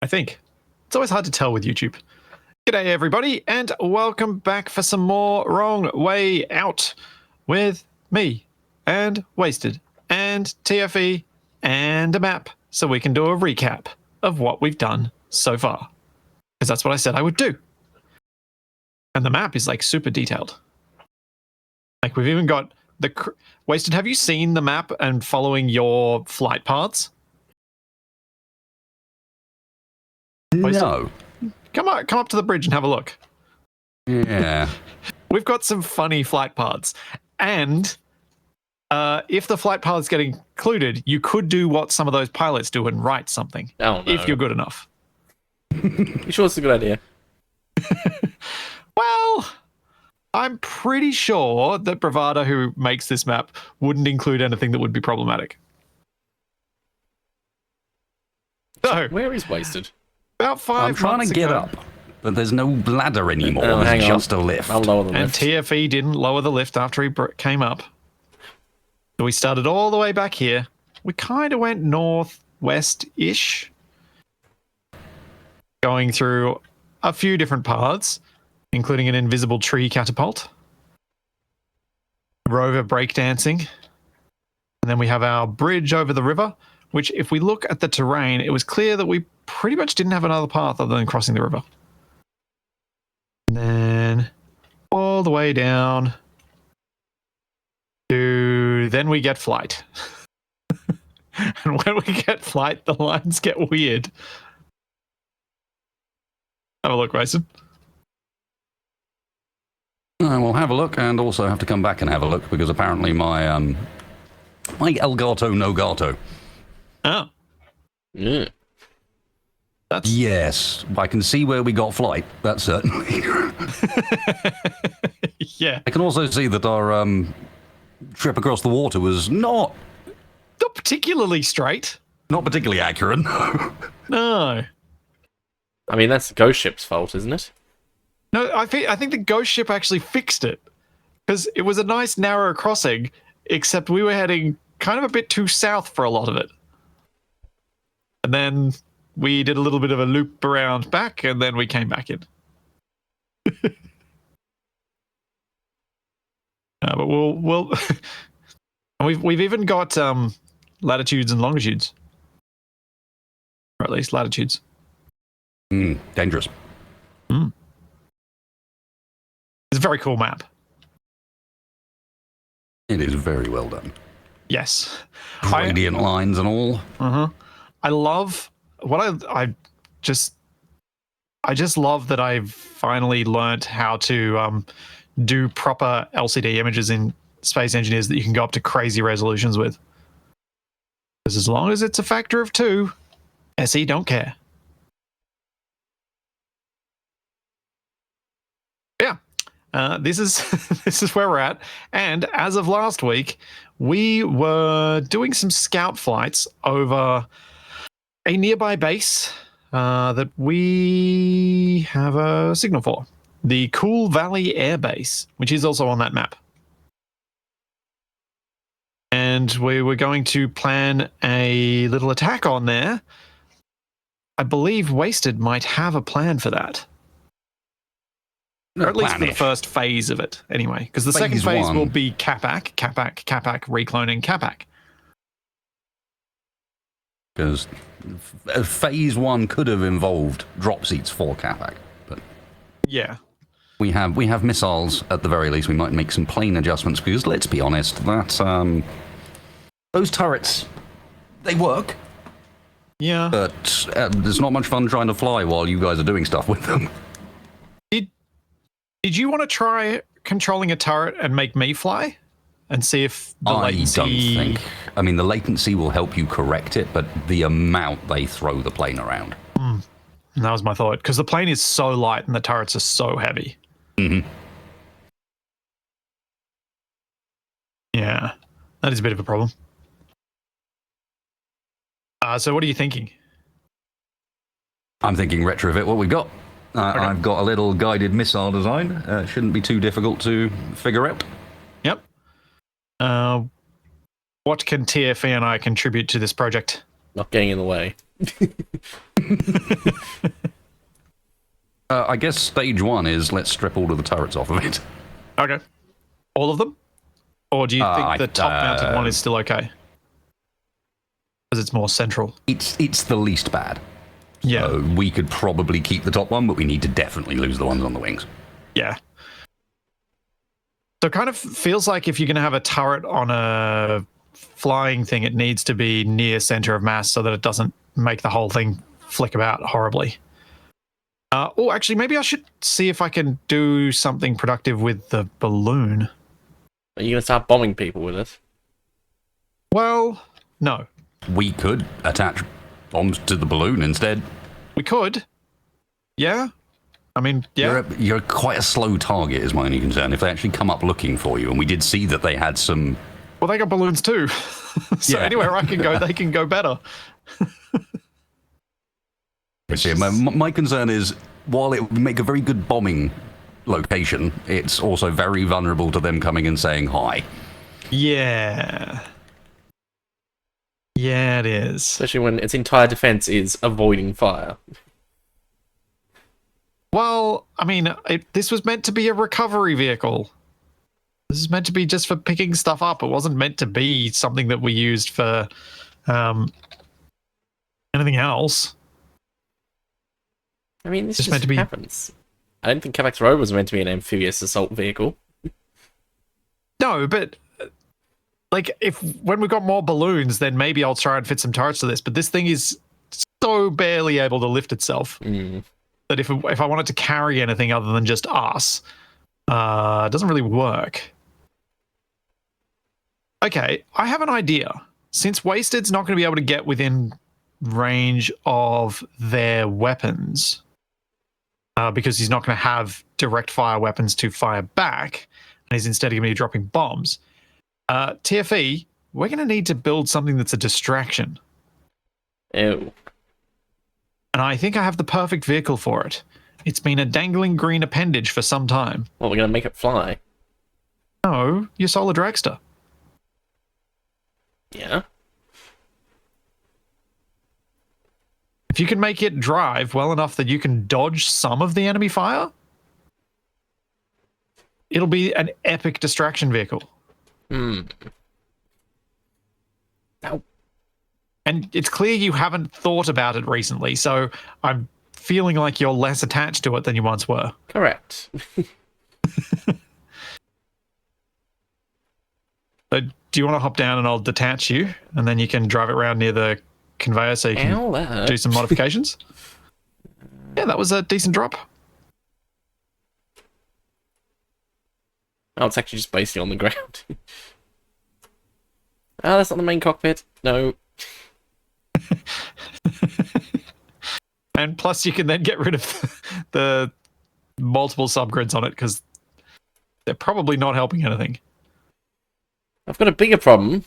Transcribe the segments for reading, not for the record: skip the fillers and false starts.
I think. It's always hard to tell with YouTube. G'day, everybody, and welcome back for some more Wrong Way Out with me, and Wasted, and TFE, and a map, so we can do a recap of what we've done so far. Because that's what I said I would do. And the map is, like, super detailed. Like, we've even got the... Wasted, have you seen the map and following your flight paths? No. Come up to the bridge and have a look. Yeah. We've got some funny flight paths. And if the flight paths get included, you could do what some of those pilots do and write something. Oh, no. If you're good enough. You sure it's a good idea? Well, I'm pretty sure that Bravada, who makes this map, wouldn't include anything that would be problematic. So, Where is Wasted? about 5 I'm trying months to get ago, up, but there's no ladder anymore. Oh, hang There's on. just a lift. I'll lower the and lift. TFE didn't lower the lift after he came up. So we started all the way back here. We kind of went northwest-ish, going through a few different paths, including an invisible tree catapult, rover breakdancing, and then we have our bridge over the river, which, if we look at the terrain, it was clear that we pretty much didn't have another path other than crossing the river. And then all the way down to... Then we get flight. And when we get flight, the lines get weird. Have a look, Grayson. I will have a look, and also have to come back and have a look, because apparently my Elgato no gato. Oh. Yeah. That's... Yes, I can see where we got flight. That's certainly. Yeah. I can also see that our trip across the water was not particularly straight. not particularly accurate. No. I mean, that's the Ghost Ship's fault, isn't it? No, I think the ghost ship actually fixed it. Because it was a nice narrow crossing, except we were heading kind of a bit too south for a lot of it. And then we did a little bit of a loop around back, and then we came back in. But we'll we've even got latitudes and longitudes, or at least latitudes. Dangerous. It's a very cool map. It is very well done. Yes, Gradient lines and all. I love what I just love that I've finally learnt how to do proper LCD images in Space Engineers that you can go up to crazy resolutions with. Because as long as it's a factor of 2, SE don't care. Yeah, this is where we're at. And as of last week, we were doing some scout flights over a nearby base that we have a signal for. The Cool Valley Air Base, which is also on that map. And we were going to plan a little attack on there. I believe Wasted might have a plan for that. Or at least for the first phase of it, anyway. Because the second phase will be Capac, recloning Capac. Because phase 1 could have involved drop seats for Capac, but yeah, we have missiles at the very least. We might make some plane adjustments because let's be honest, that those turrets, they work. Yeah, but there's not much fun trying to fly while you guys are doing stuff with them. Did you want to try controlling a turret and make me fly? And see if the latency... I don't think. I mean, the latency will help you correct it, but the amount they throw the plane around. And that was my thought. Because the plane is so light and the turrets are so heavy. Yeah, that is a bit of a problem. So what are you thinking? I'm thinking retrofit what we got. Okay. I've got a little guided missile design. Shouldn't be too difficult to figure out. Yep. What can TFE and I contribute to this project? Not getting in the way. I guess stage 1 is let's strip all of the turrets off of it. Okay. All of them? Or do you think the I- top-mounted one is still okay? Because it's more central. It's the least bad. Yeah. So we could probably keep the top one, but we need to definitely lose the ones on the wings. Yeah. So it kind of feels like if you're going to have a turret on a flying thing, it needs to be near center of mass so that it doesn't make the whole thing flick about horribly. Actually, maybe I should see if I can do something productive with the balloon. Are you going to start bombing people with it? Well, no. We could attach bombs to the balloon instead. We could. Yeah. I mean, yeah. You're quite a slow target is my only concern. If they actually come up looking for you, and we did see that they had some... Well, they got balloons too. So Yeah. anywhere I can go, they can go better. Yeah, my concern is, while it would make a very good bombing location, it's also very vulnerable to them coming and saying hi. Yeah. Yeah, it is. Especially when its entire defense is avoiding fire. Well, I mean, this was meant to be a recovery vehicle. This is meant to be just for picking stuff up. It wasn't meant to be something that we used for anything else. I mean, this It's just meant to be- happens. I don't think Capac's rover was meant to be an amphibious assault vehicle. No, but like when we got more balloons, then maybe I'll try and fit some turrets to this. But this thing is so barely able to lift itself that if I wanted to carry anything other than just us, it doesn't really work. Okay, I have an idea. Since Wasted's not going to be able to get within range of their weapons, because he's not going to have direct fire weapons to fire back, and he's instead going to be dropping bombs. TFE, we're going to need to build something that's a distraction. Ew. And I think I have the perfect vehicle for it. It's been a dangling green appendage for some time. Well, we're going to make it fly. No, your Solar Dragster. Yeah. If you can make it drive well enough that you can dodge some of the enemy fire, it'll be an epic distraction vehicle. Ow. And it's clear you haven't thought about it recently, so I'm feeling like you're less attached to it than you once were. Correct. So do you want to hop down and I'll detach you, and then you can drive it around near the conveyor so you can Ow, that hurt. do some modifications? Yeah, that was a decent drop. Oh, it's actually just basically on the ground. Oh, that's not the main cockpit. No. And plus you can then get rid of the multiple subgrids on it because they're probably not helping anything. I've got a bigger problem.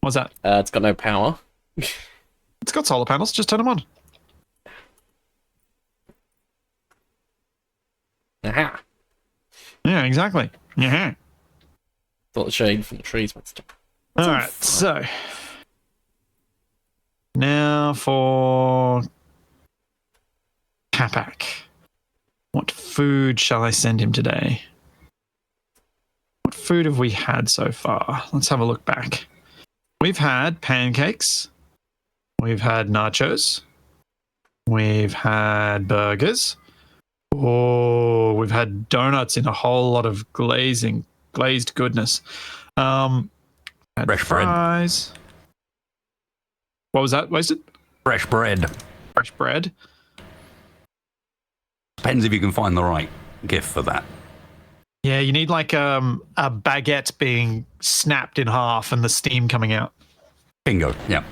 What's that? It's got no power. It's got solar panels, just turn them on. Aha. Yeah, exactly. Yeah. Thought the shade from the trees would stop. All right, so now for Capac. What food shall I send him today? What food have we had so far? Let's have a look back. We've had pancakes. We've had nachos. We've had burgers. Oh, we've had donuts in a whole lot of glazed goodness. Had Fresh bread. fries. What was that, Wasted? Fresh bread. Fresh bread. Depends if you can find the right gift for that. Yeah, you need like a baguette being snapped in half and the steam coming out. Bingo. Yeah.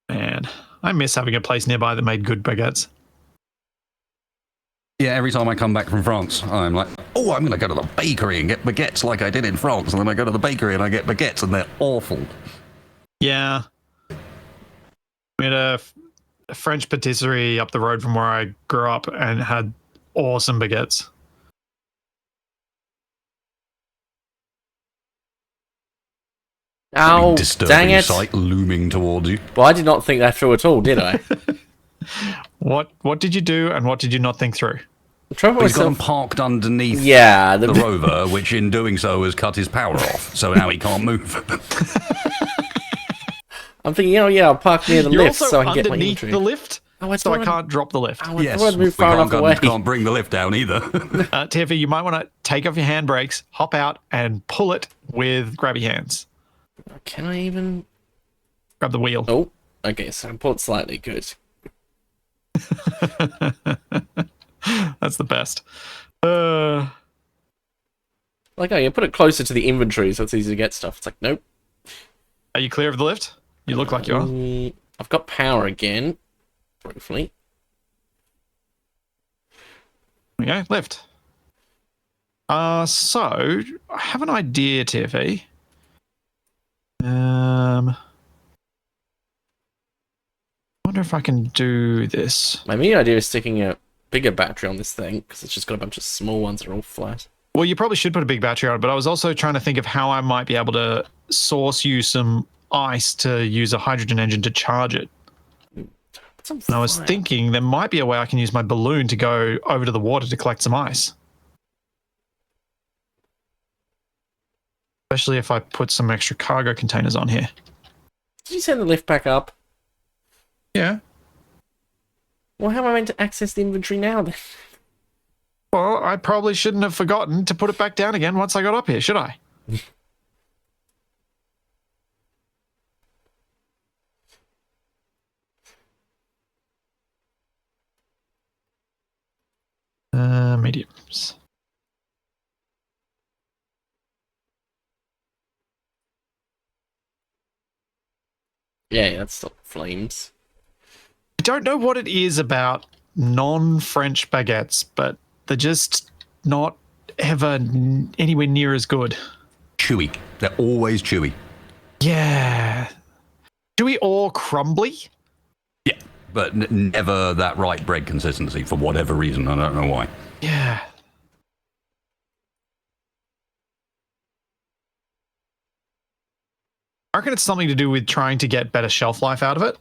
Man, I miss having a place nearby that made good baguettes. Yeah, every time I come back from France, I'm like, oh, I'm going to go to the bakery and get baguettes like I did in France. And then I go to the bakery and I get baguettes and they're awful. Yeah. We had a French patisserie up the road from where I grew up and had awesome baguettes. Oh, disturbing dang it. sight looming towards you. Well, I did not think that through at all, did I? What did you do, and what did you not think through? I'm trying to He's got him myself. parked underneath Yeah, the rover, which in doing so has cut his power off, so now he can't move. I'm thinking, oh yeah, I'll park near the You're lift also so I can get my underneath inventory. the lift, Oh, I so I thought can't drop the lift. Oh, I Yes, thought I'd we moved far enough away. can't bring the lift down either. TFE, you might want to take off your handbrakes, hop out, and pull it with grabby hands. Can I even? Grab the wheel. Oh, okay, so I pulled slightly. Good. That's the best. Like, oh, you put it closer to the inventory so it's easy to get stuff. It's like, nope. Are you clear of the lift? You look like you are. I've got power again. Briefly. Okay, lift. So I have an idea, TFE. I wonder if I can do this. My main idea is sticking a bigger battery on this thing because it's just got a bunch of small ones that are all flat. Well, you probably should put a big battery on it, but I was also trying to think of how I might be able to source you some ice to use a hydrogen engine to charge it. And I was thinking there might be a way I can use my balloon to go over to the water to collect some ice. Especially if I put some extra cargo containers on here. Did you send the lift back up? Yeah. Well, how am I meant to access the inventory now then? Well, I probably shouldn't have forgotten to put it back down again once I got up here, should I? Mediums. Yeah, that's still flames. I don't know what it is about non-French baguettes, but they're just not ever anywhere near as good. Chewy. They're always chewy. Yeah. Chewy or crumbly? Yeah, but never that right bread consistency for whatever reason. I don't know why. Yeah. I reckon it's something to do with trying to get better shelf life out of it.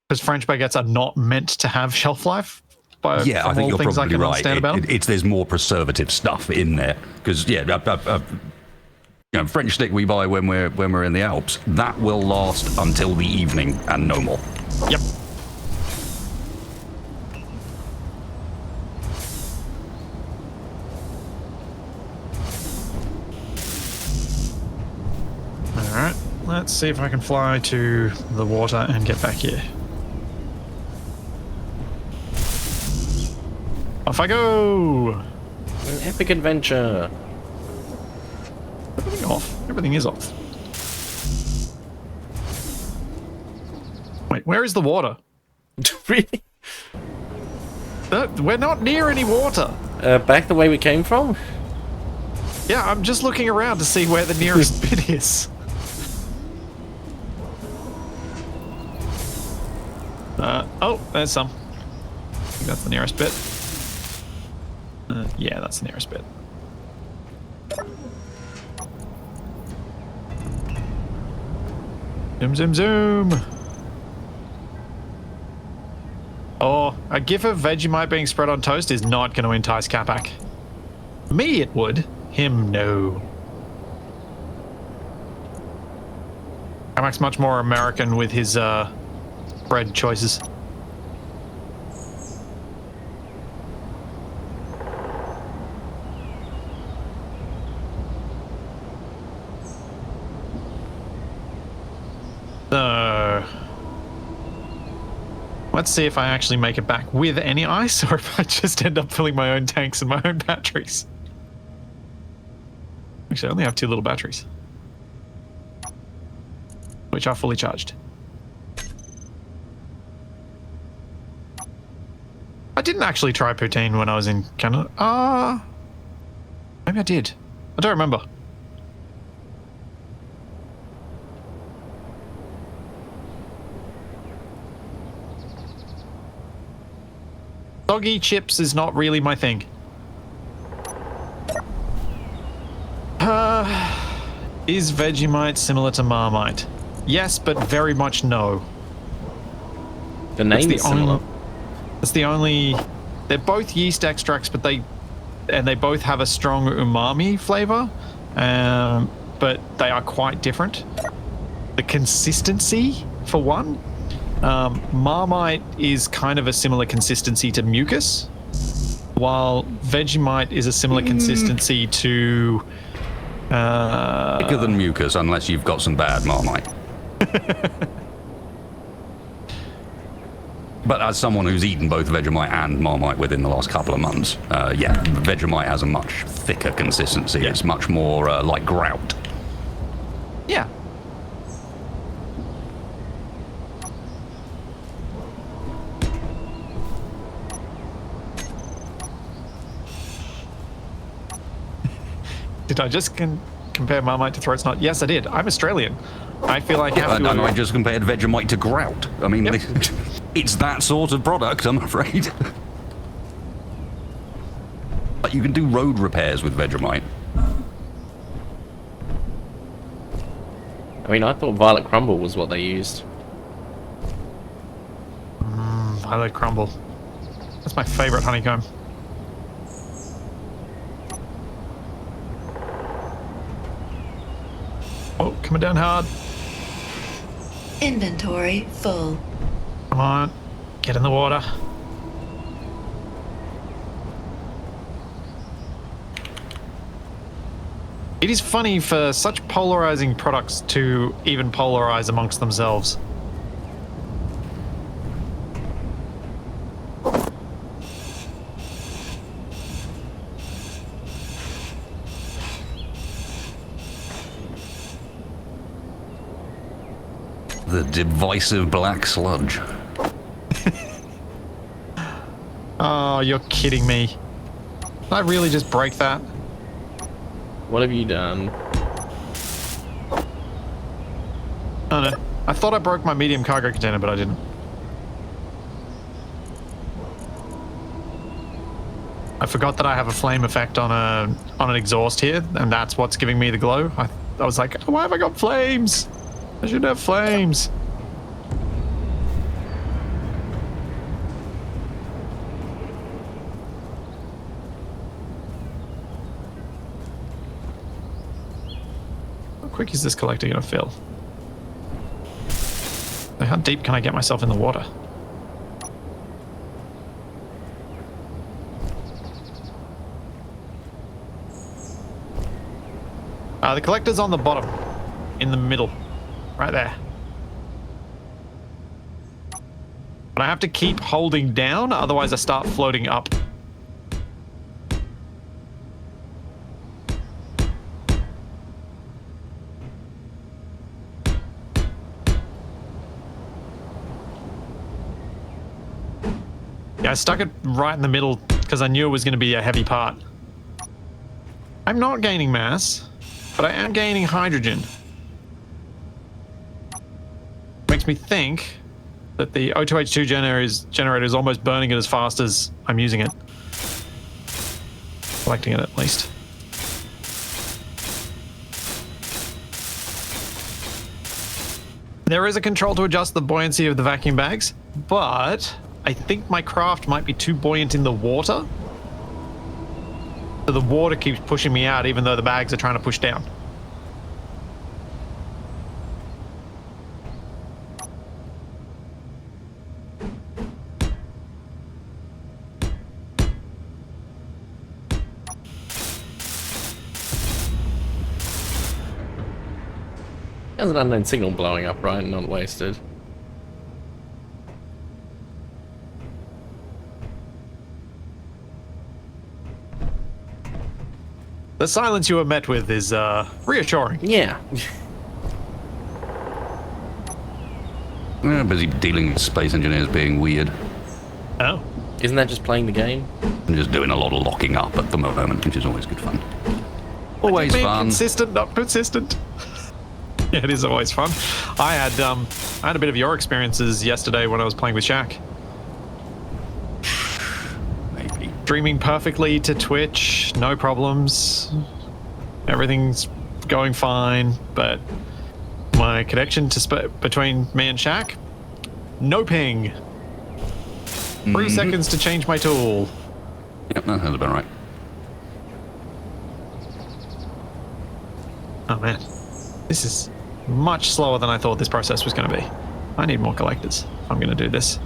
Because French baguettes are not meant to have shelf life. Yeah, I think you're probably right. About There's more preservative stuff in there. Because, yeah, French stick we buy when we're in the Alps, that will last until the evening and no more. Yep. Alright, let's see if I can fly to the water and get back here. Off I go! An epic adventure. Everything off. Everything is off. Wait, where is the water? Really? We're not near any water. Back the way we came from? Yeah, I'm just looking around to see where the nearest bit is. Oh, there's some. I think that's the nearest bit. Yeah, that's the nearest bit. Zoom, zoom, zoom. Oh, a gif of Vegemite being spread on toast is not going to entice Capac. Me, it would. Him, no. Capac's much more American with his bread choices. So, let's see if I actually make it back with any ice or if I just end up filling my own tanks and my own batteries. Actually, I only have 2 little batteries, which are fully charged. I didn't actually try poutine when I was in Canada. Maybe I did. I don't remember. Soggy chips is not really my thing. Is Vegemite similar to Marmite? Yes, but very much no. The name is similar. It's the only. They're both yeast extracts, but they both have a strong umami flavor, but they are quite different. The consistency, for one, Marmite is kind of a similar consistency to mucus, while Vegemite is a similar consistency to. Thicker than mucus, unless you've got some bad Marmite. But as someone who's eaten both Vegemite and Marmite within the last couple of months, yeah, Vegemite has a much thicker consistency. Yeah. It's much more like grout. Yeah. Did I just compare Marmite to Throat Snot? Yes, I did. I'm Australian. I feel like I have to... And I just compared Vegemite to grout. I mean, yep. It's that sort of product, I'm afraid. But you can do road repairs with Vegemite. I mean, I thought Violet Crumble was what they used. Violet Crumble. That's my favorite honeycomb. Oh, coming down hard. Inventory full. Come on, get in the water. It is funny for such polarizing products to even polarize amongst themselves. The divisive black sludge. Oh, you're kidding me. Did I really just break that? What have you done? Oh no. I thought I broke my medium cargo container, but I didn't. I forgot that I have a flame effect on an exhaust here, and that's what's giving me the glow. I was like, why have I got flames? I should have flames. How quick is this collector going to fill? How deep can I get myself in the water? The collector's on the bottom, in the middle, right there. But I have to keep holding down, otherwise I start floating up. Yeah, I stuck it right in the middle because I knew it was going to be a heavy part. I'm not gaining mass, but I am gaining hydrogen. Makes me think that the O2H2 generator is almost burning it as fast as I'm using it. Collecting it at least. There is a control to adjust the buoyancy of the vacuum bags, but I think my craft might be too buoyant in the water. So the water keeps pushing me out even though the bags are trying to push down. There's an unknown signal blowing up, right? Not wasted. The silence you were met with is reassuring. Yeah. I'm busy dealing with space engineers being weird. Oh. Isn't that just playing the game? I'm just doing a lot of locking up at the moment, which is always good fun. Always fun. Consistent, not persistent. Yeah, it is always fun. I had a bit of your experiences yesterday when I was playing with Shaq. Streaming perfectly to Twitch, no problems. Everything's going fine, but my connection to between me and Shaq, no ping. 3 seconds to change my tool. Yep, that sounds about right. Oh man, this is much slower than I thought this process was going to be. I need more collectors if I'm going to do this.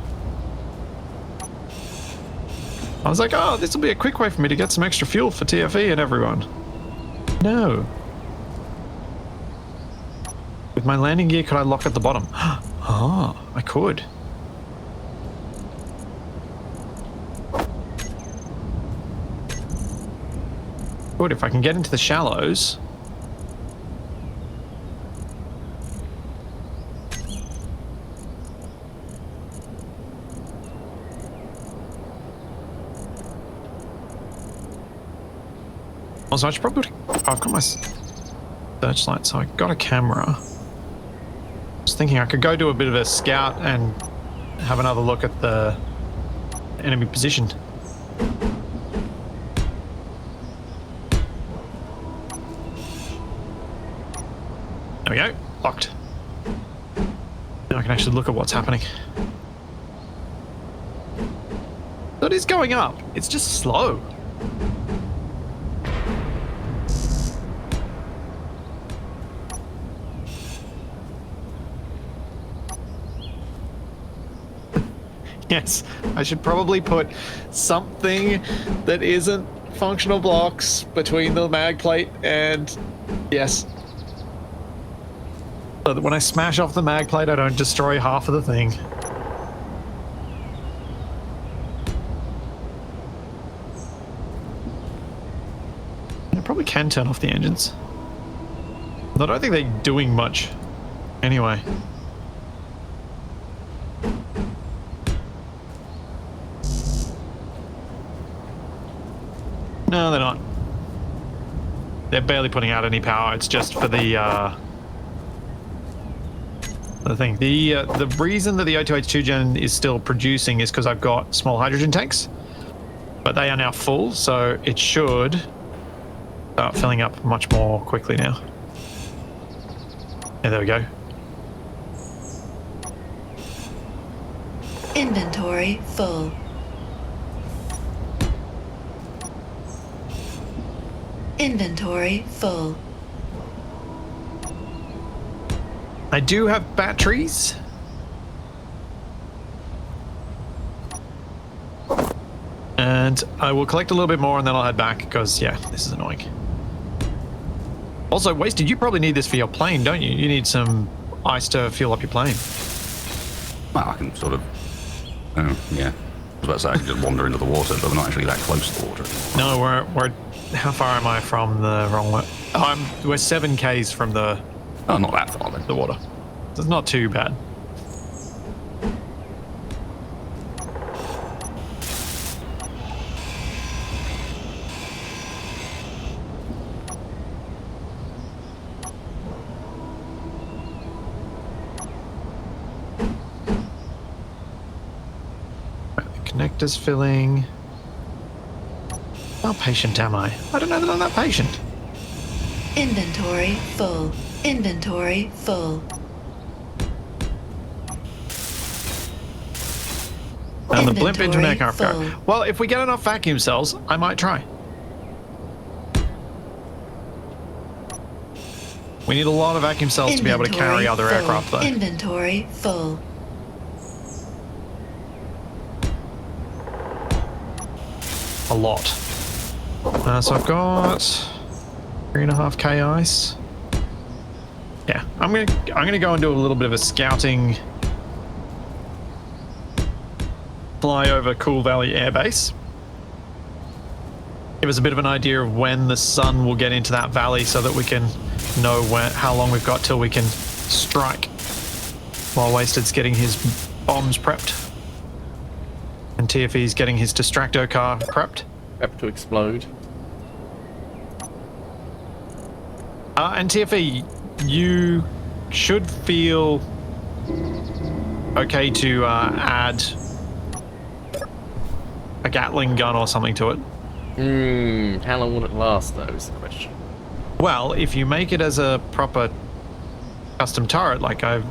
I was like, oh, this will be a quick way for me to get some extra fuel for TFE and everyone. No. With my landing gear, could I lock at the bottom? Oh, I could. Good, if I can get into the shallows. Also, I should probably... I've got my searchlight, so I got a camera. I was thinking I could go do a bit of a scout and have another look at the enemy position. There we go. Locked. Now I can actually look at what's happening. So it is going up. It's just slow. Yes, I should probably put something that isn't functional blocks between the mag plate and... Yes. So that when I smash off the mag plate, I don't destroy half of the thing. I probably can turn off the engines. I don't think they're doing much anyway. No, they're not. They're barely putting out any power. It's just for the thing. The reason that the O2H2 gen is still producing is because I've got small hydrogen tanks, but they are now full, so it should start filling up much more quickly now. Yeah, there we go. Inventory full. Inventory full. I do have batteries. And I will collect a little bit more and then I'll head back because, yeah, this is annoying. Also, Wasted, you probably need this for your plane, don't you? You need some ice to fuel up your plane. Well, I can sort of... yeah. I was about to say I can just wander into the water, but we're not actually that close to the water anymore. No, we're how far am I from the wrong way? We're 7 Ks from the... Oh, not that far then. The water. So it's not too bad. Right, the connector's filling. How patient am I? I don't know that I'm that patient. Inventory full. Inventory full. And the blimp into an Inventory aircraft cargo. full. Well, if we get enough vacuum cells, I might try. We need a lot of vacuum cells to be able to carry Inventory other full. aircraft, though. Inventory full. A lot. So I've got 3.5 K ice. Yeah, I'm gonna go and do a little bit of a scouting fly over Cool Valley Air Base. Give us a bit of an idea of when the sun will get into that valley so that we can know how long we've got till we can strike while Wasted's getting his bombs prepped and TFE's getting his distracto car prepped. Prep to explode. And TFE, you should feel okay to add a Gatling gun or something to it. How long will it last, though, is the question. Well, if you make it as a proper custom turret, like I've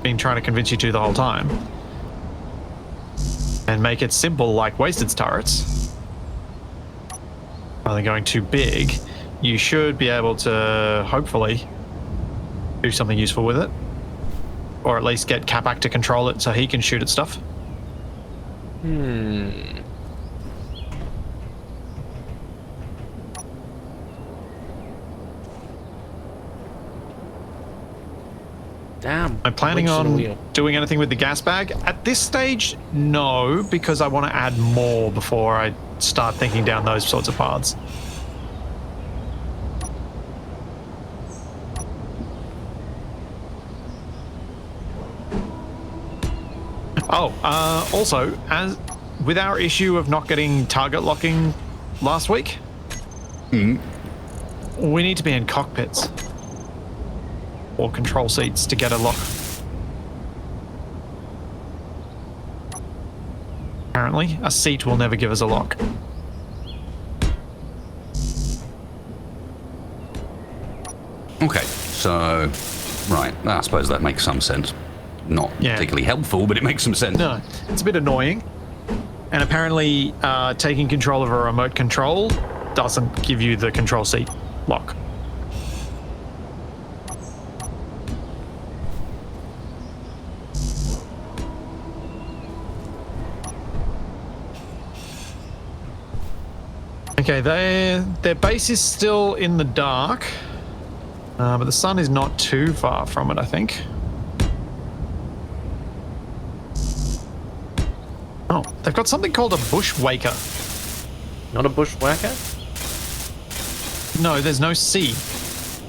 been trying to convince you to the whole time, and make it simple like Wasted's turrets, rather than going too big, you should be able to hopefully do something useful with it. Or at least get Capac to control it so he can shoot at stuff. Damn. Am I planning on wheel. doing anything with the gas bag? At this stage, no, because I want to add more before I start thinking down those sorts of paths. Oh, also, as with our issue of not getting target locking last week, we need to be in cockpits or control seats to get a lock. Apparently, a seat will never give us a lock. Okay, so right, I suppose that makes some sense. Not particularly helpful, but it makes some sense. No, it's a bit annoying. And apparently, taking control of a remote control doesn't give you the control seat lock. Okay, their base is still in the dark, but the sun is not too far from it, I think. Oh, they've got something called a bushwaker. Not a bushwhacker? No, there's no C.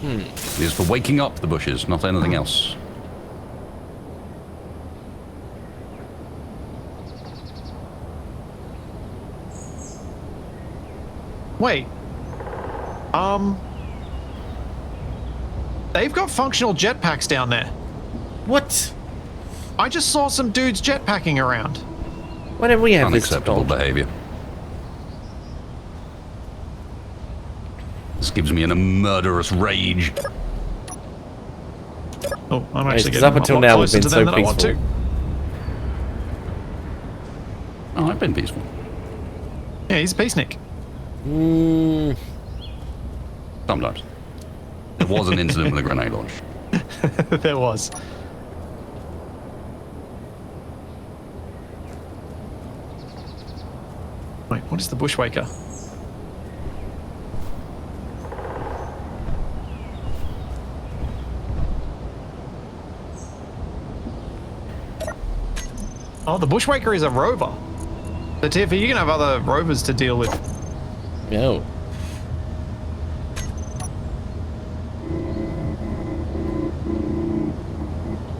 It is for waking up the bushes, not anything else. Wait. They've got functional jetpacks down there. What? I just saw some dudes jetpacking around. Whatever we have this Unacceptable behaviour. This gives me a murderous rage. Oh, I'm Right, actually 'cause getting up a until lot now we've closer been to so them than I want peaceful. to. Oh, I've been peaceful. Yeah, he's a peacenik. Sometimes. There was an incident with a grenade launch. There was. Wait, what is the bushwaker? Oh, the bushwaker is a rover. So Tiffy, you can have other rovers to deal with. No.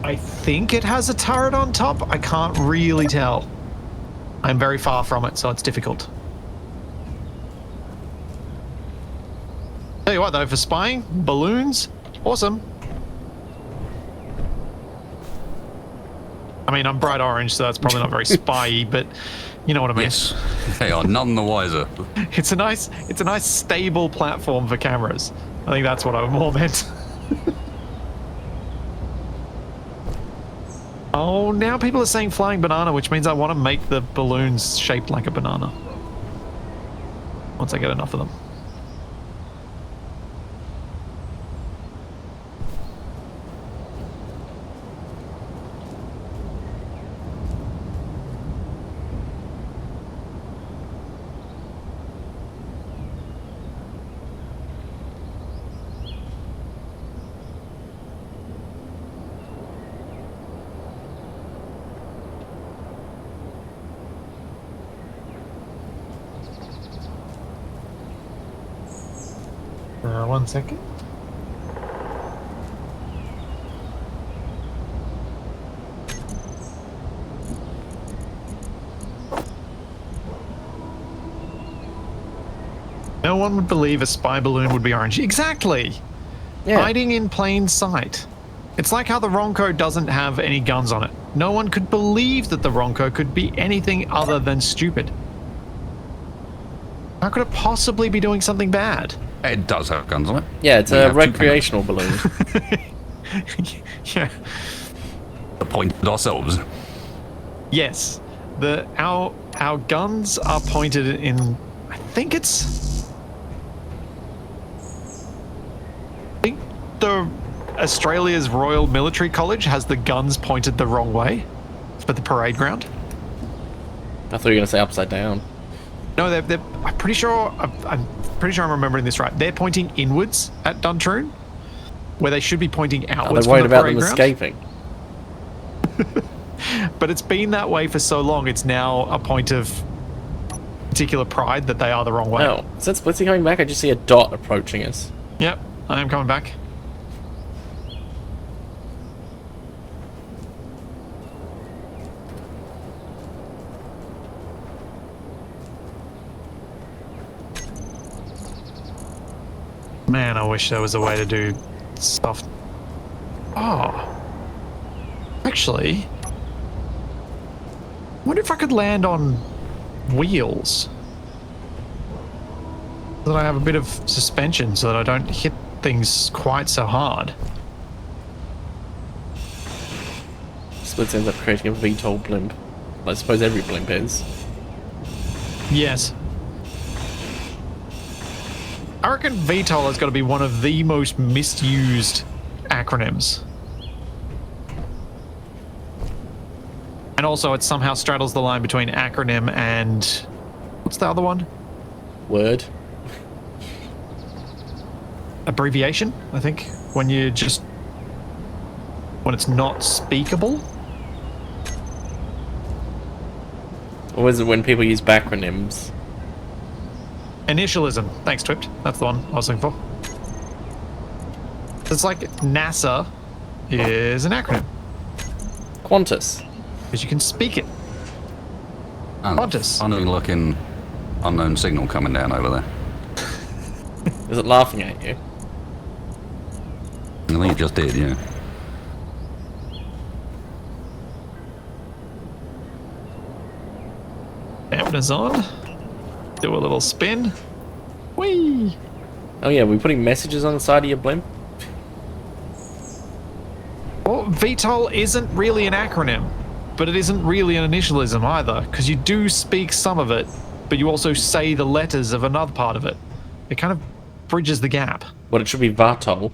I think it has a turret on top. I can't really tell. I'm very far from it, so it's difficult. Tell you what, though, for spying, balloons, awesome. I mean, I'm bright orange, so that's probably not very spy-y, but you know what I mean. Yes, they are none the wiser. It's a nice stable platform for cameras. I think that's what I more meant. Oh, now people are saying flying banana, which means I want to make the balloons shaped like a banana. Once I get enough of them. One second. No one would believe a spy balloon would be orange. Exactly. Yeah. Hiding in plain sight. It's like how the Ronco doesn't have any guns on it. No one could believe that the Ronco could be anything other than stupid. How could it possibly be doing something bad? It does have guns on it. Yeah, it's We a have two recreational balloon. Yeah. Appointed ourselves. Yes. Our guns are pointed in. I think it's. I think the Australia's Royal Military College has the guns pointed the wrong way for the parade ground. I thought you were going to say upside down. No, they're I'm pretty sure. I'm pretty sure I'm remembering this right. They're pointing inwards at Duntroon, where they should be pointing Are outwards. they worried from the about parade them ground. escaping? But it's been that way for so long. It's now a point of particular pride that they are the wrong way. Oh, is that Splitsie coming back? I just see a dot approaching us. Yep, I am coming back. Man, I wish there was a way to do stuff. Oh. Actually, I wonder if I could land on wheels. So that I have a bit of suspension so that I don't hit things quite so hard. Splitsie ends up creating a VTOL blimp. I suppose every blimp is. Yes. I reckon VTOL has got to be one of the most misused acronyms. And also it somehow straddles the line between acronym and... What's the other one? Word. Abbreviation, I think. When you just... When it's not speakable. Or is it when people use backronyms? Initialism. Thanks, Twipt. That's the one I was looking for. It's like NASA is an acronym. Qantas. Because you can speak it. And Qantas. funny looking unknown signal coming down over there. Is it laughing at you? I think it just did, yeah. Dampeners on. Do a little spin. Whee! Oh yeah, we're putting messages on the side of your blimp? Well, VTOL isn't really an acronym, but it isn't really an initialism either, because you do speak some of it, but you also say the letters of another part of it. It kind of bridges the gap. What, it should be VATOL.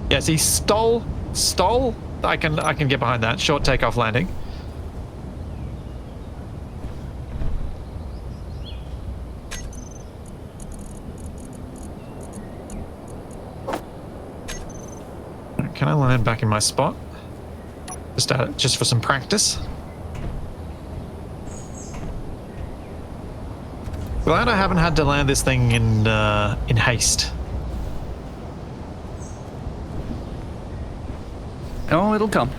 Yeah, see, stole. I can get behind that. Short takeoff landing. Can I land back in my spot? Just for some practice. Glad I haven't had to land this thing in haste. Oh, it'll come.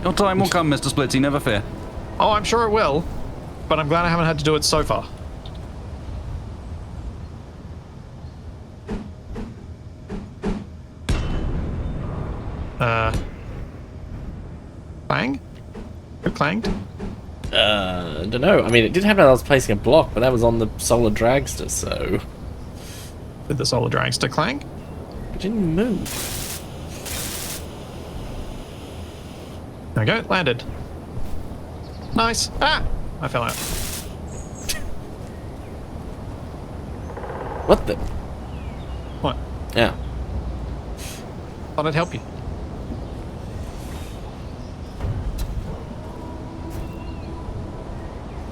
Your time will come, Mr. Splitsie, never fear. Oh, I'm sure it will, but I'm glad I haven't had to do it so far. Clang? Who clanged? I don't know. I mean, it did happen that I was placing a block, but that was on the Solar Dragster, so... Did the Solar Dragster clang? It didn't move. There we go, landed. Nice. Ah! I fell out. What the? What? Yeah. Thought I'd help you.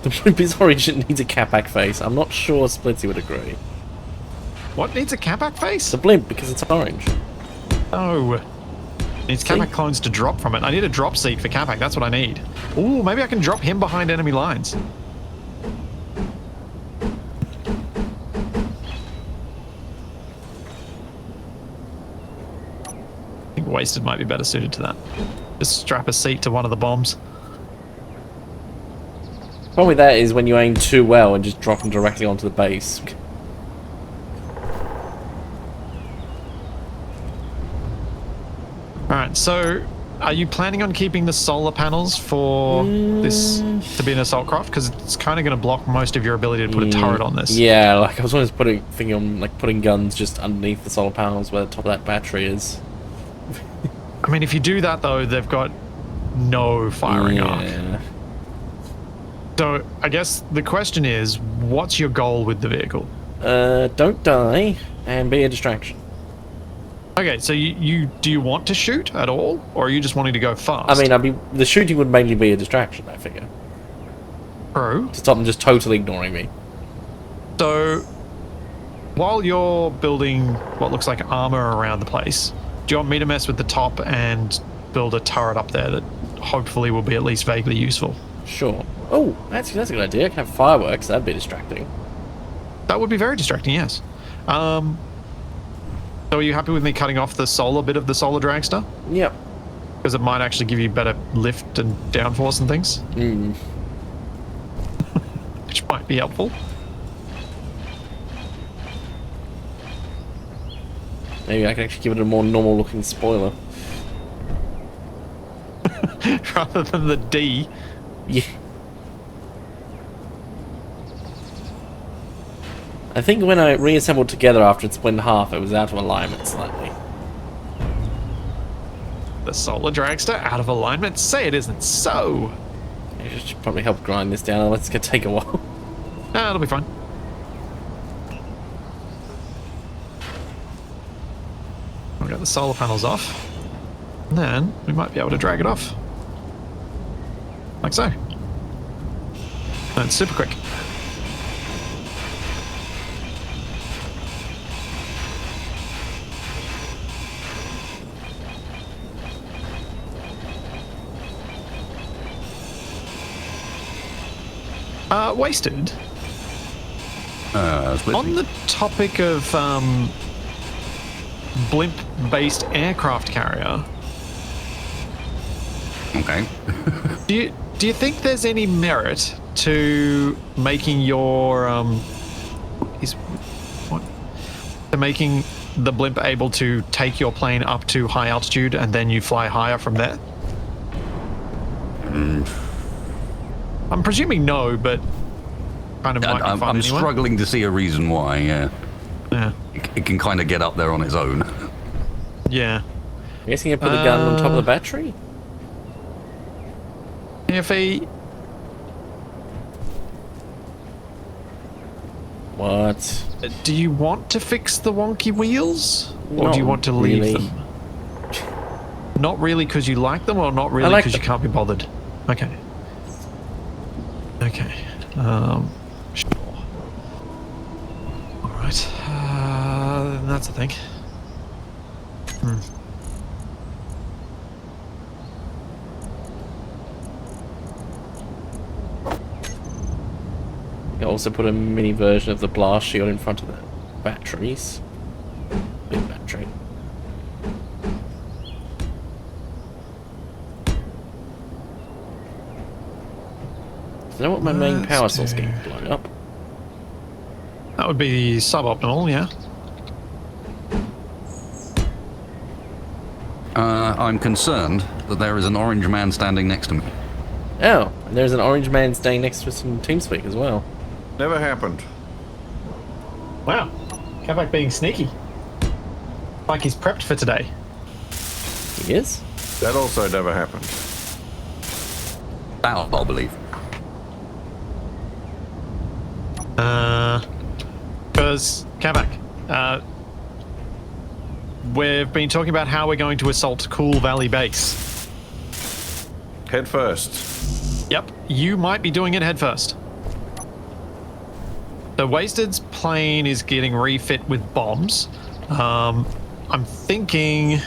The blimp origin needs a Capac face. I'm not sure Splitsie would agree. What needs a Capac face? The blimp, because it's orange. Oh. Needs See? Capac clones to drop from it. I need a drop seat for Capac, that's what I need. Ooh, maybe I can drop him behind enemy lines. I think Wasted might be better suited to that. Just strap a seat to one of the bombs. Problem with that is when you aim too well and just drop them directly onto the base. All right, so are you planning on keeping the solar panels for this to be an assault craft? Because it's kind of going to block most of your ability to put a turret on this. Yeah, like I was always thinking on like putting guns just underneath the solar panels where the top of that battery is. I mean, if you do that though, they've got no firing arc. So I guess the question is, what's your goal with the vehicle? Don't die and be a distraction. Okay, so do you want to shoot at all, or are you just wanting to go fast? I mean, the shooting would mainly be a distraction, I figure. True. To stop them just totally ignoring me. So, while you're building what looks like armor around the place, do you want me to mess with the top and build a turret up there that hopefully will be at least vaguely useful? Sure. Oh, that's a good idea. I can have fireworks. That'd be distracting. That would be very distracting, yes. So are you happy with me cutting off the solar bit of the Solar Dragster? Yep. Because it might actually give you better lift and downforce and things. Which might be helpful. Maybe I can actually give it a more normal looking spoiler. Rather than the D. Yeah. I think when I reassembled together after it split in half, it was out of alignment slightly. The Solar Dragster out of alignment? Say it isn't so. I should probably help grind this down. Let's go take a while. Nah, it'll be fine. We've got the solar panels off. And then we might be able to drag it off. Like so. And it's super quick. Wasted. Splitsie. On the topic of blimp-based aircraft carrier, Okay. do you think there's any merit to making your to making the blimp able to take your plane up to high altitude and then you fly higher from there? I'm presuming no, but kind of might be fun I'm anyway. struggling to see a reason why, yeah. Yeah. It can kind of get up there on its own. Yeah. I guess you can put a gun on top of the battery? If he... What? Do you want to fix the wonky wheels? Or Not do you want to leave really. them? Not really because you like them, or not really like because you them. can't be bothered? Okay. Okay. Sure. Alright. That's a thing. You can also put a mini version of the blast shield in front of the batteries. Big battery. So I don't want my main power source getting blown up. That would be suboptimal, yeah. I'm concerned that there is an orange man standing next to me. Oh, and there's an orange man staying next to us in TeamSpeak as well. Never happened. Wow. Capac being sneaky. Like he's prepped for today. He is? That also never happened. That I'll believe. Because, Capac, we've been talking about how we're going to assault Cool Valley Base. Head first. Yep, you might be doing it headfirst. The Wasted's plane is getting refit with bombs. I'm thinking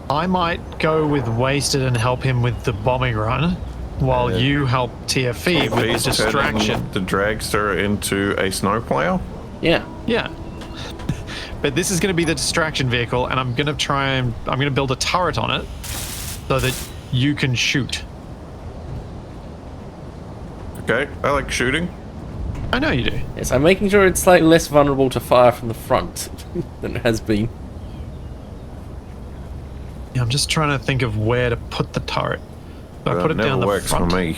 I might go with Wasted and help him with the bombing run, while you help TFE with the He's distraction. turning the dragster into a snowplow. Yeah. Yeah. But this is going to be the distraction vehicle, and I'm going to build a turret on it so that you can shoot. Okay, I like shooting. I know you do. Yes, I'm making sure it's slightly less vulnerable to fire from the front than it has been. Yeah, I'm just trying to think of where to put the turret. Do I put it never down the works front? for me.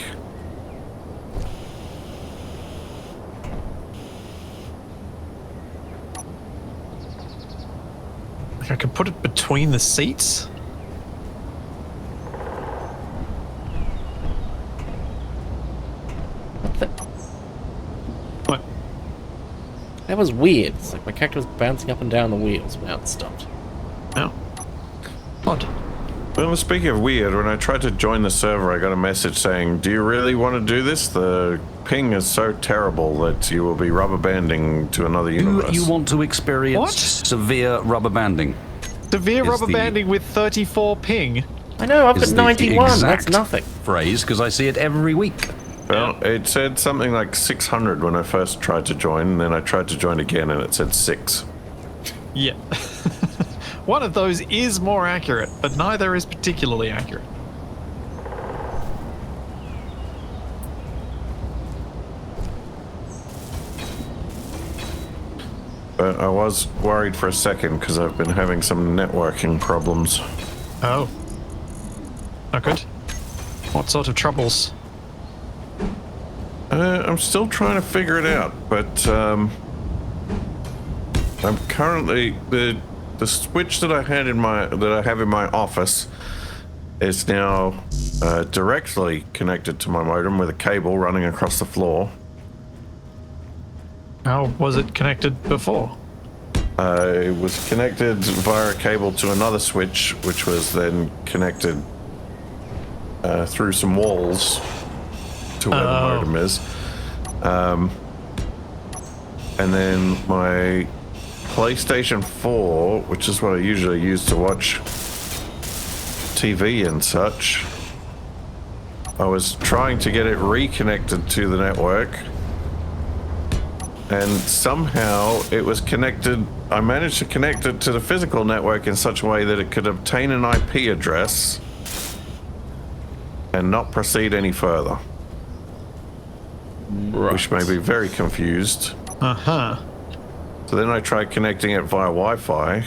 Like I could put it between the seats. What? That was weird. It's like my character was bouncing up and down the wheels, but now it's stopped. No. Odd. Well, speaking of weird, when I tried to join the server, I got a message saying, "Do you really want to do this? The ping is so terrible that you will be rubber banding to another universe." You want to experience What? severe rubber banding? Severe Is rubber the- banding with 34 ping. I know, I've Is got the 91. That's exact nothing. phrase, because I see it every week. Well, it said something like 600 when I first tried to join, and then I tried to join again, and it said 6. Yeah. One of those is more accurate, but neither is particularly accurate. But I was worried for a second because I've been having some networking problems. Oh. Not good. What sort of troubles? I'm still trying to figure it out, but I'm currently the switch that I have in my office is now directly connected to my modem with a cable running across the floor. How was it connected before? It was connected via a cable to another switch, which was then connected through some walls to where the modem is. And then my PlayStation 4, which is what I usually use to watch TV and such, I was trying to get it reconnected to the network, and somehow it was connected. I managed to connect it to the physical network in such a way that it could obtain an IP address and not proceed any further. Right. Which made me very confused. Uh-huh. So then I tried connecting it via Wi-Fi,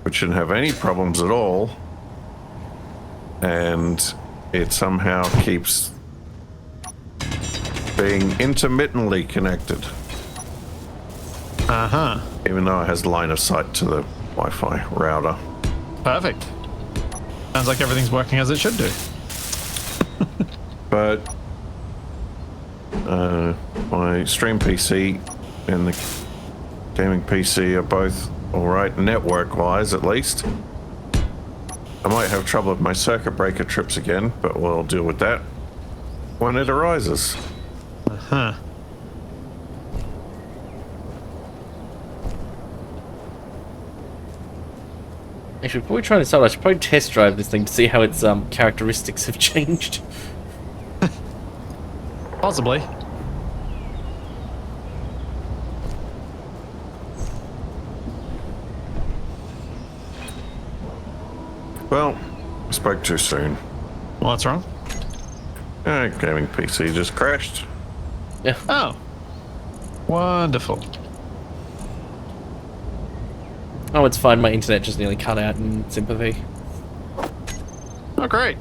which shouldn't have any problems at all. And it somehow keeps being intermittently connected. Uh-huh. Even though it has line of sight to the Wi-Fi router. Perfect. Sounds like everything's working as it should do. But my stream PC and the gaming PC are both alright, network-wise at least. I might have trouble with my circuit breaker trips again, but we'll deal with that when it arises. Huh. Actually, before we try this out, I should probably test drive this thing to see how its characteristics have changed. Possibly. Well, I spoke too soon. What's wrong? Gaming PC just crashed. Yeah. Oh. Wonderful. Oh, it's fine. My internet just nearly cut out in sympathy. Oh, great.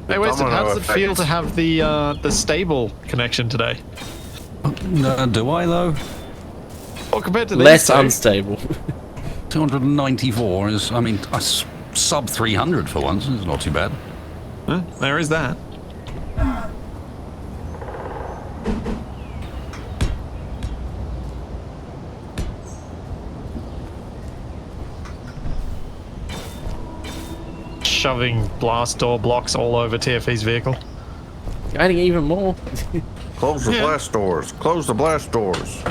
Hey, Winston, how does it feel to have the stable connection today? Do I, though? Well, compared to these Less two. unstable. 294 is, I mean, sub 300 for once. It's not too bad. Huh, there is that. Shoving blast door blocks all over TFE's vehicle. Adding even more. Close the Yeah. blast doors. Close the blast doors.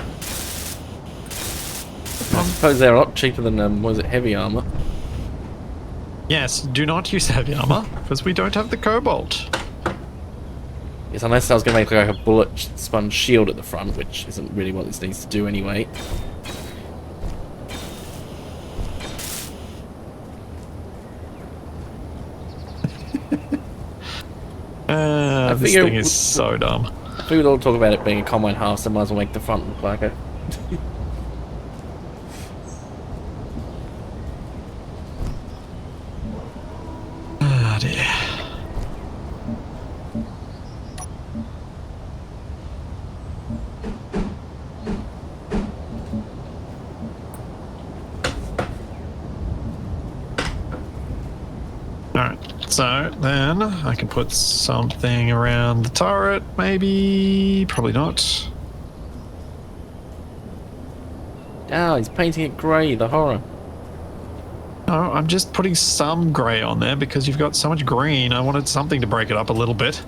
I suppose they're a lot cheaper than, was it heavy armor? Yes, do not use heavy armor, because we don't have the cobalt. Yes, unless I was going to make like a bullet sponge shield at the front, which isn't really what this needs to do anyway. This figure- thing is so dumb. If we would all talk about it being a combine half, so might as well make the front look like it. So then I can put something around the turret, maybe. Probably not. Oh, he's painting it grey, the horror. No, I'm just putting some grey on there because you've got so much green. I wanted something to break it up a little bit.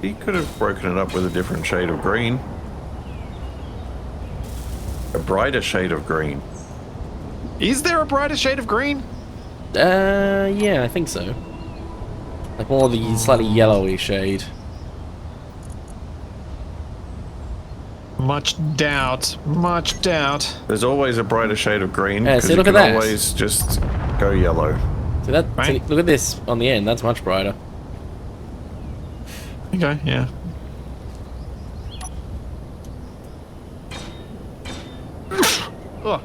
He could have broken it up with a different shade of green. A brighter shade of green. Is there a brighter shade of green? Yeah, I think so. Like more the slightly yellowy shade. Much doubt. Much doubt. There's always a brighter shade of green. Yeah, 'cause see, you look can at that. always just go yellow. So that, Right. look at this on the end. That's much brighter. Okay, yeah. Oh,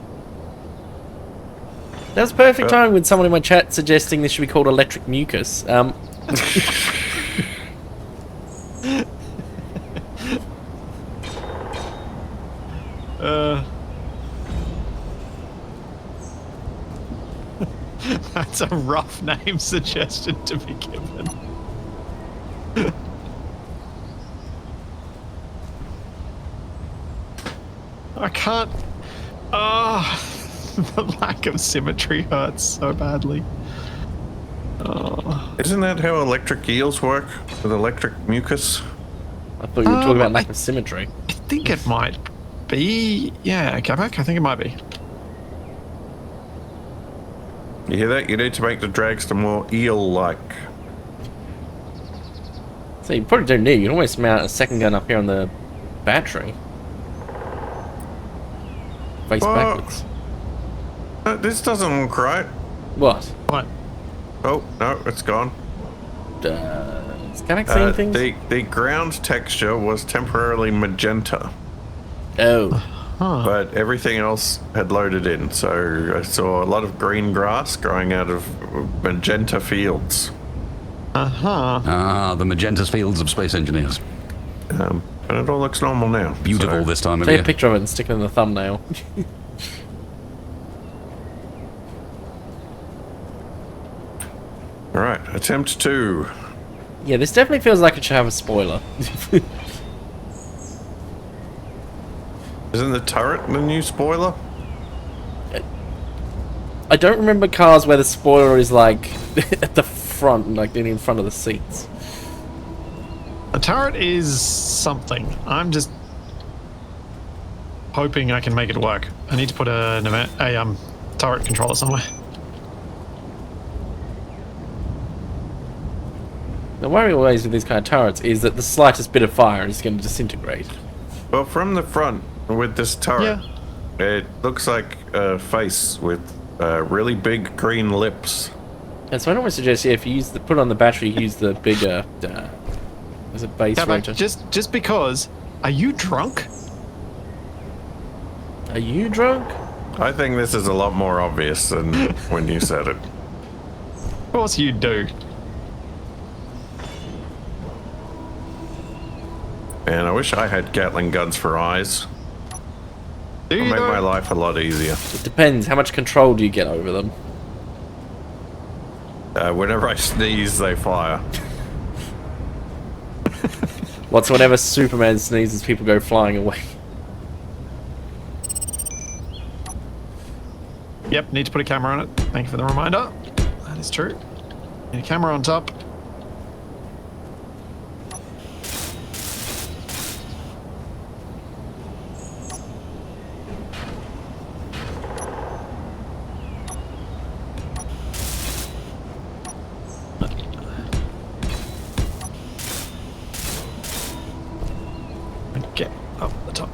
That was perfect timing with someone in my chat suggesting this should be called electric mucus. that's a rough name suggestion to be given. I can't. Ah, the lack of symmetry hurts so badly. Oh. Isn't that how electric eels work? With electric mucus? I thought you were talking about lack I- of symmetry. I think it might be. Yeah, Capac, I think it might be. You hear that? You need to make the dragster more eel-like. So you probably don't need. You can always mount a second gun up here on the battery. Face Well- backwards. This doesn't look right. What? What? Oh, no, it's gone. Is Capac saying things? The ground texture was temporarily magenta, Oh. Huh. but everything else had loaded in. So I saw a lot of green grass growing out of magenta fields. Uh-huh. Ah, the magenta fields of space engineers. And it all looks normal now. Beautiful So- this time of Take a year. picture of it and stick it in the thumbnail. All right, attempt 2. Yeah, this definitely feels like it should have a spoiler. Isn't the turret the new spoiler? I don't remember cars where the spoiler is like at the front, like in front of the seats. A turret is something. I'm just hoping I can make it work. I need to put a turret controller somewhere. The worry always with these kind of turrets is that the slightest bit of fire is going to disintegrate. Well, from the front with this turret, it looks like a face with really big green lips. And so I normally suggest, yeah, if you use put it on the battery, use the bigger, is it base Capac, rotor? just because. Are you drunk? Are you drunk? I think this is a lot more obvious than when you said it. Of course you do. And I wish I had Gatling guns for eyes. Do It'll you make though? my life a lot easier. It depends. How much control do you get over them? Whenever I sneeze, they fire. Whenever Superman sneezes, people go flying away. Yep, need to put a camera on it. Thank you for the reminder. That is true. Need a camera on top. Get up the top.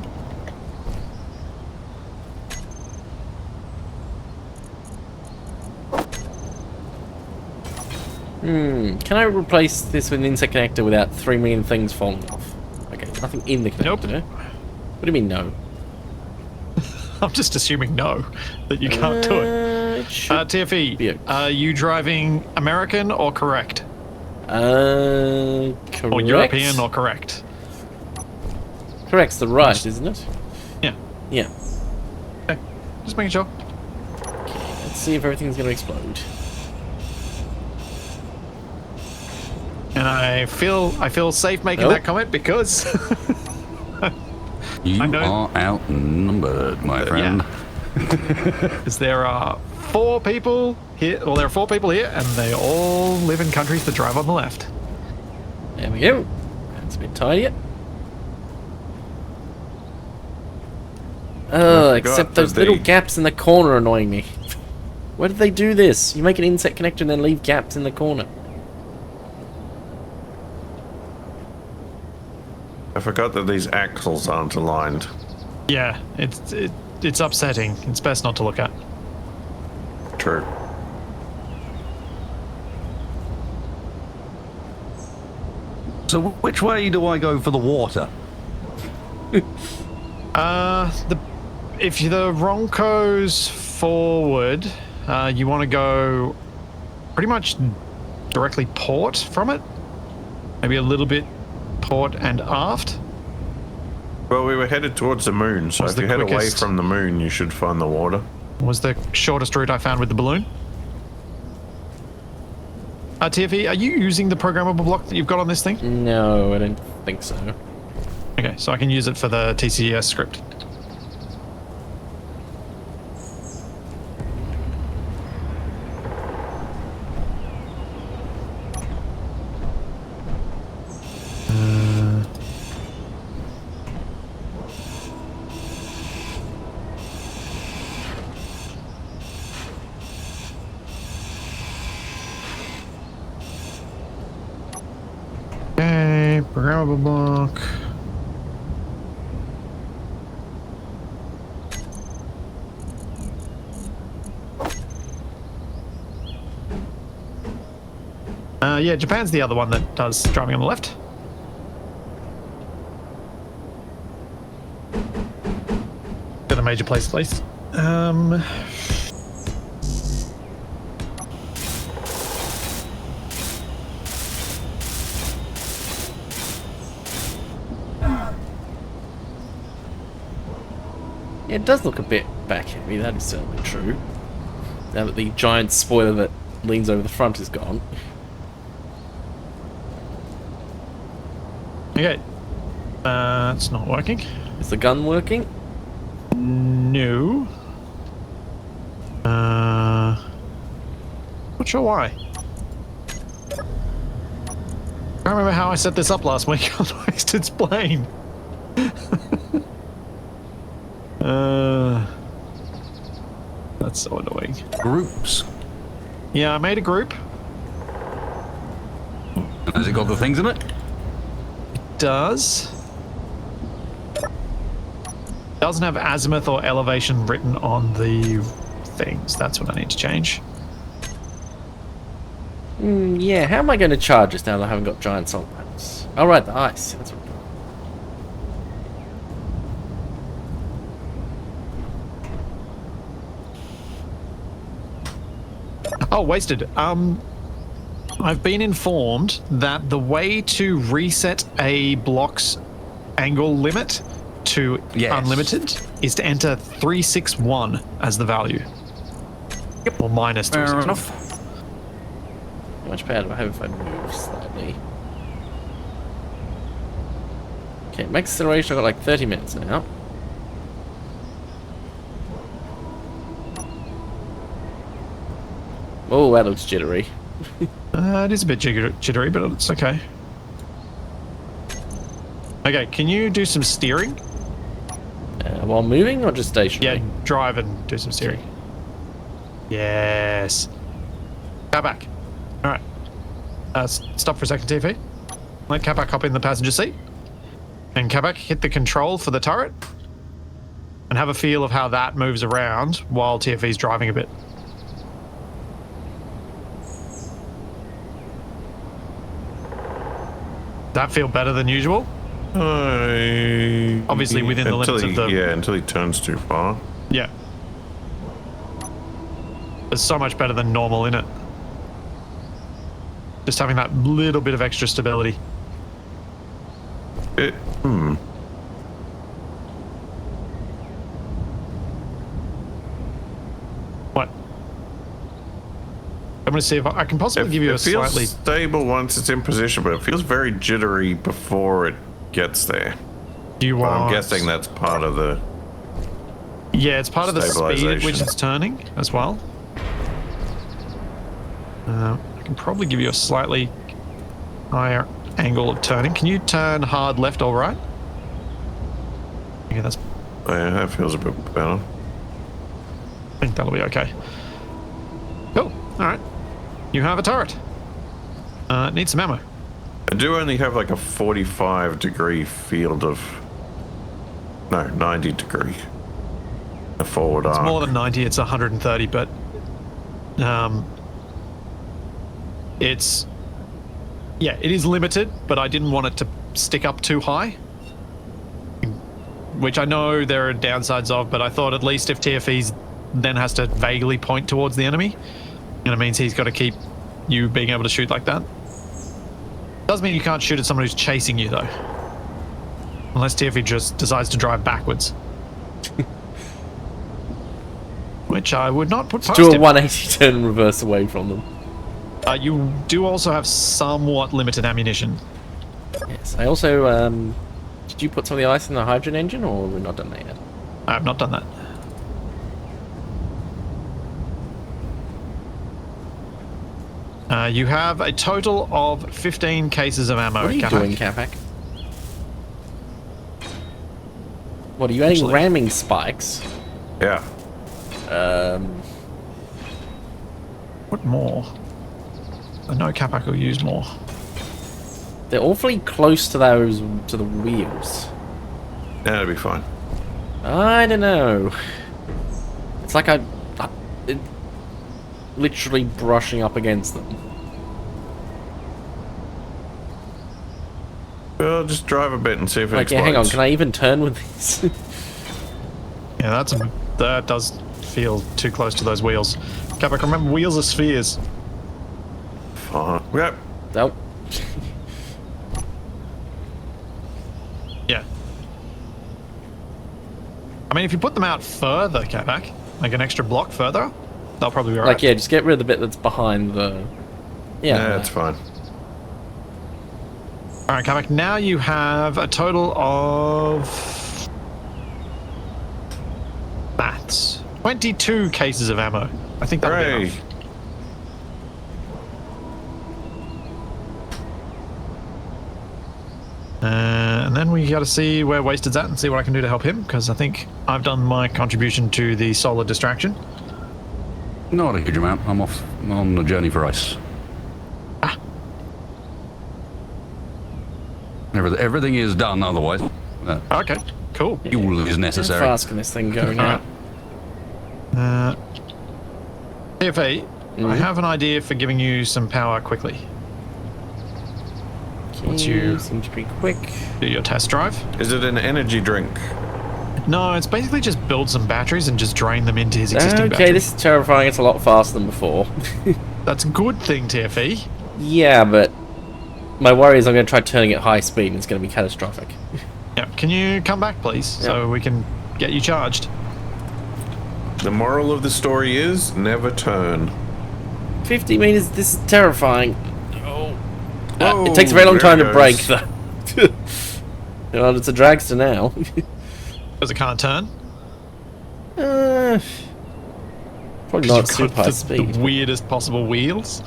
Can I replace this with an insect connector without 3 million things falling off? Okay, nothing in the connector. Nope. What do you mean no? I'm just assuming no, that you can't do it. It should be TFE, okay. are you driving American or correct? correct. Or European or correct? Correct's the right, isn't it? Yeah. Yeah. Okay. Just making sure. Let's see if everything's going to explode. And I feel safe making Nope. that comment because You I know- are outnumbered, my friend. because there are 4 people here. Well, there are 4 people here, and they all live in countries that drive on the left. There we go. That's a bit tidier. Oh, I forgot except that those little they- gaps in the corner are annoying me. Why did they do this? You make an inset connector and then leave gaps in the corner. I forgot that these axles aren't aligned. Yeah, it's upsetting. It's best not to look at. True. So which way do I go for the water? If the Ronco's forward, you want to go pretty much directly port from it. Maybe a little bit port and aft. Well, we were headed towards the moon, so Was if the you head away quickest- from the moon, you should find the water. Was the shortest route I found with the balloon. TFE, are you using the programmable block that you've got on this thing? No, I don't think so. Okay, so I can use it for the TCS script. Okay, programmable block. Yeah, Japan's the other one that does driving on the left. Got a major place at least. Yeah, it does look a bit back heavy, that is certainly true. Now that the giant spoiler that leans over the front is gone. Okay. It's not working. Is the gun working? No. Not sure why. I can't remember how I set this up last week on Wasted's plane. That's so annoying. Groups. Yeah, I made a group. Has it got the things in it? Doesn't have azimuth or elevation written on the things. That's what I need to change. Yeah, how am I going to charge this now that I haven't got giant salt panels? Oh, right, the ice. That's what Oh, wasted. I've been informed that the way to reset a block's angle limit to Yes. unlimited is to enter 361 as the value. Or minus Fair 361. enough. How much power do I have if I move slightly? Okay, max acceleration, I've got like 30 minutes now. Oh, that looks jittery. It is a bit jittery, but it's okay. Okay, can you do some steering? While moving or just stationary? Yeah, drive and do some steering. Yes. Capac. All right. Stop for a second, TV. Let Capac hop in the passenger seat. And Capac, hit the control for the turret. And have a feel of how that moves around while TFE's driving a bit. That feel better than usual? Obviously within the limits of the... Yeah, until he turns too far. Yeah. It's so much better than normal, innit? Just having that little bit of extra stability. What? I'm going to see if I can possibly give you a It feels slightly... stable once it's in position, but it feels very jittery before it gets there. Do you But want... I'm guessing that's part of the... Yeah, it's part of the speed at which Stabilization. it's turning as well. I can probably give you a slightly higher angle of turning. Can you turn hard left or right? Yeah, that's... Yeah, that feels a bit better. I think that'll be okay. Cool. All right. You have a turret. It needs some ammo. I do only have like a 45-degree field of... No, 90-degree. A forward It's arc. more than 90. It's 130, but it's... Yeah, it is limited, but I didn't want it to stick up too high. Which I know there are downsides of, but I thought at least if TFE's then has to vaguely point towards the enemy, and it means he's got to keep you being able to shoot like that. Does mean you can't shoot at someone who's chasing you, though. Unless TFE just decides to drive backwards. Which I would not put past Do a him. 180 turn and reverse away from them. You do also have somewhat limited ammunition. Yes. I also, did you put some of the ice in the hydrogen engine, or we're not done that yet? I have not done that. You have a total of 15 cases of ammo. What are you Capac. doing, Capac? What, are you adding Actually- ramming spikes? Yeah. What more? I know Capac will use more. They're awfully close to those, to the wheels. Yeah, it'll be fine. I don't know. It's like it, literally brushing up against them. Well, just drive a bit and see if it Like, explodes. yeah, hang on, can I even turn with these? Yeah, that does feel too close to those wheels. Capac, remember, wheels are spheres. Fine. Yep. Nope. Yeah. I mean, if you put them out further, Capac, like an extra block further, they'll probably be alright. Like, yeah, just get rid of the bit that's behind the... Yeah, it's fine. Alright, Capac, now you have a total of... Maths. 22 cases of ammo. I think that'll be Hooray. enough. And then we got to see where Wasted's at and see what I can do to help him, because I think I've done my contribution to the solar distraction. Not a huge amount. I'm off on a journey for ice. Ah. Everything is done otherwise. Okay, cool. Fuel is How necessary. fast can this thing go now? TFA, I have an idea for giving you some power quickly. Once you seems pretty quick. do your test drive. Is it an energy drink? No, it's basically just build some batteries and just drain them into his existing Okay, battery. this is terrifying. It's a lot faster than before. That's a good thing, TFE. Yeah, but my worry is I'm going to try turning at high speed and it's going to be catastrophic. Yeah, can you come back, please, so we can get you charged? The moral of the story is never turn. 50 meters, this is terrifying. Oh. Whoa, It takes a very long there time it to break, goes. though. Well, it's a dragster now. Because it can't turn? Probably 'Cause not you've super got high the speed. weirdest possible wheels.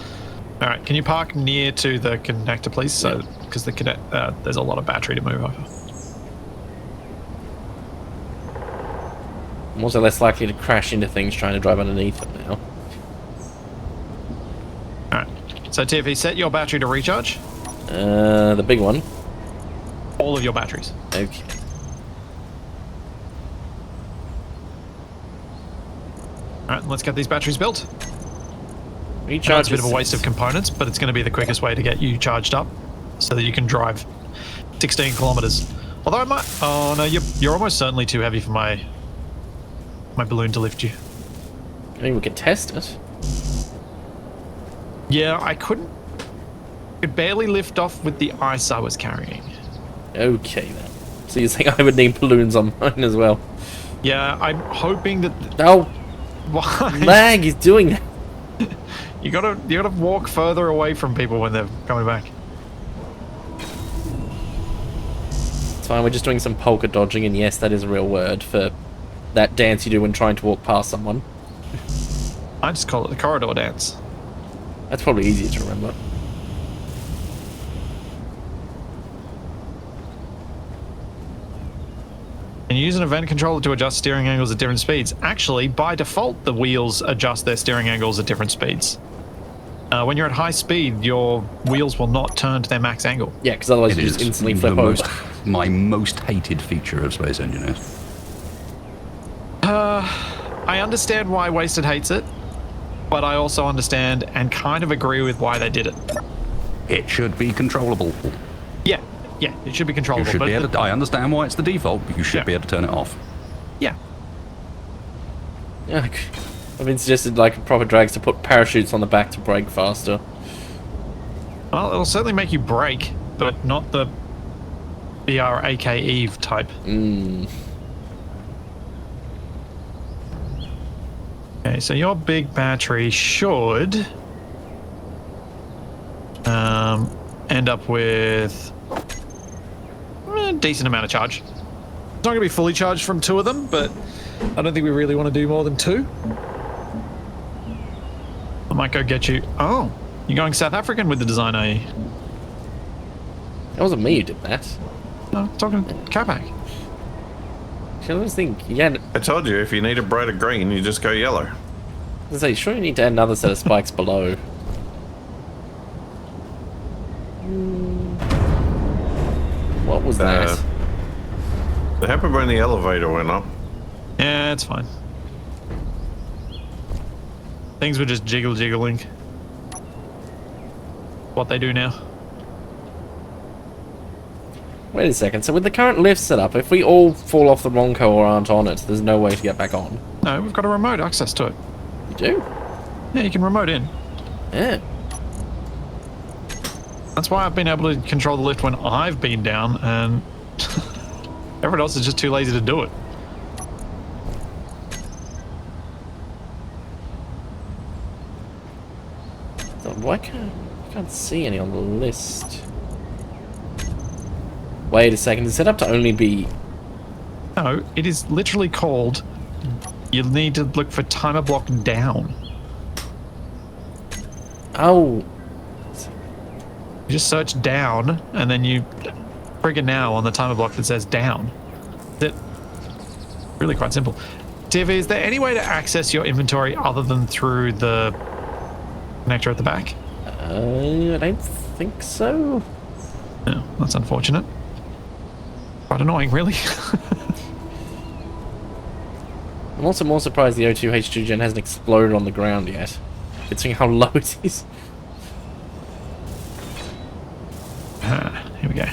All right, can you park near to the connector, please? So, because there's a lot of battery to move over. I'm also less likely to crash into things trying to drive underneath it now. All right. So TFE, set your battery to recharge. The big one. All of your batteries. Okay. All right, let's get these batteries built. I know Recharge it's a bit of a waste of components, but it's going to be the quickest way to get you charged up, so that you can drive 16 kilometers. Although I might. Oh no, you're almost certainly too heavy for my balloon to lift you. I mean, we could test it. Yeah, I couldn't. Could barely lift off with the ice I was carrying. Okay, then. So you're saying I would need balloons on mine as well? Yeah, I'm hoping that. Oh, Why? lag is doing that. You gotta walk further away from people when they're coming back. It's fine, we're just doing some polka dodging, and yes, that is a real word for that dance you do when trying to walk past someone. I just call it the corridor dance. That's probably easier to remember. And you use an event controller to adjust steering angles at different speeds. Actually, by default, the wheels adjust their steering angles at different speeds. When you're at high speed, your wheels will not turn to their max angle. Yeah, because otherwise It you just is instantly flip the over. my most hated feature of Space Engineers. I understand why Wasted hates it, but I also understand and kind of agree with why they did it. It should be controllable. Yeah, it should be You controllable. should but be able to, I understand why it's the default, but you should Yeah. be able to turn it off. yeah. Yeah, I've been suggested like proper drags to put parachutes on the back to brake faster. Well, it'll certainly make you brake, but not the BRAK Eve type. Okay, so your big battery should end up with a decent amount of charge. It's not going to be fully charged from 2 of them, but I don't think we really want to do more than 2. I might go get you. Oh, you're going South African with the design, are you? That wasn't me who did that. No, I'm talking Capac. I always think, yeah, I told you, if you need a brighter green, you just go yellow. I say, sure you need to add another set of spikes below. What was that? It happened when the elevator went up. Yeah, it's fine. Things were just jiggling. What they do now. Wait a second, so with the current lift set up, if we all fall off the Ronco or aren't on it, there's no way to get back on. No, we've got a remote access to it. You do? Yeah, you can remote in. Yeah. That's why I've been able to control the lift when I've been down, and everyone else is just too lazy to do it. So why can't I can't see any on the list? Wait a second, it's set up to only be... No, it is literally called, you'll need to look for timer block down. Oh, You just search down, and then you trigger now on the timer block that says down. That's it. Really quite simple. TV, is there any way to access your inventory other than through the connector at the back? I don't think so. No, that's unfortunate. Quite annoying, really. I'm also more surprised the O2H2 gen hasn't exploded on the ground yet, considering how low it is. Here we go.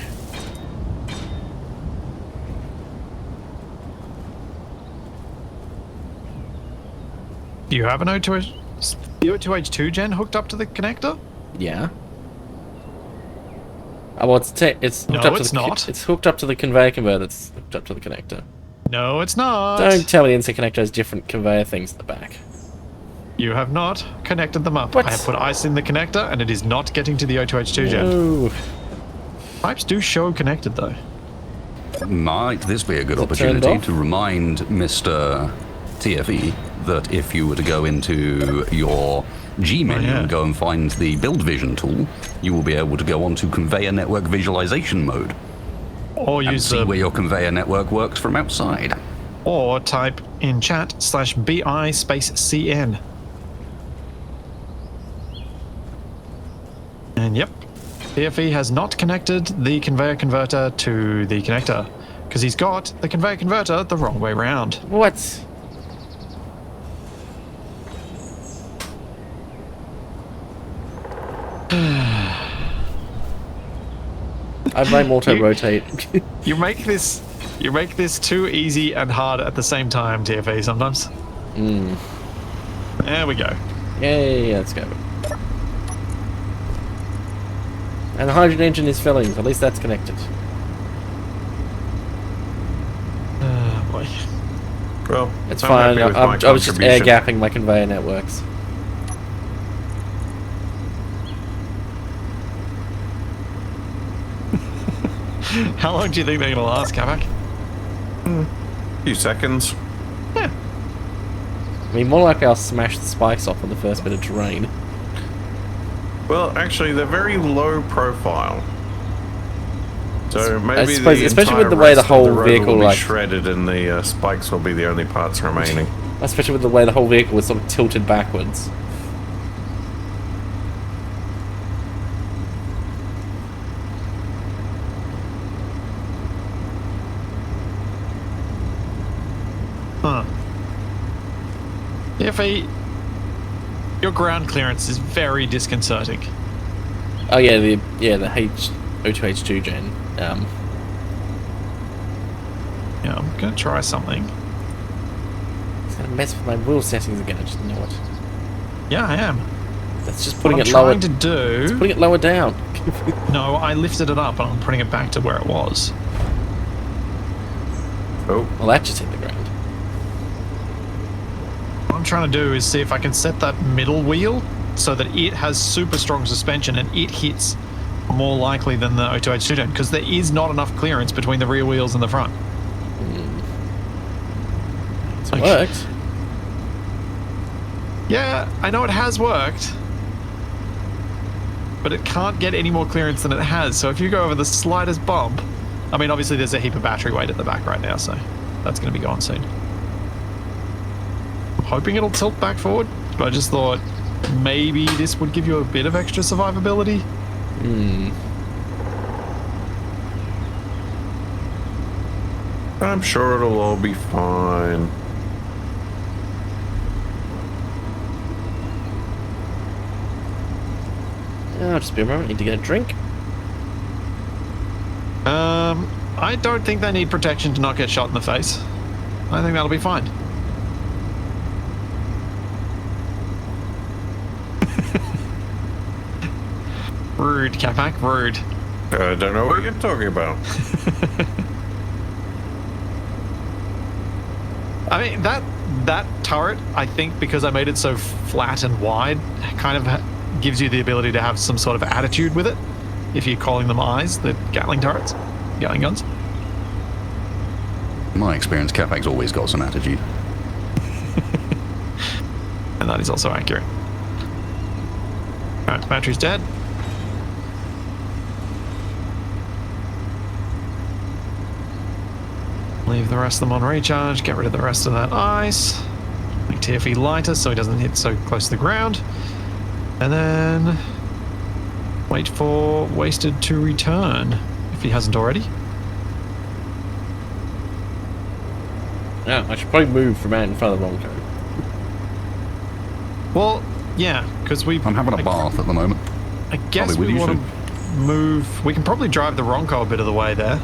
Do you have an O2H2 gen hooked up to the connector? Yeah. Oh, well, it's No, hooked up to it's the not. It's hooked up to the conveyor converter that's hooked up to the connector. No, it's not. Don't tell me the interconnector has different conveyor things at the back. You have not connected them up. What? I have put ice in the connector, and it is not getting to the O2H2 gen. No. Pipes do show connected, though. Might this be a good Is it turned opportunity off? to remind Mr. TFE that if you were to go into your G menu yeah. and go and find the build vision tool, you will be able to go onto conveyor network visualization mode Or and use see the, where your conveyor network works from outside. or type in chat /BI space CN. And yep, TFE has not connected the conveyor converter to the connector because he's got the conveyor converter the wrong way round. What? I blame auto rotate. You make this too easy and hard at the same time, TFE, sometimes. There we go. Yay, let's go. And the hydrogen engine is filling, at least that's connected. Boy. Well, It's I'm fine, happy with my I was just air contribution. gapping my conveyor networks. How long do you think they're going to last, Capac? Few seconds. Yeah. I mean, more likely I'll smash the spikes off on the first bit of terrain. Well, actually, they're very low profile. So maybe suppose, the especially entire with the way the rest of whole rover vehicle, will be like- shredded, and the spikes will be the only parts remaining. Especially with the way the whole vehicle was sort of tilted backwards. Huh. TFE, your ground clearance is very disconcerting. Oh yeah, the O2H2 gen. Yeah, I'm going to try something. It's gonna mess with my wheel settings again. I just know it. Yeah, I am. That's just What putting I'm it lower. trying to do... Putting it lower down. No, I lifted it up and I'm putting it back to where it was. Oh, Well, that just hit the ground. What I'm trying to do is see if I can set that middle wheel so that it has super strong suspension and it hits more likely than the O2H2 gen, because there is not enough clearance between the rear wheels and the front. It's Okay. worked. Yeah, I know it has worked, but it can't get any more clearance than it has. So if you go over the slightest bump, I mean, obviously there's a heap of battery weight at the back right now, so that's going to be gone soon. I'm hoping it'll tilt back forward, but I just thought maybe this would give you a bit of extra survivability. I'm sure it'll all be fine. Oh, just be a moment. Need to get a drink. I don't think they need protection to not get shot in the face. I think that'll be fine. Rude, Capac, rude. I don't know what you're talking about. I mean, that turret, I think, because I made it so flat and wide, kind of gives you the ability to have some sort of attitude with it. If you're calling them eyes, the Gatling turrets, Gatling guns. In my experience, Capac's always got some attitude. And that is also accurate. Alright, battery's dead. Leave the rest of them on recharge, get rid of the rest of that ice. Make TFE lighter so he doesn't hit so close to the ground. And then wait for Wasted to return, if he hasn't already. Yeah, I should probably move from out in front of the Ronco. Well, yeah, because we... I'm having a bath at the moment. I guess Probably with we you want soon. to move... We can probably drive the Ronco a bit of the way there.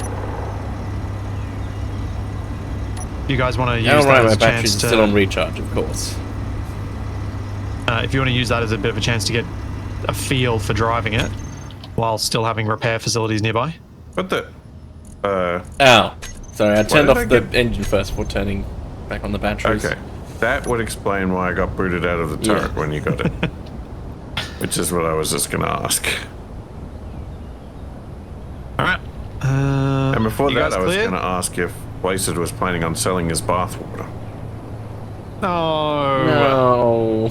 You guys want to use Yeah, that right, as my a batteries chance are to... still on recharge, of course. if you want to use that as a bit of a chance to get a feel for driving it while still having repair facilities nearby. What the? Ow. Sorry, I turned did off I the get- engine first before turning back on the batteries. Okay. That would explain why I got booted out of the turret Yeah. when you got it. Which is what I was just going to ask. Alright. And before you that, guys I was clear? going to ask if Wasted was planning on selling his bathwater. No. No.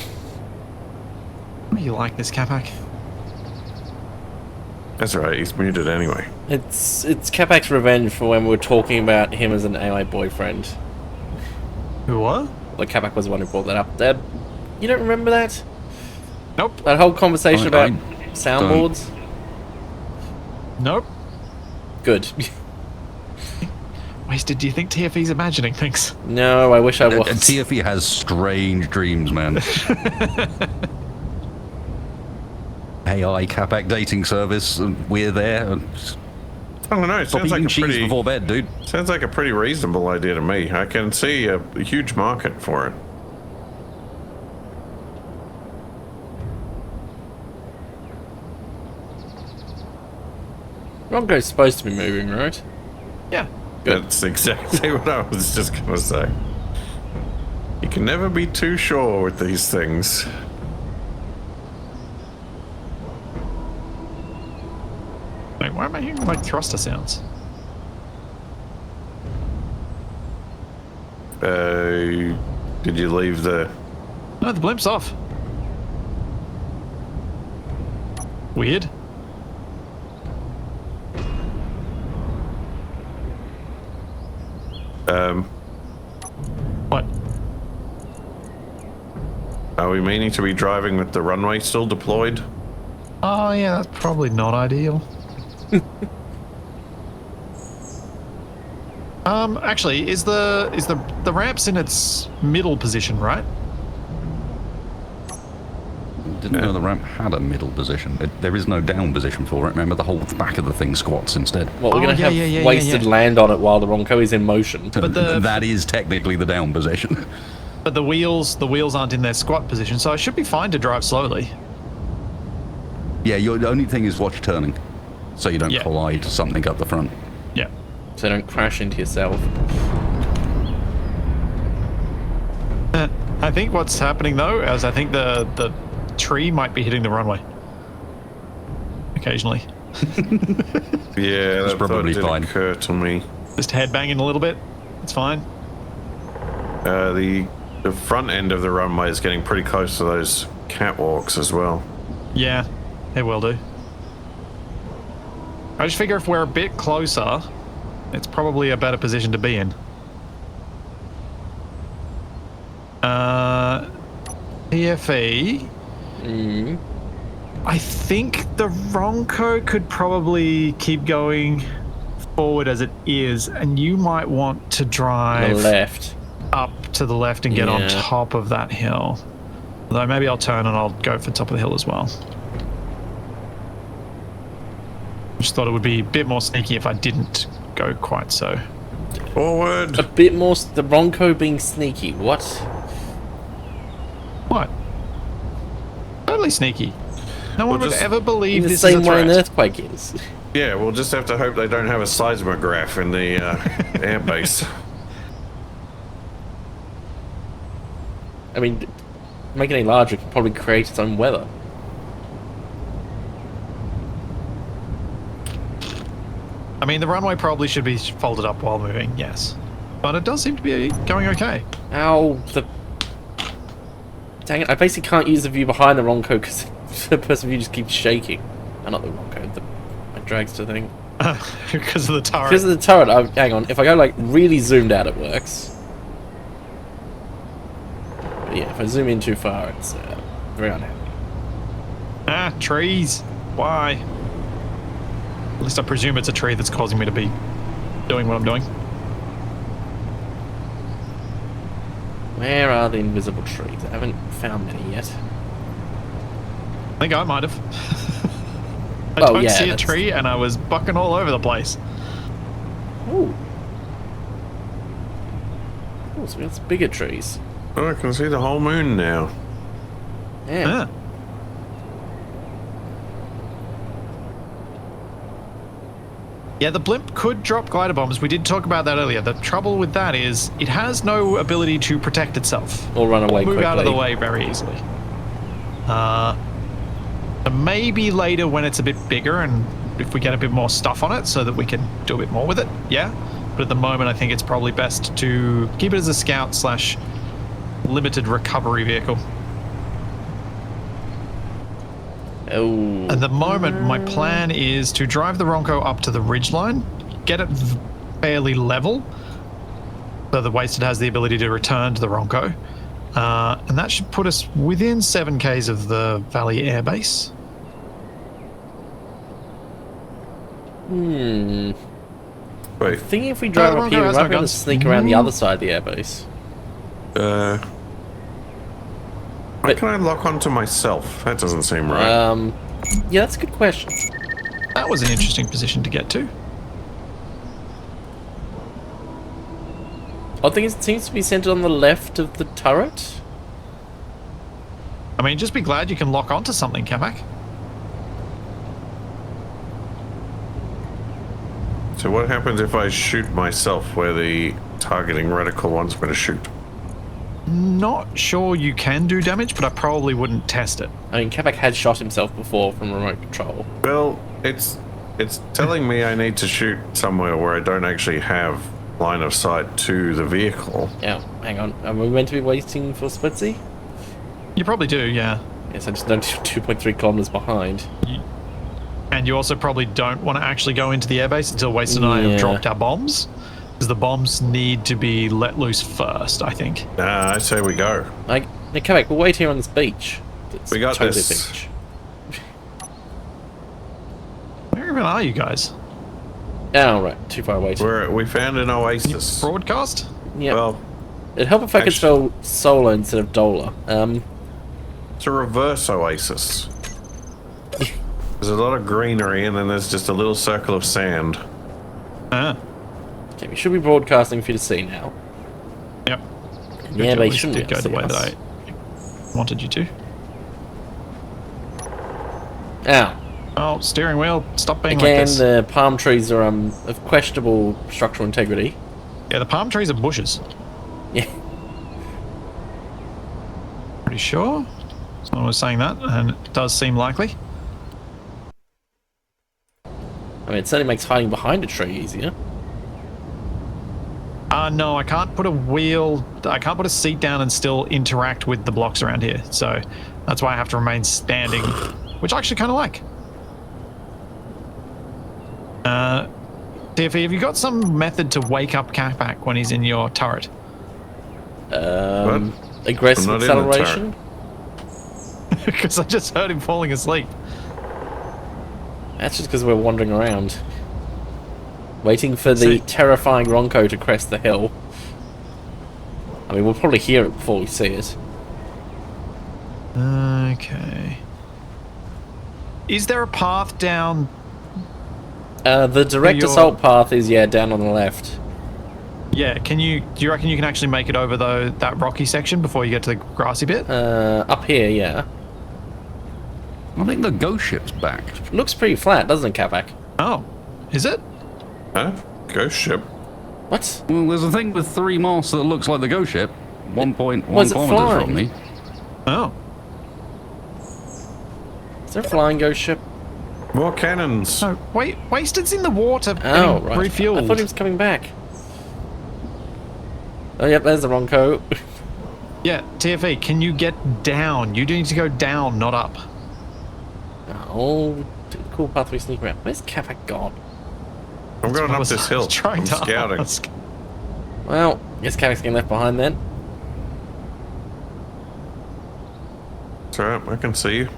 How do you like this, Capac? That's all right. He's muted anyway. It's Capac's revenge for when we were talking about him as an AI boyfriend. Who what? Like, Capac was the one who brought that up. You don't remember that? Nope. That whole conversation I about don't. soundboards? Nope. Good. Wasted, do you think TFE's imagining things? No, I wish I was. TFE has strange dreams, man. AI Capac dating service, and we're there. I don't know. It Stop sounds like eating a cheese pretty before bed, dude. sounds like a pretty reasonable idea to me. I can see a huge market for it. Ronco's supposed to be moving, right? Yeah. Good. That's exactly what I was just going to say. You can never be too sure with these things. Wait, why am I hearing like thruster sounds? Did you leave the... No, the blimp's off. Weird. What? Are we meaning to be driving with the runway still deployed? Oh yeah, that's probably not ideal. Actually, is the ramp's in its middle position, right? Didn't know the ramp had a middle position. There is no down position for it. Remember, the whole back of the thing squats instead. Well, we're Oh, going to yeah, have wasted land on it while the Ronco is in motion. But the- that is technically the down position. But the wheels aren't in their squat position, so I should be fine to drive slowly. Yeah, the only thing is watch turning, so you don't Yeah. collide something up the front. Yeah. So don't crash into yourself. I think what's happening though is I think the tree might be hitting the runway occasionally. Yeah, It's that probably thought did fine. occur to me. Just head banging a little bit. It's fine. The front end of the runway is getting pretty close to those catwalks as well. Yeah, it will do. I just figure if we're a bit closer, it's probably a better position to be in. TFE. I think the Ronco could probably keep going forward as it is, and you might want to On drive the left. up to the left and get on Yeah. top of that hill. Although maybe I'll turn and I'll go for top of the hill as well. Just thought it would be a bit more sneaky if I didn't go quite so. Forward! A bit more... The Ronco being sneaky. What? What? Totally sneaky. No one Well, would just- ever believe In the this is a same way an threat. earthquake is. Yeah, we'll just have to hope they don't have a seismograph in the airbase. I mean, make it any larger could probably create its own weather. I mean, the runway probably should be folded up while moving, yes. But it does seem to be going okay. Ow, dang it, I basically can't use the view behind the Ronco because the person view just keeps shaking. Not the Ronco, my dragster thing. Because of the turret. Because of the turret, hang on, if I go like really zoomed out it works. But yeah, if I zoom in too far it's very unhappy. Ah, trees. Why? At least I presume it's a tree that's causing me to be doing what I'm doing. Where are the invisible trees? I haven't found many yet. I think I might have. I Oh, don't yeah, see a that's- tree and I was bucking all over the place. Ooh. Oh, so we got some bigger trees. Oh, I can see the whole moon now. Yeah. Yeah. Yeah, the blimp could drop glider bombs. We did talk about that earlier. The trouble with that is it has no ability to protect itself. Or run away Move quickly. out of the way very easily. Maybe later when it's a bit bigger and if we get a bit more stuff on it so that we can do a bit more with it, yeah. But at the moment I think it's probably best to keep it as a scout / limited recovery vehicle. Oh. At the moment, my plan is to drive the Ronco up to the ridgeline, get it fairly level, so the Wasted has the ability to return to the Ronco, and that should put us within 7 k's of the Valley Air Base. Hmm. Wait, Thinking if we drive the up Ronco here, we has might no be able to guns. sneak around the other side of the airbase. why can I lock onto myself? That doesn't seem right. Yeah, that's a good question. That was an interesting position to get to. Odd thing is, it seems to be centered on the left of the turret. I mean, just be glad you can lock onto something, Capac. So what happens if I shoot myself where the targeting reticle wants me to shoot? Not sure you can do damage, but I probably wouldn't test it. I mean, Capac had shot himself before from remote control. Well, it's telling me I need to shoot somewhere where I don't actually have line of sight to the vehicle. Yeah, hang on. Are we meant to be waiting for Splitsie? You probably do, yeah. Yes, I just know 2.3 kilometers behind. And you also probably don't want to actually go into the airbase until Wasted and I have dropped our bombs. Because the bombs need to be let loose first, I think. Nah, I say we go. Like, Capac, we'll wait here on this beach. It's We got totally this. Beach. Where even are you guys? Oh, right. Too far away. We found an oasis. Broadcast? Yeah. Well, It'd help if I could spell solar instead of dollar. it's a reverse oasis. There's a lot of greenery and then there's just a little circle of sand. Okay, we should be broadcasting for you to see now. Yep. Yeah, At they least shouldn't did go the way us. that I wanted you to. Ow. Oh, steering wheel, stop being Again, like this. the palm trees are of questionable structural integrity. Yeah, the palm trees are bushes. Yeah. Pretty sure. Someone was saying that, and it does seem likely. I mean, it certainly makes hiding behind a tree easier. No, I can't put a wheel, I can't put a seat down and still interact with the blocks around here. So that's why I have to remain standing, which I actually kind of like. TFE, have you got some method to wake up Capac when he's in your turret? Aggressive I'm not in the acceleration? Because I just heard him falling asleep. That's just because we're wandering around. Waiting for the terrifying Ronco to crest the hill. I mean, we'll probably hear it before we see it. Okay. Is there a path down? The direct Your- assault path is, down on the left. Yeah, do you reckon you can actually make it over that rocky section before you get to the grassy bit? Up here, yeah. I think the ghost ship's back. Looks pretty flat, doesn't it, Capac? Oh, is it? Huh? Ghost ship? What? Well, there's a thing with 3 masts that looks like the ghost ship. 1.1 Was it kilometers from flying? me. Oh. Is there a flying ghost ship? More cannons. No, wait, Wasted's in the water Oh, getting right. refueled. I thought he was coming back. Oh, yep, there's the Ronco. Yeah, TFE, can you get down? You do need to go down, not up. Oh, cool path we sneak around. Where's Capac gone? I'm going up this hill. Trying I'm to scouting. ask. Well, guess Capac's getting left behind then. It's alright, I can see you.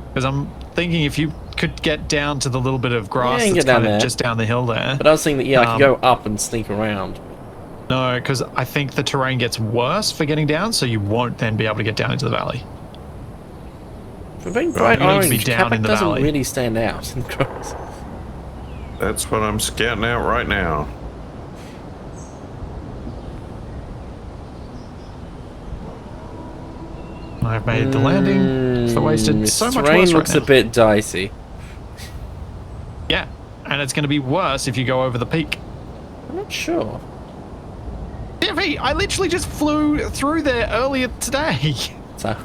Because I'm thinking if you could get down to the little bit of grass Yeah, you can that's get down kind of there. just down the hill there. But I was thinking that, I could go up and sneak around. No, because I think the terrain gets worse for getting down, so you won't then be able to get down into the valley. For being bright you need to orange, be down Capac in the doesn't valley. really stand out in the grass. That's what I'm scouting out right now. I've made the landing for Wasted This so much terrain worse looks right a now. bit dicey. Yeah, and it's going to be worse if you go over the peak. I'm not sure. TFE, I literally just flew through there earlier today. So,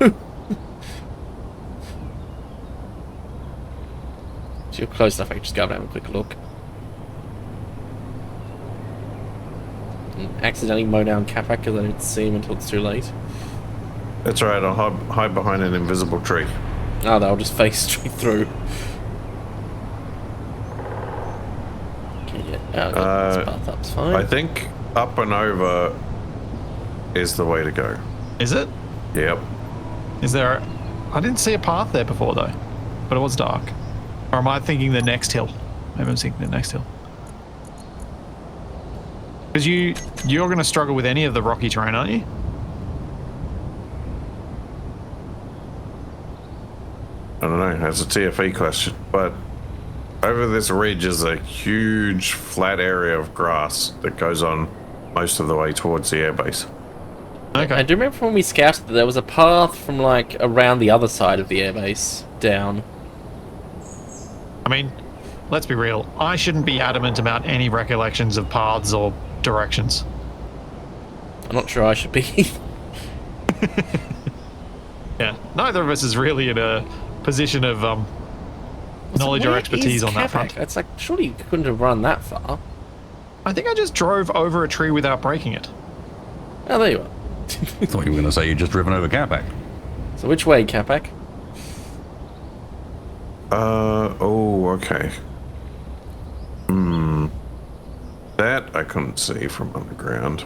if you're close enough, I can just go up and have a quick look. And accidentally mow down Capac because I didn't see him until it's too late. That's alright, I'll hide behind an invisible tree. Oh, they'll just face straight through. Okay, yeah. Oh, this path up's fine. I think up and over is the way to go. Is it? Yep. Is there? I didn't see a path there before though, but it was dark. Or am I thinking the next hill? Maybe I'm thinking the next hill. Because you're going to struggle with any of the rocky terrain, aren't you? I don't know, that's a TFE question. But over this ridge is a huge flat area of grass that goes on most of the way towards the airbase. Okay. I do remember when we scouted that there was a path from like around the other side of the airbase down. I mean, let's be real. I shouldn't be adamant about any recollections of paths or directions. I'm not sure I should be. Yeah, neither of us is really in a position of knowledge or Where expertise is on that Capac? front. It's like, surely you couldn't have run that far. I think I just drove over a tree without breaking it. Oh, there you are. I thought you were going to say you'd just driven over Capac. So which way, Capac? Oh, okay. That I couldn't see from underground.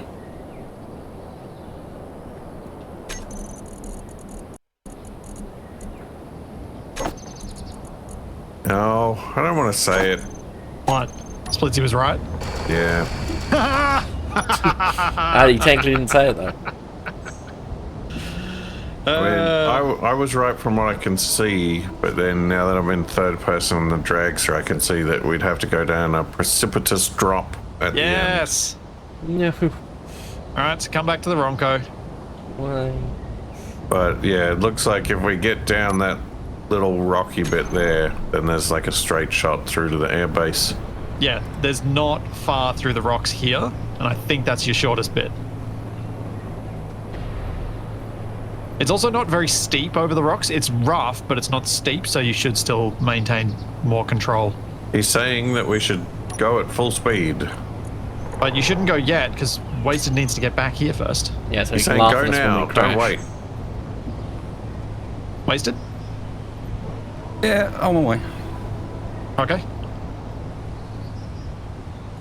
No, I don't want to say it. What? Splitsie was right? Yeah. You technically didn't say it, though. I mean, I was right from what I can see, but then now that I'm in third person on the dragster, I can see that we'd have to go down a precipitous drop at Yes! No. Alright, so come back to the Ronco. Why? the end. But yeah, it looks like if we get down that little rocky bit there, then there's like a straight shot through to the airbase. Yeah, there's not far through the rocks here, and I think that's your shortest bit. It's also not very steep over the rocks. It's rough, but it's not steep, so you should still maintain more control. He's saying that we should go at full speed. But you shouldn't go yet, because Wasted needs to get back here first. Yeah, so He's you saying can laugh go at us when now, we don't crash. wait. Wasted? Yeah, on my way. Okay.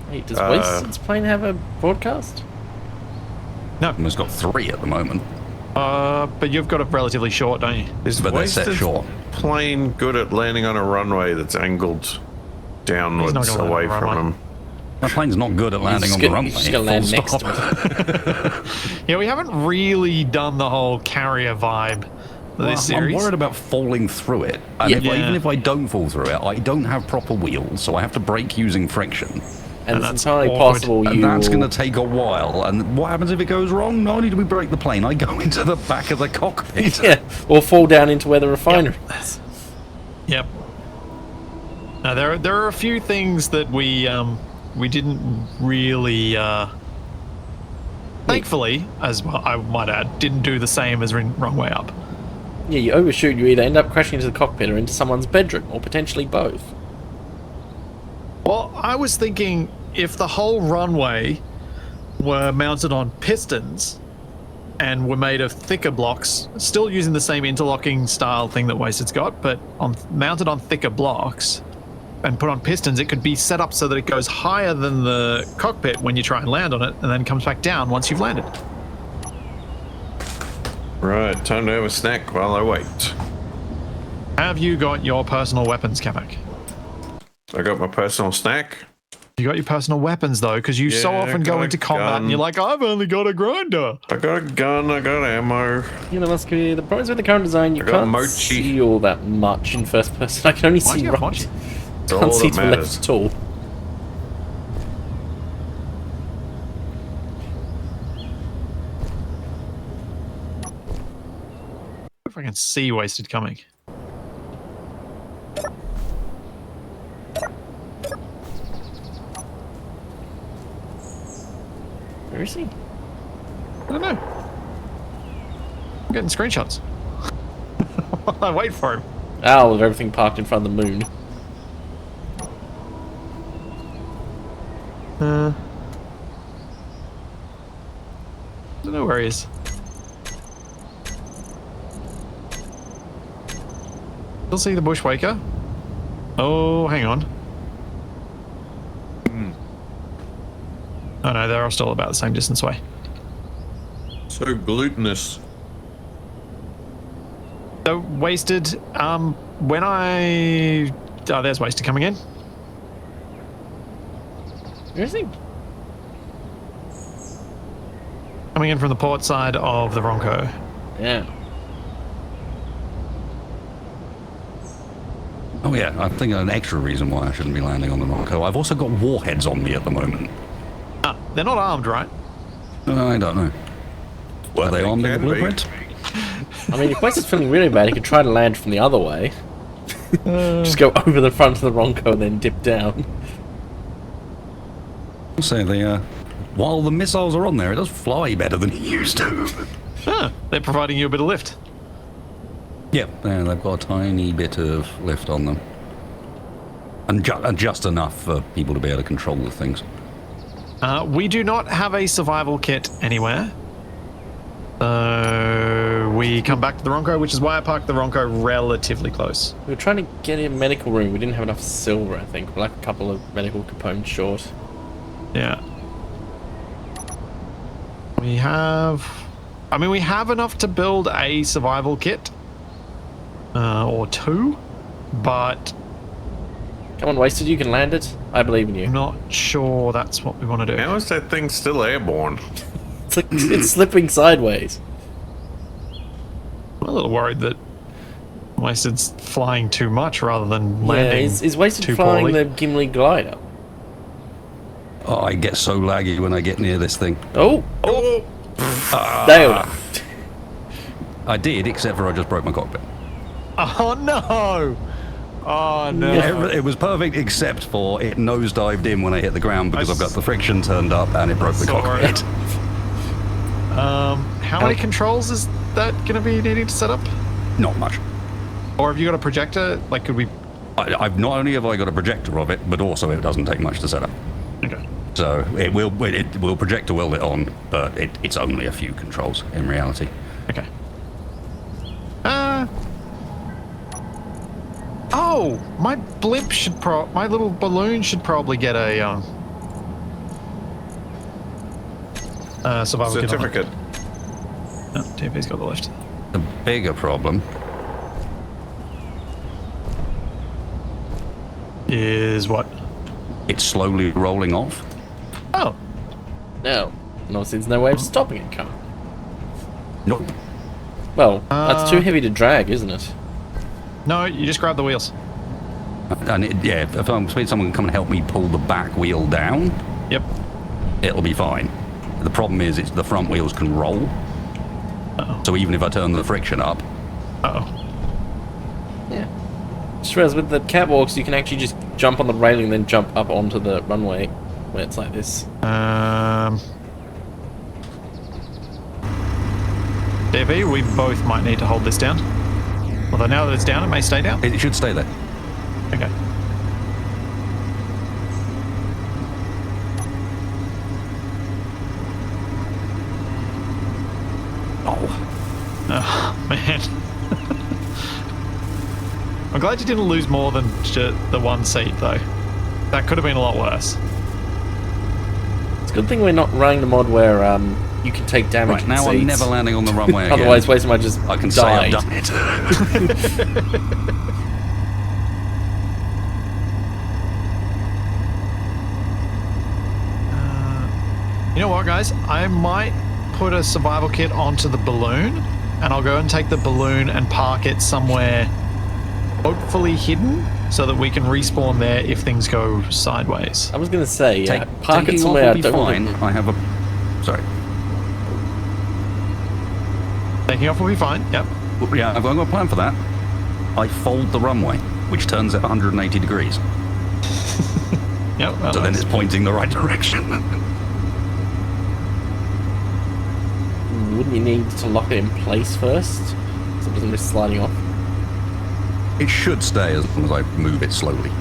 Hey, does Wasted's plane have a broadcast? No, And it's got 3 at the moment. but you've got a relatively short, don't you? Is But they're set Wasted's short. plane good at landing on a runway that's angled downwards gonna land away on a from runway. him? My plane's not good at landing on the runway. He's just gonna land full next stop. to it. Yeah, we haven't really done the whole carrier vibe of Well, this I'm series. worried about falling through it. And Yeah. even if I don't fall through it, I don't have proper wheels, so I have to brake using friction. And it's that's entirely awkward. possible And you that's will... going to take a while. And what happens if it goes wrong? Not only do we break the plane, I go into the back of the cockpit. Yeah, or fall down into where the refinery is. Yep. Now there are a few things that we didn't really thankfully, as well, I might add, didn't do the same as wrong way up. Yeah, you overshoot, you either end up crashing into the cockpit or into someone's bedroom, or potentially both. Well, I was thinking if the whole runway were mounted on pistons and were made of thicker blocks, still using the same interlocking style thing that Wasted's got, but mounted on thicker blocks and put on pistons, it could be set up so that it goes higher than the cockpit when you try and land on it, and then comes back down once you've landed. Right, time to have a snack while I wait. Have you got your personal weapons, Capac? I got my personal snack. You got your personal weapons though, because you so Yeah, often got go a into combat gun. and you're like, I've only got a grinder. I got a gun, I got ammo. You know, must be the problem with the current design, you I got can't mochi. see all that much in first person. I can only Why do see you have right. mochi? It's Can't all see that to the left matters. at all. If I can see Wasted coming. Where is he? I don't know. I'm getting screenshots. I wait for him. Oh, with everything parked in front of the moon. I don't know where he is. Still see the bushwaker. Oh, hang on. Oh no, they're all still about the same distance away. So glutinous. So Wasted, when I... Oh, there's Wasted coming in. Where is he? Coming in from the port side of the Ronco. Yeah. Oh yeah, I think an extra reason why I shouldn't be landing on the Ronco. I've also got warheads on me at the moment. Ah, they're not armed, right? I don't know. Were they armed in the can be. blueprint? I mean, if West's feeling really bad, he could try to land from the other way. Just go over the front of the Ronco and then dip down. I'll say while the missiles are on there, it does fly better than it used to. Huh, they're providing you a bit of lift. Yeah, they've got a tiny bit of lift on them. And just enough for people to be able to control the things. We do not have a survival kit anywhere. So we come back to the Ronco, which is why I parked the Ronco relatively close. We were trying to get a medical room. We didn't have enough silver, I think. We're like a couple of medical components short. Yeah. We have... I mean, we have enough to build a survival kit. Or two. But... Come on, Wasted, you can land it. I believe in you. I'm not sure that's what we want to do. How is that thing still airborne? It's like it's slipping sideways. I'm a little worried that Wasted's flying too much rather than landing is Wasted too flying poorly. the Gimli glider? Oh, I get so laggy when I get near this thing. Oh! Nailed it. I did, except for I just broke my cockpit. Oh no! Oh no! Yeah, it was perfect except for it nosedived in when I hit the ground because I've got the friction turned up and it broke the Sorry. cockpit. How many controls is that going to be needing to set up? Not much. Or have you got a projector? Like, could we... I've not only have I got a projector of it, but also it doesn't take much to set up. Okay. So it will projector weld it on, but it's only a few controls in reality. Okay. Oh! My blimp should my little balloon should probably get a, survival kit on it. Certificate. No, TP's got the lift. The bigger problem Is what? it's slowly rolling off. Oh. No. No, there's no way of stopping it coming. Nope. Well, that's too heavy to drag, isn't it? No, you just grab the wheels. And if someone can come and help me pull the back wheel down, Yep. it'll be fine. The problem is the front wheels can roll. Uh-oh. So even if I turn the friction up, Uh-oh. Yeah. Just realized with the catwalks, you can actually just jump on the railing and then jump up onto the runway when it's like this. DV, we both might need to hold this down. Although now that it's down, it may stay down. it should stay there. Okay. Oh, man. I'm glad you didn't lose more than the one seat, though. That could have been a lot worse. It's a good thing we're not running the mod where you can take damage Right, in now seats. I'm never landing on the runway again. Otherwise, Wasted might just I can say died. I've done it. You know what, guys? I might put a survival kit onto the balloon, and I'll go and take the balloon and park it somewhere hopefully hidden so that we can respawn there if things go sideways. I was going to say, yeah, park it Taking off somewhere will I be don't fine. want I have a... Sorry. Taking off will be fine, yep. Yeah, I've got a plan for that. I fold the runway, which turns at 180 degrees. Yep. Well, So then it's pointing the right direction. Wouldn't you need to lock it in place first? So it doesn't risk sliding off? It should stay as long as I move it slowly.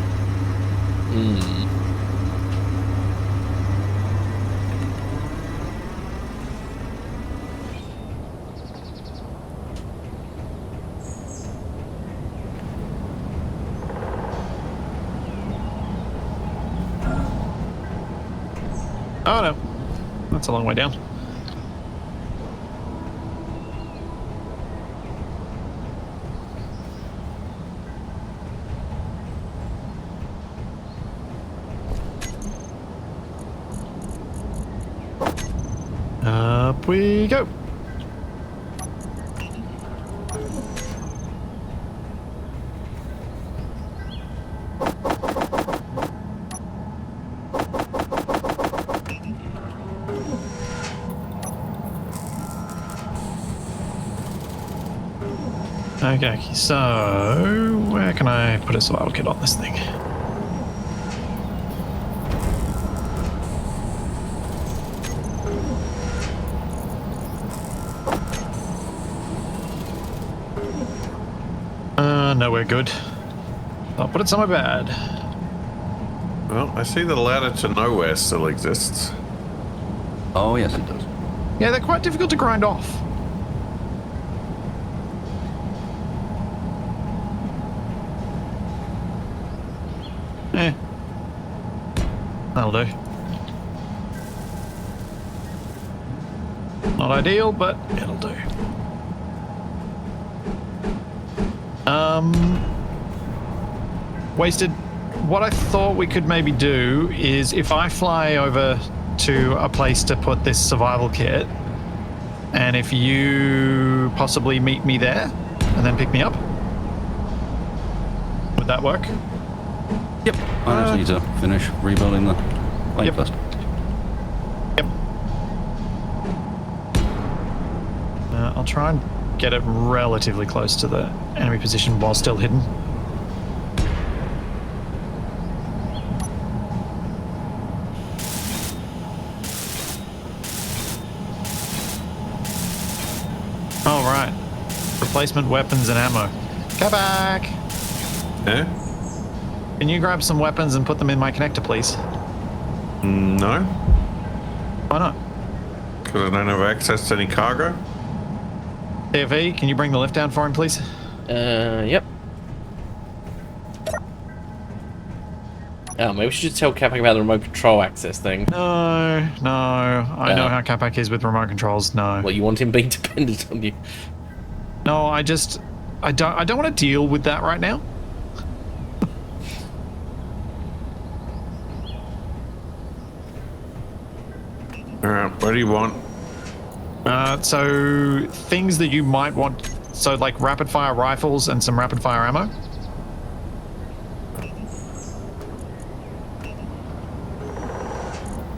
Oh no, that's a long way down. Up we go. Okay, so where can I put a survival kit on this thing? No, we're good. I'll put it somewhere bad. Well, I see the ladder to nowhere still exists. Oh, yes, it does. Yeah, they're quite difficult to grind off. Eh. That'll do. Not ideal, but it'll do. Wasted. What I thought we could maybe do is if I fly over to a place to put this survival kit, and if you possibly meet me there and then pick me up, would that work? Yep. I just need to finish rebuilding the plane Yep. first. Yep. I'll try and get it relatively close to the enemy position while still hidden. All right. Replacement weapons and ammo. Capac! Yeah? Can you grab some weapons and put them in my connector, please? No? Why not? Because I don't have access to any cargo? TFE, can you bring the lift down for him, please? Yep. Oh, maybe we should just tell Capac about the remote control access thing. No. I know how Capac is with remote controls. No. Well, you want him being dependent on you. No, I don't want to deal with that right now. Alright, what do you want? So things that you might want, so like rapid fire rifles and some rapid fire ammo.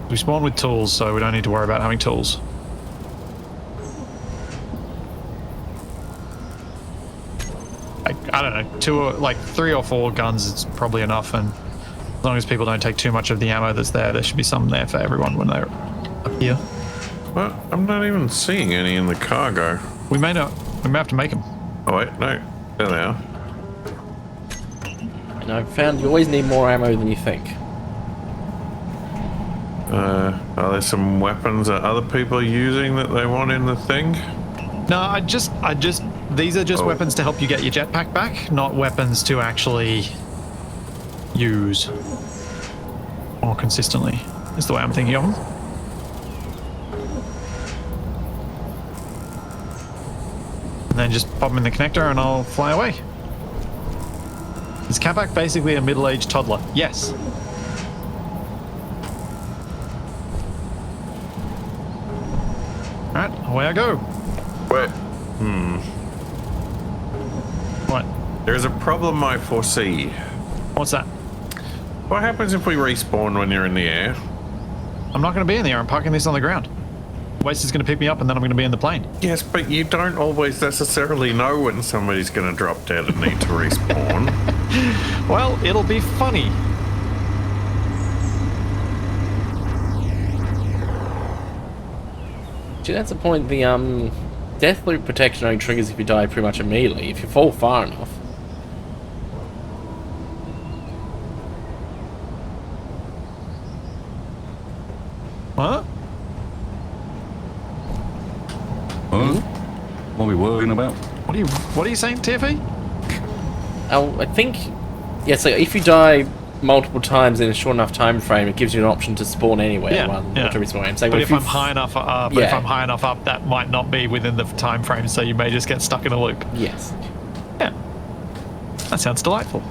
We spawn with tools, so we don't need to worry about having tools. I don't know, like 3 or 4 guns is probably enough, and as long as people don't take too much of the ammo that's there should be some there for everyone when they're up here. Well, I'm not even seeing any in the cargo. We may have to make them. Oh wait, no. There they are. And I've found you always need more ammo than you think. Are there some weapons that other people are using that they want in the thing? No, these are just weapons to help you get your jetpack back, not weapons to actually use more consistently, is the way I'm thinking of them. And then just pop them in the connector and I'll fly away. Is Capac basically a middle-aged toddler? Yes. Alright, away I go. Wait. What? There's a problem I foresee. What's that? What happens if we respawn when you're in the air? I'm not going to be in the air. I'm parking this on the ground. Waste is going to pick me up and then I'm going to be in the plane. Yes, but you don't always necessarily know when somebody's going to drop dead and need to respawn. Well, it'll be funny. See, that's the point. The death loop protection only triggers if you die pretty much immediately. If you fall far enough. What? Huh? What are we worrying about? What are you saying, TFE? Oh, I think... Yeah, so if you die multiple times in a short enough time frame, it gives you an option to spawn anywhere rather than to respawn. So but if I'm high enough up, Yeah. if I'm high enough up, that might not be within the time frame, so you may just get stuck in a loop. Yes. Yeah. That sounds delightful.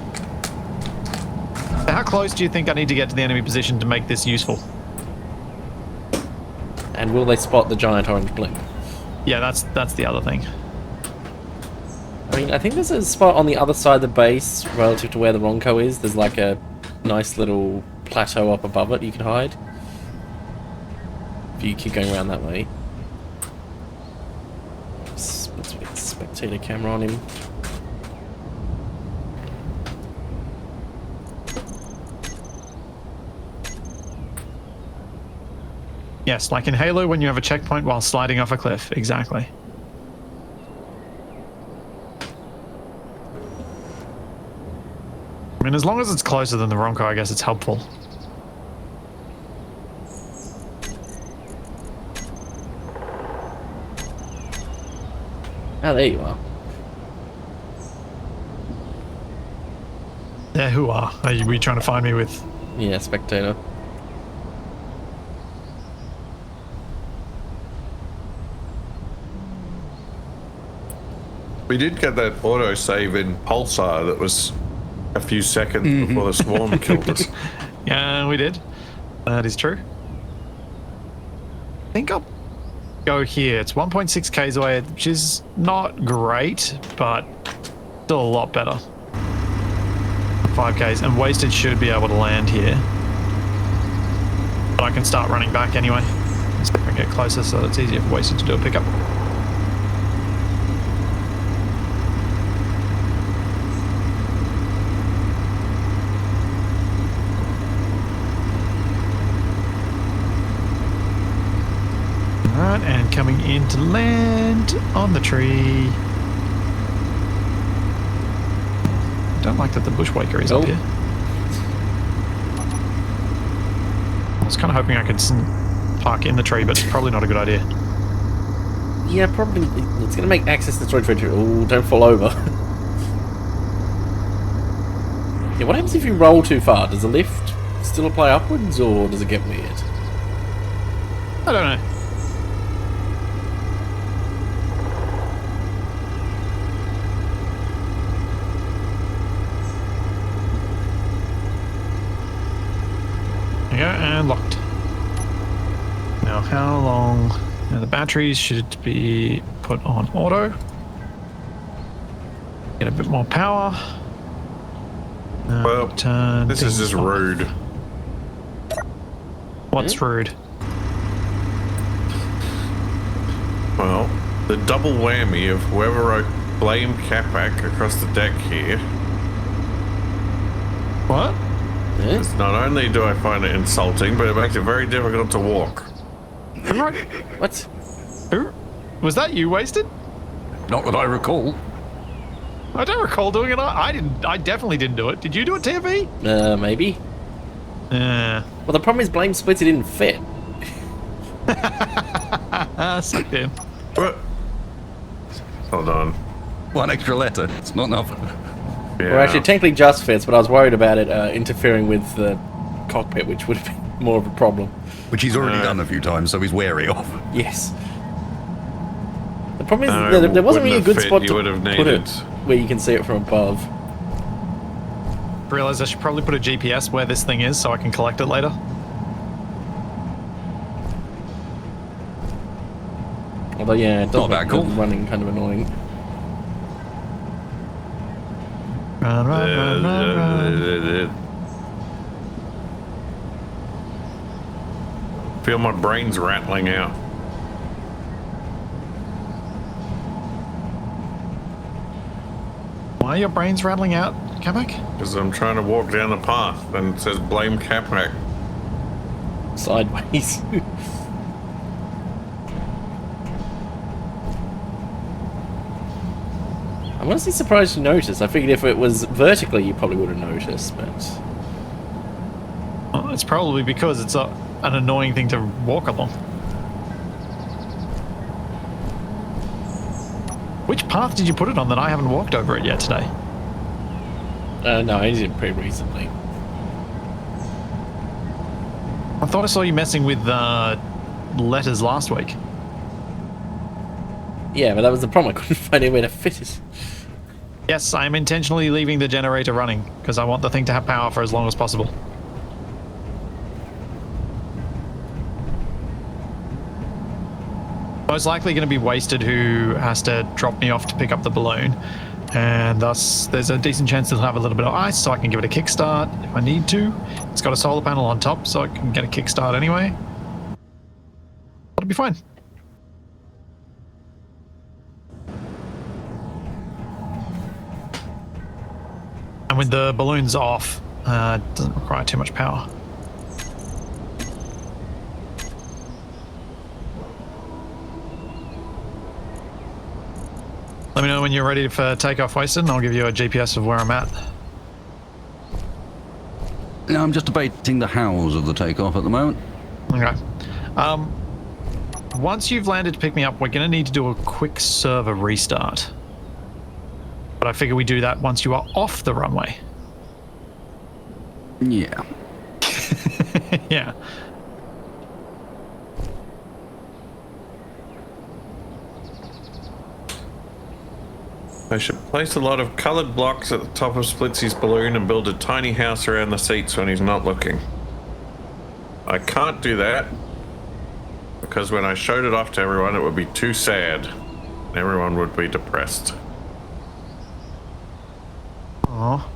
So how close do you think I need to get to the enemy position to make this useful? And will they spot the giant orange blimp? Yeah, that's the other thing. I mean, I think there's a spot on the other side of the base relative to where the Ronco is. There's like a nice little plateau up above it you can hide. If you keep going around that way. Let's get a spectator camera on him. Yes, like in Halo when you have a checkpoint while sliding off a cliff. Exactly. I mean, as long as it's closer than the Ronco, I guess it's helpful. Oh, there you are. Yeah, who are? Are you trying to find me with? Yeah, spectator. We did get that autosave in Pulsar that was a few seconds before the swarm killed us. Yeah, we did. That is true. I think I'll go here. It's 1.6 k's away, which is not great, but still a lot better. 5 k's, and Wasted should be able to land here. But I can start running back anyway. Just get closer so it's easier for Wasted to do a pickup. Alright, and coming in to land on the tree. I don't like that the bushwhacker is up here. I was kind of hoping I could park in the tree, but it's probably not a good idea. Yeah, probably. It's going to make access to the storage factory. Oh, don't fall over. Yeah, what happens if you roll too far? Does the lift still apply upwards, or does it get weird? I don't know. There you go, and locked. Now, how long? Now, the batteries should be put on auto. Get a bit more power. Well, turn this is things just off. rude. What's rude? Well, the double whammy of whoever wrote blame Capac across the deck here. What? Yeah? Is not only do I find it insulting, but it makes it very difficult to walk. Who wrote? What? Who? Was that you, Wasted? Not that I recall. I don't recall doing it. I didn't. I definitely didn't do it. Did you do it, TFE? Maybe. Yeah. Well, the problem is blame Splitsie didn't fit. Sucked in. What? Hold on. One extra letter. It's not enough. Yeah. Well, actually, it technically just fits, but I was worried about it interfering with the cockpit, which would have been more of a problem. Which he's already done a few times, so he's wary of. Yes. The problem is No, there wasn't really a wouldn't good have spot fit. to You would have put needed- it where you can see it from above. Realize I should probably put a GPS where this thing is so I can collect it later. Although, yeah, it does Not make bad, cool. the running kind of annoying. Run, run, run, run, run. Feel my brains rattling out. Why are your brains rattling out, Capac? Because I'm trying to walk down the path and it says blame Capac. Sideways. I'm honestly surprised you noticed. I figured if it was vertically, you probably would have noticed, but... Well, it's probably because it's an annoying thing to walk along. Which path did you put it on that I haven't walked over it yet today? No, I did it pretty recently. I thought I saw you messing with letters last week. Yeah, but that was the problem. I couldn't find anywhere to fit it. Yes, I am intentionally leaving the generator running because I want the thing to have power for as long as possible. Most likely going to be Wasted, who has to drop me off to pick up the balloon, and thus there's a decent chance it'll have a little bit of ice, so I can give it a kickstart if I need to. It's got a solar panel on top, so I can get a kickstart anyway. That'll be fine. And with the balloons off, it doesn't require too much power. Let me know when you're ready for takeoff, Wasted, and I'll give you a GPS of where I'm at. No, I'm just debating the hows of the takeoff at the moment. Okay. once you've landed to pick me up, we're going to need to do a quick server restart. But I figure we do that once you are off the runway. Yeah. Yeah. I should place a lot of coloured blocks at the top of Splitsie's balloon and build a tiny house around the seats when he's not looking. I can't do that because when I showed it off to everyone, it would be too sad. Everyone would be depressed. Aw.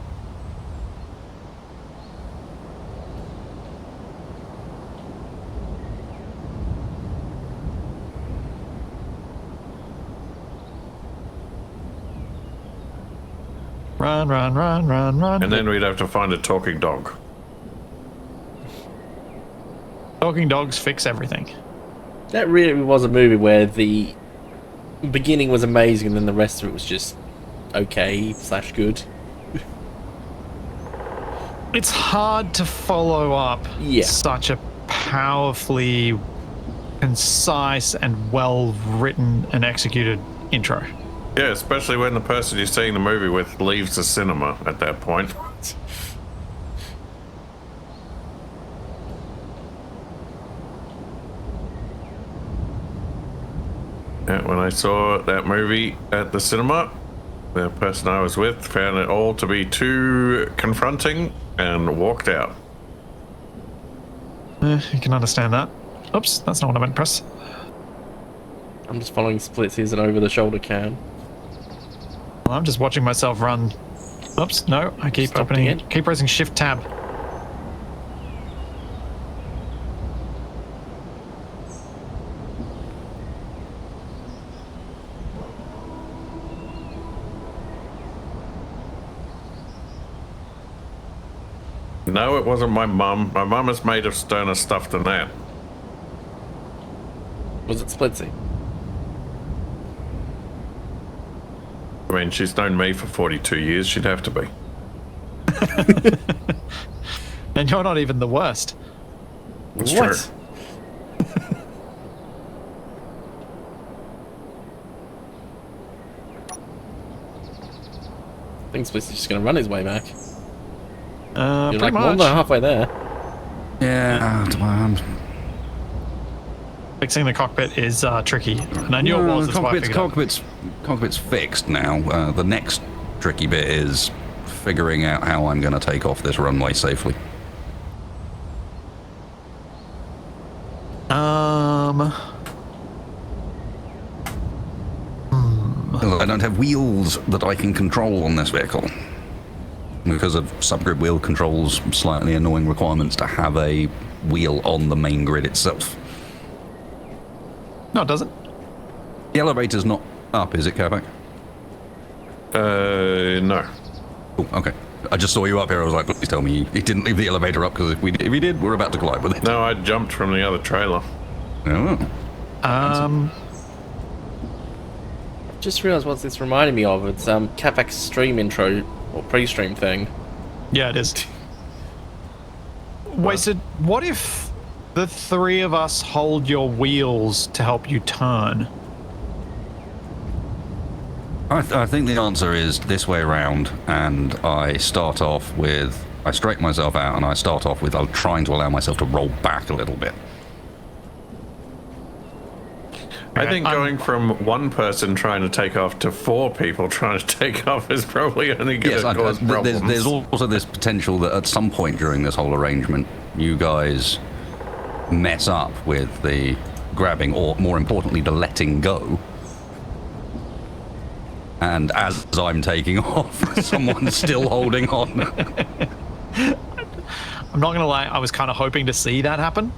Run, run, run, run, run. And then we'd have to find a talking dog. Talking dogs fix everything. That really was a movie where the beginning was amazing and then the rest of it was just okay / good. It's hard to follow up such a powerfully concise and well written and executed intro. Yeah, especially when the person you're seeing the movie with leaves the cinema at that point. Yeah, when I saw that movie at the cinema, the person I was with found it all to be too confronting and walked out. You can understand that. Oops, that's not what I meant to press. I'm just following Splitsie as an over-the-shoulder cam. Well, I'm just watching myself run. Oops, no, I keep Stopped opening again. it. Keep pressing Shift Tab. No, it wasn't my mum. My mum is made of sterner stuff than that. Was it Splitsie? I mean, she's known me for 42 years. She'd have to be. And you're not even the worst. It's What? true. I think Splitsie's just going to run his way back. You're Pretty like more much. than halfway there. Yeah. Fixing the cockpit is tricky. And I knew it was, that's why I figured out. Cockpit's fixed now. The next tricky bit is figuring out how I'm going to take off this runway safely. I don't have wheels that I can control on this vehicle. Because of subgrid wheel controls, slightly annoying requirements to have a wheel on the main grid itself. No, it doesn't. The elevator's not up, is it, Capac? No. Oh, okay. I just saw you up here. I was like, please tell me he didn't leave the elevator up, because if he did, we're about to collide with it. No, I jumped from the other trailer. Oh. Just realised what this reminded me of. It's Capac's stream intro or pre-stream thing. Yeah, it is. Wasted, what if the three of us hold your wheels to help you turn? I think the answer is this way around, and I straighten myself out, and I start off with trying to allow myself to roll back a little bit. I think going from one person trying to take off to 4 people trying to take off is probably only going to cause problems. There's also this potential that at some point during this whole arrangement, you guys mess up with the grabbing, or more importantly, the letting go. And as I'm taking off, someone's still holding on. I'm not gonna lie, I was kind of hoping to see that happen.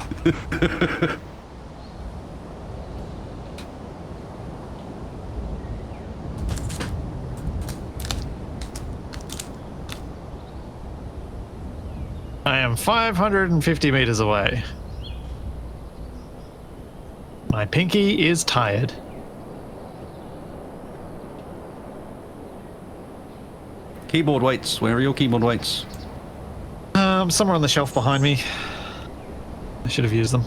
I am 550 meters away. My pinky is tired. Keyboard weights. Where are your keyboard weights? Somewhere on the shelf behind me. I should have used them.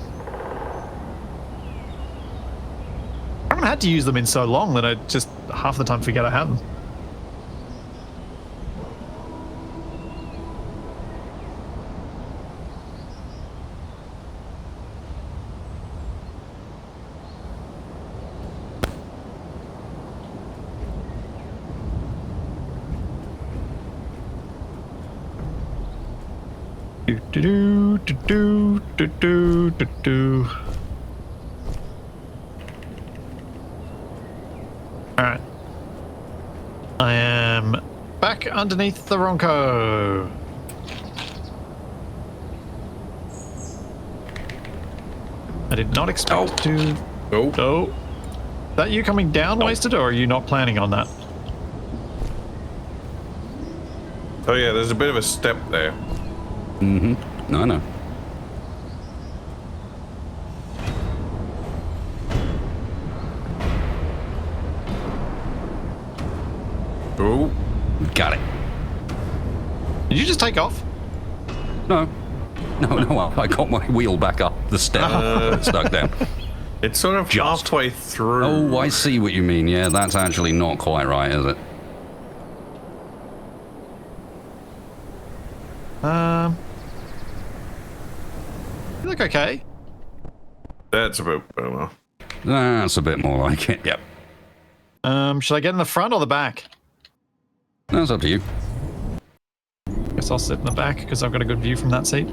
had to use them in so long that I just half the time forget I had them. Do do do do do do do. All right, I am back underneath the Ronco. I did not expect to. Oh. Oh, is that you coming down, Wasted, or are you not planning on that? Oh yeah, there's a bit of a step there. Mm-hmm. No, no. Oh. Got it. Did you just take off? No. No, I got my wheel back up the step. Stuck down. It's sort of Just. halfway through. Oh, I see what you mean. Yeah, that's actually not quite right, is it? You look okay. That's a bit better. That's a bit more like it. Yep. Should I get in the front or the back? That's up to you. Guess I'll sit in the back because I've got a good view from that seat.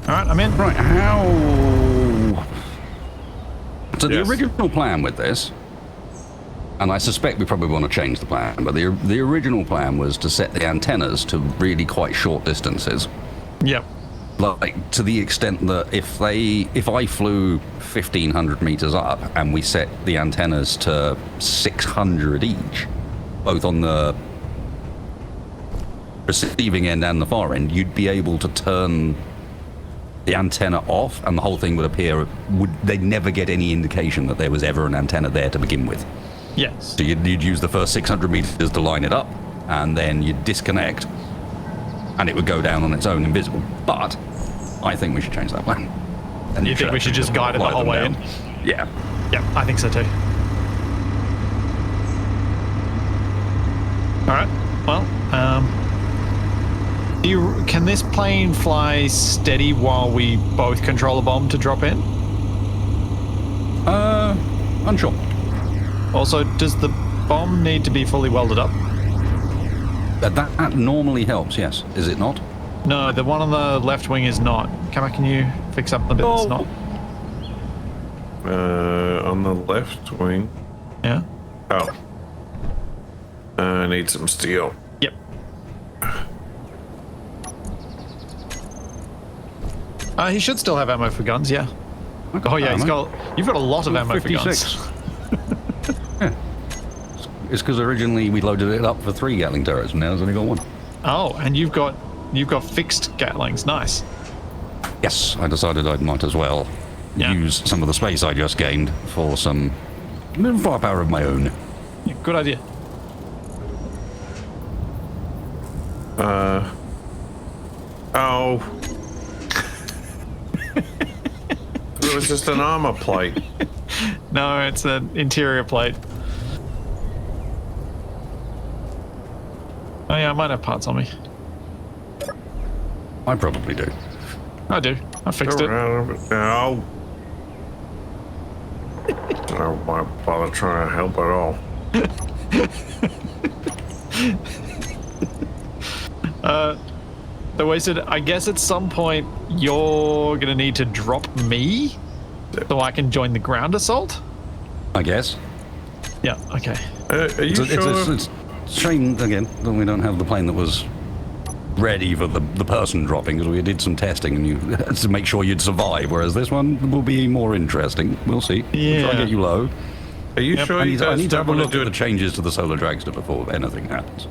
All right, I'm in. Right, how... So the Yes. original plan with this, and I suspect we probably want to change the plan, but the original plan was to set the antennas to really quite short distances. Yep. Like, to the extent that if I flew 1,500 meters up and we set the antennas to 600 each, both on the receiving end and the far end, you'd be able to turn the antenna off and the whole thing would appear, they'd never get any indication that there was ever an antenna there to begin with. Yes. So you'd use the first 600 meters to line it up, and then you'd disconnect, and it would go down on its own invisible. But I think we should change that plan. And You think we should just guide it the whole way in? Yeah. Yep, I think so too. All right. Well, can this plane fly steady while we both control a bomb to drop in? Unsure. Also, does the bomb need to be fully welded up? That normally helps, yes. Is it not? No, the one on the left wing is not. Capac, can you fix up the bit that's not? On the left wing. Yeah? Oh. I need some steel. Yep. He should still have ammo for guns, yeah. Oh yeah, you've got a lot of ammo for guns. Yeah. It's because originally we loaded it up for 3 Gatling turrets, and now it's only got 1. Oh, and you've got fixed Gatlings, nice. Yes, I decided I might as well use some of the space I just gained for some firepower of my own. Yeah, good idea. Oh. It was just an armor plate. No, it's an interior plate. Oh yeah, I might have parts on me. I probably do. I do. I fixed it. No. I don't want to bother trying to help at all. The Wasted, I guess at some point you're gonna need to drop me so I can join the ground assault? I guess. Yeah, okay. Are you sure? It's a shame, again, that we don't have the plane that was ready for the person dropping, because we did some testing and you to make sure you'd survive, whereas this one will be more interesting. We'll see. We'll try and get you low. Are you sure I you need guys to have a don't want look to do at the it? changes to the Solar Dragster before anything happens.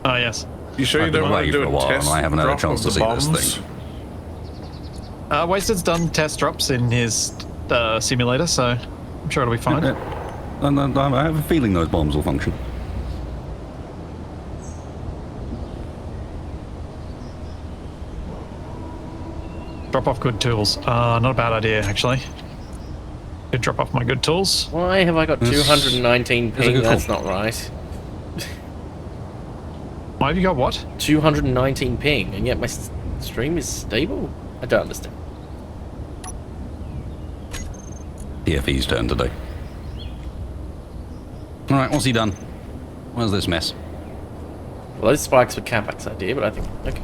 Oh, yes. You sure you I've been don't want away to do for a a while, test and I haven't had a drop chance of to the see this bombs? thing. Wasted's done test drops in his simulator, so I'm sure it'll be fine. And I have a feeling those bombs will function. Drop off good tools. Not a bad idea, actually. Could drop off my good tools. Why have I got 219 That's a ping? good That's call. not right. Why have you got what? 219 ping, and yet my stream is stable? I don't understand. TFE's turn today. Alright, what's he done? Where's this mess? Well, those spikes were Capac's idea, but I think... Okay.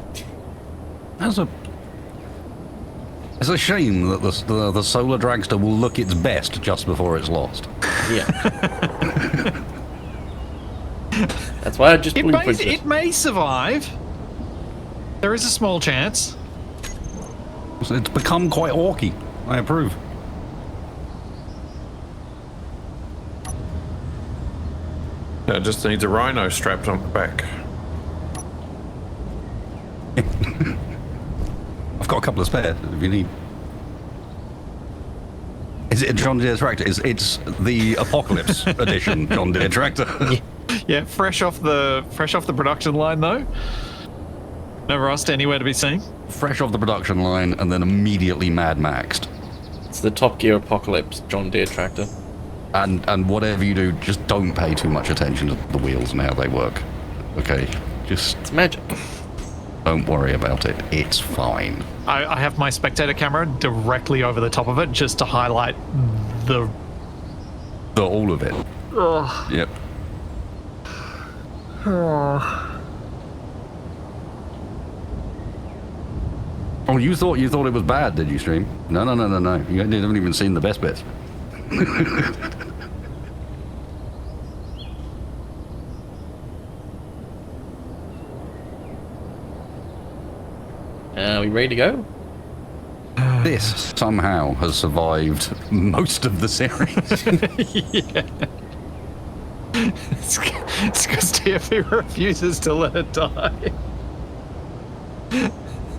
It's a shame that the Solar Dragster will look its best just before it's lost. Yeah. That's why I just blueprinted It may survive. There is a small chance. So it's become quite orky. I approve. It just needs a rhino strapped on the back. I've got a couple of spares if you need. Is it a John Deere tractor? It's the Apocalypse edition John Deere tractor. Yeah, fresh off the production line though. No rust anywhere to be seen. Fresh off the production line and then immediately Mad Maxed. It's the Top Gear Apocalypse John Deere tractor. And whatever you do, just don't pay too much attention to the wheels and how they work. Okay, just It's magic. don't worry about it. It's fine. I have my spectator camera directly over the top of it just to highlight the... All of it. Ugh. Yep. Oh, you thought it was bad, did you, stream? No. You haven't even seen the best bits. Are we ready to go? This somehow has survived most of the series. Yeah. It's because TFE refuses to let it die.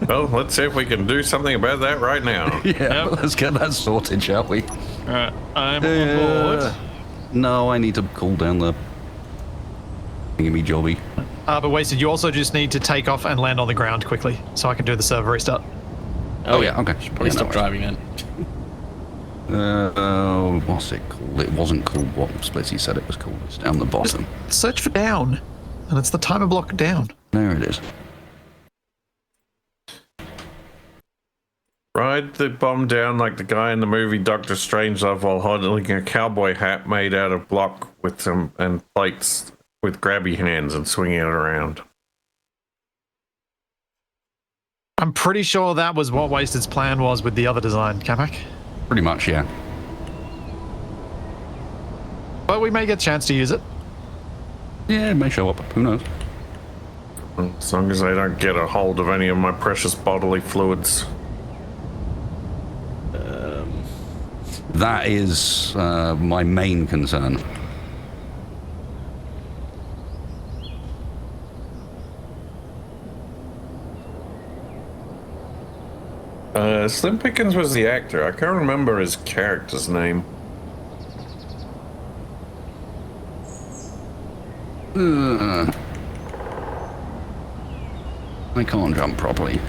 Well, let's see if we can do something about that right now. Yeah, let's get that sorted, shall we? Alright, I'm on board. No, I need to cool down the thingy jobby. But Wasted, you also just need to take off and land on the ground quickly so I can do the server restart. Oh yeah, okay. Should probably stop driving then. What's it called? It wasn't called what Splitsie said it was called. It's down the bottom. Search for down, and it's the timer block down. There it is. Ride the bomb down like the guy in the movie Doctor Strangelove while holding a cowboy hat made out of block with some and plates with grabby hands and swinging it around. I'm pretty sure that was what Wasted's plan was with the other design, Capac. Pretty much, yeah. But we may get a chance to use it. Yeah, it may show up. Who knows? As long as I don't get a hold of any of my precious bodily fluids. That is my main concern. Slim Pickens was the actor. I can't remember his character's name. I can't jump properly.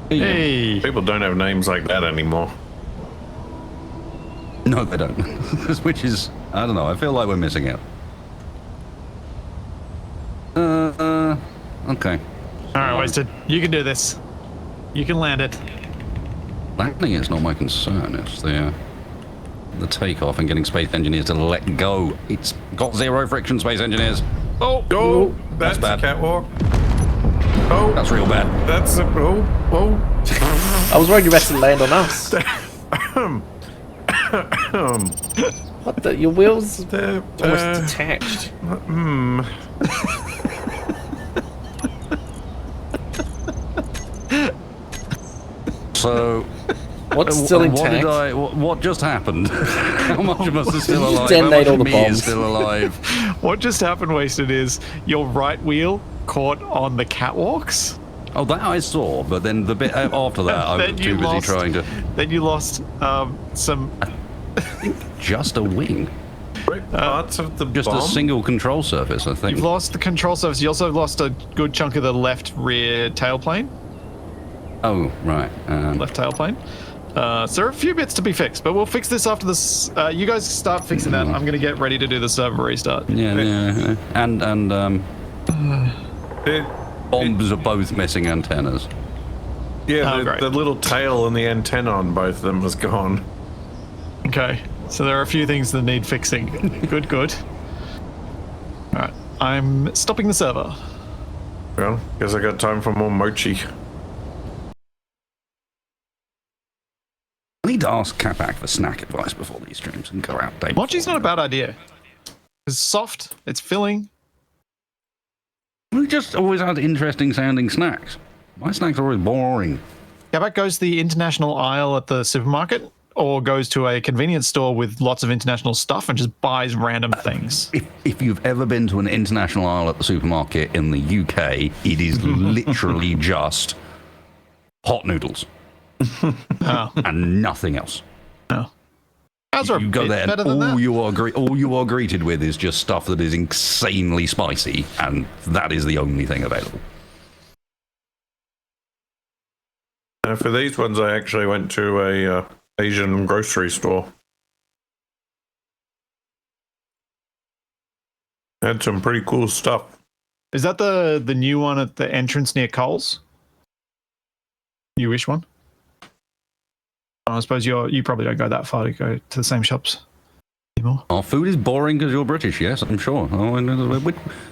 Hey! People don't have names like that anymore. No, they don't. Which is, I don't know, I feel like we're missing out. Okay. Alright, Wasted. You can do this. You can land it. Landing is not my concern, it's the takeoff and getting space engineers to let go. It's got zero friction, space engineers. Oh, that's bad. a catwalk. Oh, That's real bad. that's a I was worried you best to land on us. What the? Your wheels almost detached. So, What's still intact? what just happened? How much of us is still alive? Detonate How all much the of me is bombs. still alive? What just happened, Wasted, is your right wheel caught on the catwalks. Oh, that I saw, but then the bit after that, I was Then too you busy lost- trying to... Then you lost some... Just a wing. parts of the Just bomb. a single control surface, I think. You've lost the control surface. You also lost a good chunk of the left rear tailplane. Oh, right. left tailplane. So there are a few bits to be fixed, but we'll fix this after this. You guys start fixing that. I'm going to get ready to do the server restart. Yeah. And It, bombs are both missing antennas. yeah, Oh, great. the little tail and the antenna on both of them was gone. Okay, so there are a few things that need fixing. Good. All right, I'm stopping the server. Well, guess I got time for more mochi. I need to ask Capac for snack advice before these streams and go out day. Mochi's not a bad idea. It's soft, it's filling. We just always had interesting sounding snacks. My snacks are always boring. Capac goes to the international aisle at the supermarket or goes to a convenience store with lots of international stuff and just buys random things. If you've ever been to an international aisle at the supermarket in the UK, it is literally just hot noodles Oh, and nothing else. no. Ours are a You go bit there, and better than all that. you are greeted with is just stuff that is insanely spicy, and that is the only thing available. For these ones, I actually went to a Asian grocery store. Had some pretty cool stuff. Is that the new one at the entrance near Coles? Newish one? I suppose you probably don't go that far to go to the same shops anymore. Our food is boring because you're British, yes, I'm sure. Oh, and,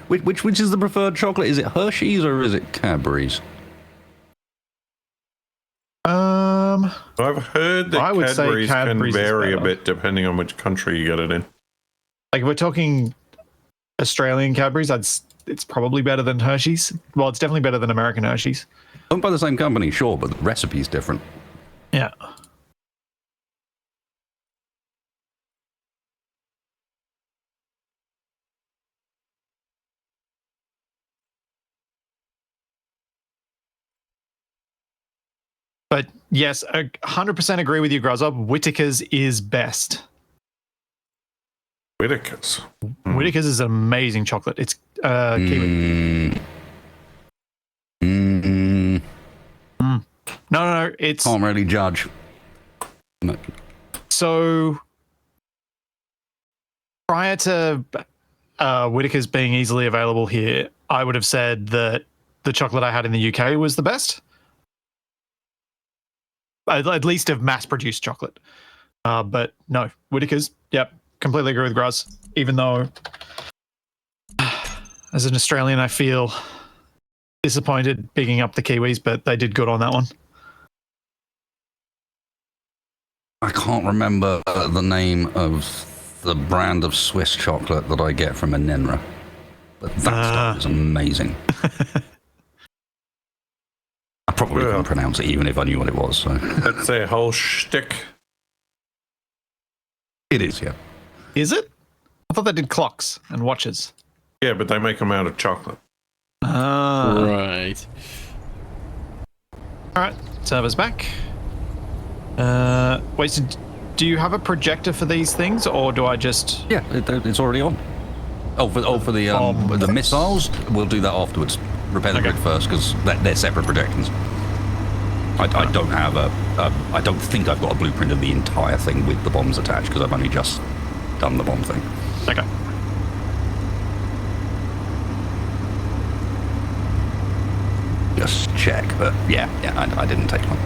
which is the preferred chocolate? Is it Hershey's or is it Cadbury's? I've heard that I would say Cadbury's can Cadbury's is vary a better. bit depending on which country you get it in. Like if we're talking Australian Cadbury's, it's probably better than Hershey's. Well, it's definitely better than American Hershey's. Owned by the same company, sure, but the recipe's different. Yeah. But yes, I 100% agree with you, Grozzob. Whittaker's is best. Whittaker's. Whittaker's is an amazing chocolate. It's kiwi. No, it's Can't really judge. No. so prior to Whittaker's being easily available here, I would have said that the chocolate I had in the UK was the best. At least of mass-produced chocolate. But no, Whittaker's, yep, completely agree with Graz. Even though, as an Australian, I feel disappointed picking up the Kiwis, but they did good on that one. I can't remember the name of the brand of Swiss chocolate that I get from Enenra, but that stuff is amazing. I probably couldn't pronounce it even if I knew what it was. So. That's their whole shtick. It is, yeah. Is it? I thought they did clocks and watches. Yeah, but they make them out of chocolate. Right. All right, server's back. Wait, so do you have a projector for these things, or do I just... Yeah, it's already on. For the missiles, we'll do that afterwards. Repair the grid first because they're separate projections. I don't have I don't think I've got a blueprint of the entire thing with the bombs attached because I've only just done the bomb thing. Okay. Just check, but yeah, I didn't take one.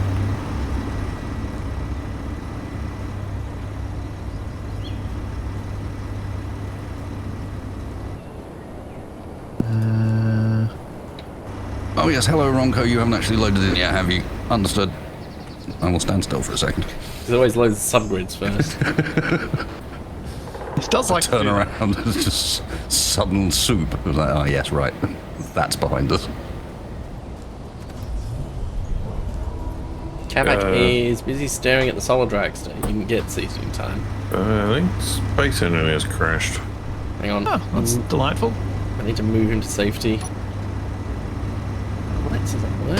Oh yes, hello Ronco, you haven't actually loaded in yet, have you? Understood. I will stand still for a second. There's always loads of subgrids first. It does like to Turn do that. around, it's just sudden soup. I was like, oh yes, right. That's behind us. Capac is busy staring at the Solar Dragster. You can get seasoning time. I think Space Engineer's crashed. Hang on. Oh, that's delightful. I need to move him to safety. What? Does that work?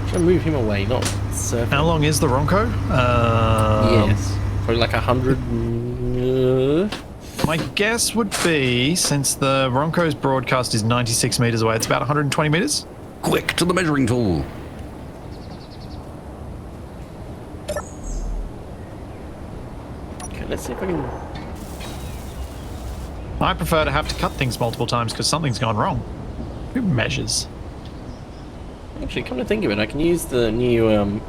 Should I move him away, not surf? How long is the Ronco? Yes. Probably like 100. My guess would be, since the Ronco's broadcast is 96 meters away, it's about 120 meters. Quick, to the measuring tool. Okay, let's see if I can... I prefer to have to cut things multiple times because something's gone wrong. Who measures? Actually, come to think of it, I can use the new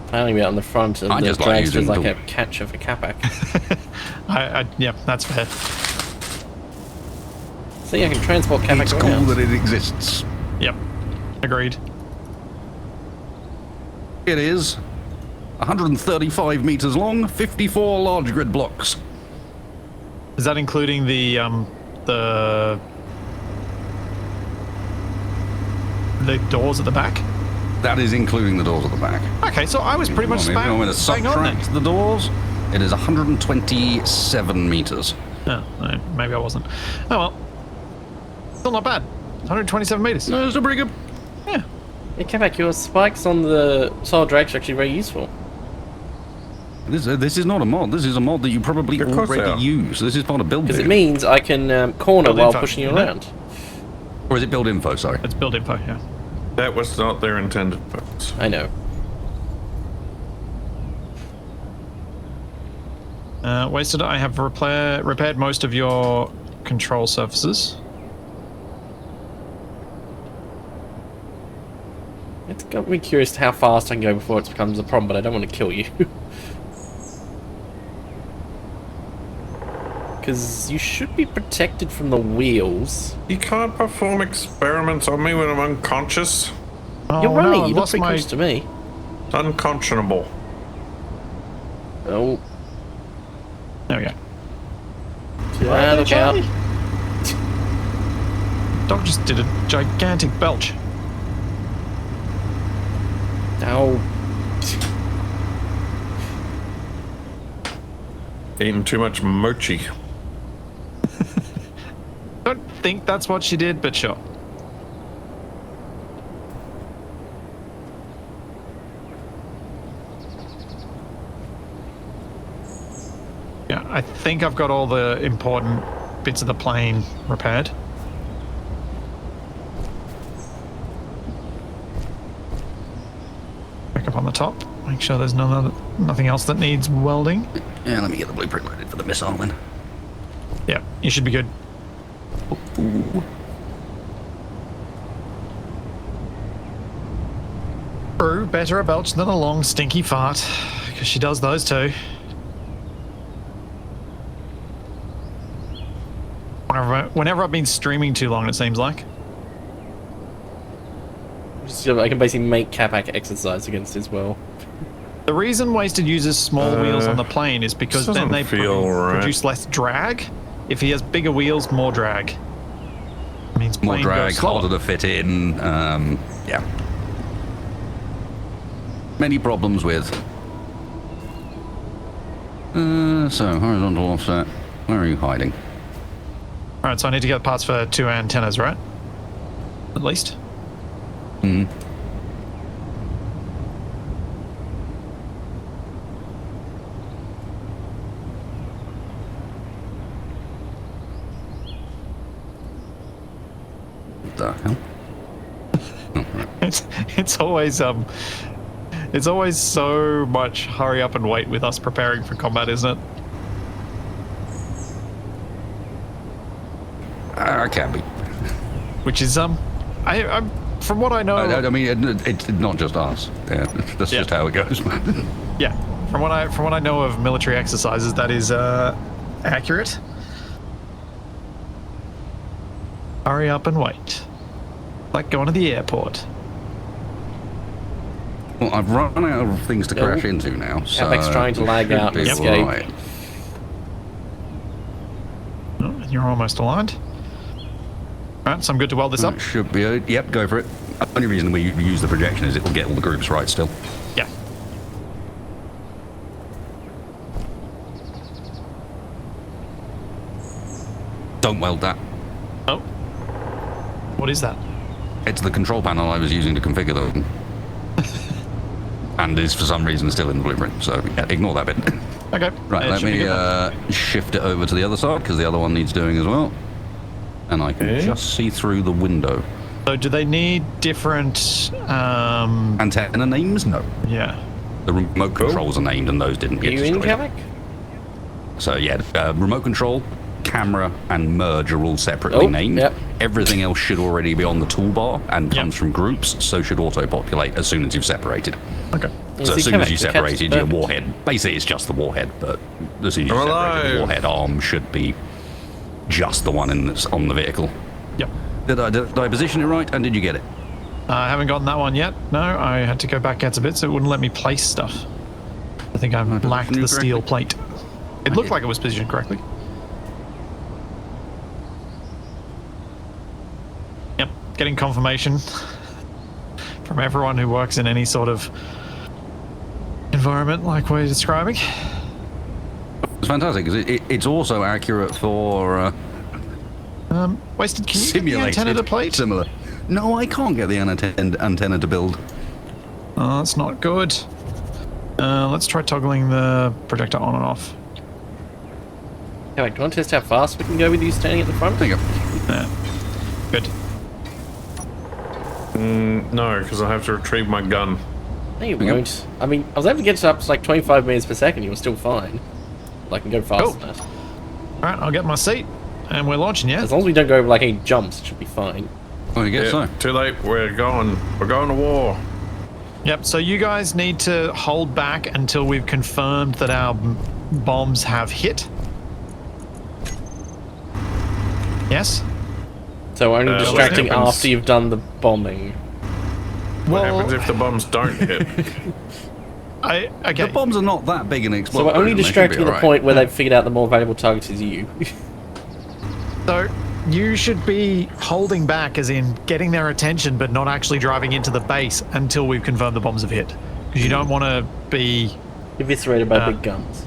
paneling bit on the front of I the just like dragster as using like the- a catcher for Capac. Yeah, that's fair. See, I can transport Capac It's around. cool that it exists. Yep, agreed. It is 135 meters long, 54 large grid blocks. Is that including the doors at the back? That is including the doors at the back. Okay, so I was pretty much If you want me to bang on then. subtract the doors, it is 127 meters. Oh, maybe I wasn't. Oh well. Still not bad. 127 meters. No, it's still pretty good. Yeah. Yeah, Capac, your spikes on the Solar Dragster are actually very useful. This is not a mod. This is a mod that you probably Of course they already are. use. This is part of build Because it view. means I can corner Build while info, pushing you isn't it? around. Or is it build info, sorry? It's build info, yeah. That was not their intended purpose. I know. Wasted, I have repaired most of your control surfaces. It's got me curious to how fast I can go before it becomes a problem, but I don't want to kill you. Because you should be protected from the wheels. You can't perform experiments on me when I'm unconscious. Oh, You're right, no, you I've look lost pretty my... close to me. It's unconscionable. Oh, There we go. look out. Dog just did a gigantic belch. Ow. Eating too much mochi. Don't think that's what she did, but sure. Yeah, I think I've got all the important bits of the plane repaired. Back up on the top. Make sure there's nothing else that needs welding. Yeah, let me get the blueprint loaded for the missile then. Yeah, you should be good. True, better a belch than a long stinky fart, because she does those too. Whenever I've been streaming too long, it seems like. I can basically make Capac exercise against his will. The reason Wasted uses small wheels on the plane is because this then they doesn't feel right. produce less drag. If he has bigger wheels, more drag. Means More plane drag, goes slower. harder to fit in. Yeah. Many problems with. So, horizontal offset. Where are you hiding? Alright, so I need to get parts for 2 antennas, right? At least. Hmm. What the hell? Oh, right. It's always so much hurry up and wait with us preparing for combat, isn't it? Can be. Which is I'm from what I know. I mean, it's not just us. Yeah, that's Yeah. just how it goes. Yeah, from what I know of military exercises, that is accurate. Hurry up and wait, like going to the airport. Well, I've run out of things to crash into now. So Capac's trying to lag out and be escape. right. Oh, and you're almost aligned. All right, so I'm good to weld this up. That should be it. Yep, go for it. The only reason we use the projection is it will get all the groups right still. Yeah. Don't weld that. Oh. What is that? It's the control panel I was using to configure them. And is for some reason still in the blueprint, so yeah, ignore that bit. Okay. Right, it let should be me good then. shift it over to the other side because the other one needs doing as well. And I can Okay. just see through the window. So do they need different? Antenna names? No. Yeah. The remote controls are named, and those didn't Are get you in, destroyed. Capac? So yeah, remote control, camera, and merge are all separately named. Yep. Everything else should already be on the toolbar and comes from groups, so should auto-populate as soon as you've separated. Okay. So as see, soon as Capac, you the cat's separated your perfect. warhead, basically it's just the warhead, but as soon as you We're separated the alive. warhead arm should be just the one on the vehicle. Yep. Did I position it right, and did you get it? I haven't gotten that one yet. No, I had to go back out a bit, so it wouldn't let me place stuff. I think I lacked the steel plate. It looked like it was positioned correctly. Yep, getting confirmation from everyone who works in any sort of environment like we're describing. It's fantastic because it's also accurate for Wasted, can you get the simulated antenna to plate? similar. No, I can't get the antenna to build. Oh, that's not good. Let's try toggling the projector on and off. Capac, do you want to test how fast we can go with you standing at the front? There you go. Yeah. Good. No, because I have to retrieve my gun. No, you Hang on. won't. I mean, I was able to get it up to like 25 meters per second. You were still fine. Like, I can go faster Cool. than that. Alright, I'll get my seat. And we're launching, yeah? As long as we don't go over like any jumps, it should be fine. Well, I guess Yeah, so. too late. We're going to war. Yep, so you guys need to hold back until we've confirmed that our bombs have hit. Yes? So only what distracting happens- after you've done the bombing. What happens if the bombs don't hit? Okay. The bombs are not that big an So explosion. we're only they should be distracting at the alright. point where they've figured out the more valuable target is you. So you should be holding back, as in getting their attention, but not actually driving into the base until we've confirmed the bombs have hit. Because you don't want to be... Eviscerated by big guns.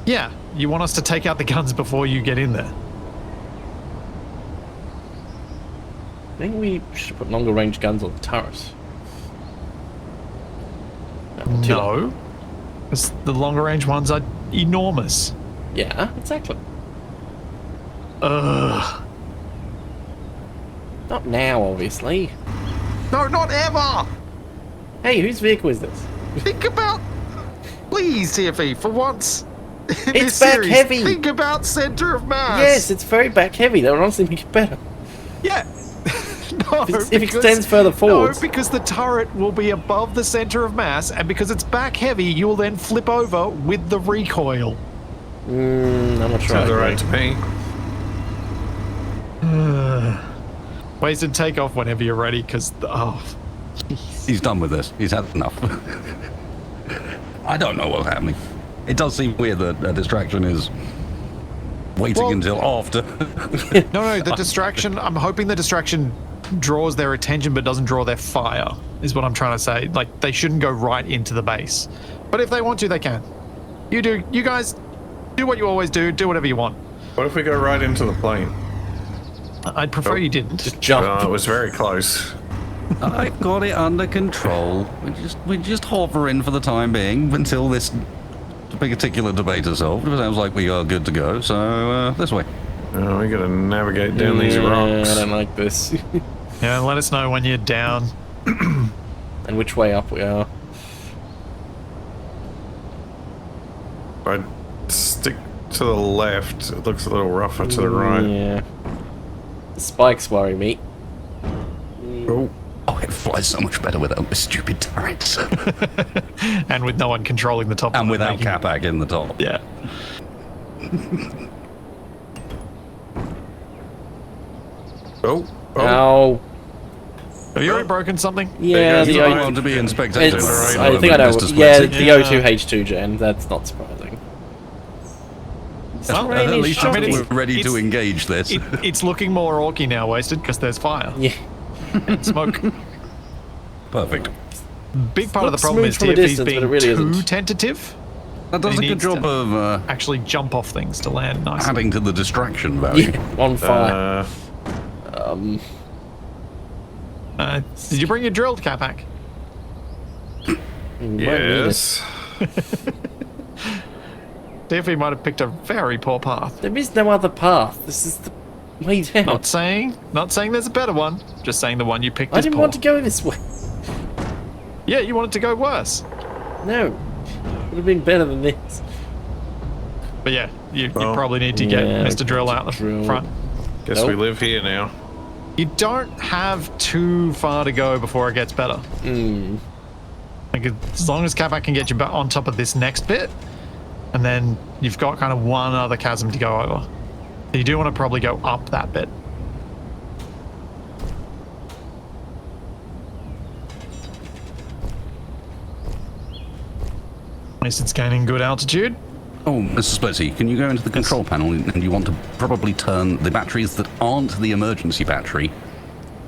Yeah, you want us to take out the guns before you get in there. I think we should put longer range guns on the turret. Too long. No. Because the longer range ones are enormous. Yeah, exactly. Ugh. Not now, obviously. No, not ever! Hey, whose vehicle is this? Think about... Please, TFE, for once in It's this back series, heavy. think about center of mass. Yes, it's very back heavy. That would honestly make it better. Yeah. No, If it extends further forwards. No, because the turret will be above the center of mass, and because it's back heavy, you will then flip over with the recoil. I'm not sure. I Sounds agree. alright to me. Wasted takeoff whenever you're ready, because... Oh, He's done with this. He's had enough. I don't know what's happening. It does seem weird that a distraction is waiting Well- until after. no, the distraction... I'm hoping the distraction draws their attention but doesn't draw their fire, is what I'm trying to say. Like, they shouldn't go right into the base. But if they want to, they can. You guys, do what you always do. Do whatever you want. What if we go right into the plane? I'd prefer you didn't. Just jump. It was very close. I've got it under control. We're just hovering for the time being until this particular debate is solved. It sounds like we are good to go. So this way. We gotta navigate down these rocks. I don't like this. Yeah, let us know when you're down. And which way up we are. I'd stick to the left. It looks a little rougher to the right. Yeah. The spikes worry me. Oh, Oh, it flies so much better without the stupid turrets. And with no one controlling the top. And without making- Capac in the top. Yeah. oh. Ow. Have you already broken something? Yeah, goes the the I O2. want to be in spectator It's, mode. I think I know. Mr. Yeah, Splitsie. the Yeah. O2H2 gen. That's not surprising. Well, Rain At is least shocking. we're ready to it's- engage this. It's looking more orky now, Wasted, because there's fire. Yeah. Smoke. Perfect. Big part of the Looks problem is smooth from a TFE's distance, being but it really too isn't. tentative. That does He a good needs job to- of Actually jump off things to land nicely. adding to the distraction value. Yeah, on fire. Did you bring your drilled, Capac? You won't need it. Yes. TFE might have picked a very poor path. There is no other path. This is the way down. Not saying there's a better one. Just saying the one you picked I is didn't poor. want to go this way. Yeah, you wanted to go worse. No. Would have been better than this. But yeah, you Well, probably need to get yeah, Mr. Drill out the Drill. front. Guess Nope. we live here now. You don't have too far to go before it gets better. Like, as long as Capac can get you back on top of this next bit, and then you've got kind of one other chasm to go over. So you do want to probably go up that bit. At least it's gaining good altitude. Oh, Mr. Splitsie, can you go into the control panel and you want to probably turn the batteries that aren't the emergency battery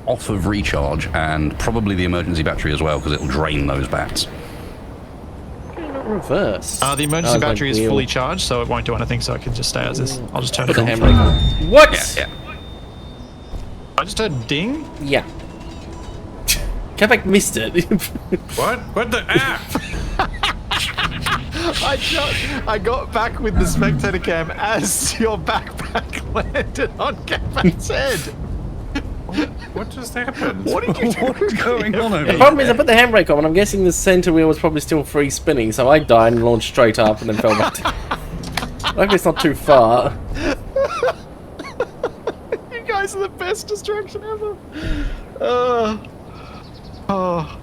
off of recharge, and probably the emergency battery as well, because it'll drain those bats. Not reverse. The emergency Oh, my battery is wheel. fully charged, so it won't do anything, so it can just stay as is. I'll just turn Put it the on. handbrake on. What? Yeah. I just heard ding. Yeah. Capac missed it. What? What the? I got back with the spectator cam as your backpack landed on Capac's head. What just happened? What did you do? What's going on over The problem is I put the handbrake on and I'm guessing the center wheel was probably still free spinning, so I died and launched straight up and then fell back down. Luckily it's not too far. You guys are the best distraction ever.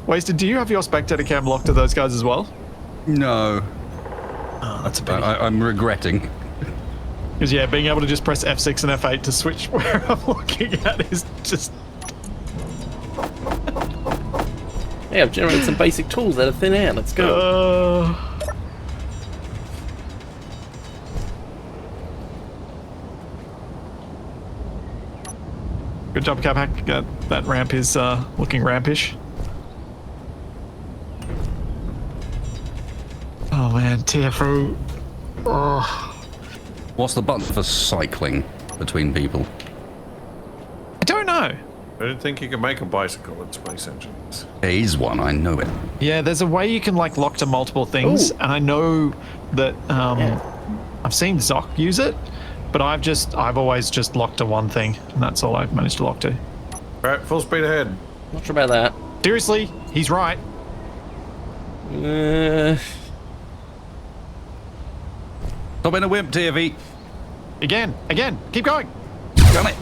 Wasted, do you have your spectator cam locked to those guys as well? No, Oh, that's a pity. I'm regretting. Because yeah, being able to just press F6 and F8 to switch where I'm looking at is just... Hey, I've generated some basic tools out of thin air. Let's go. Good job, Capac. That ramp is looking rampish. Oh man, TFO. Oh. What's the button for cycling between people? I don't know. I didn't think you could make a bicycle in space engines. There is one, I know it. Yeah, there's a way you can like lock to multiple things, Ooh. and I know that Yeah. I've seen Zoc use it, but I've always just locked to one thing, and that's all I've managed to lock to. All right, full speed ahead. Not sure about that. Seriously, he's right. Stop in a wimp, TFE. Again, keep going. Gun it.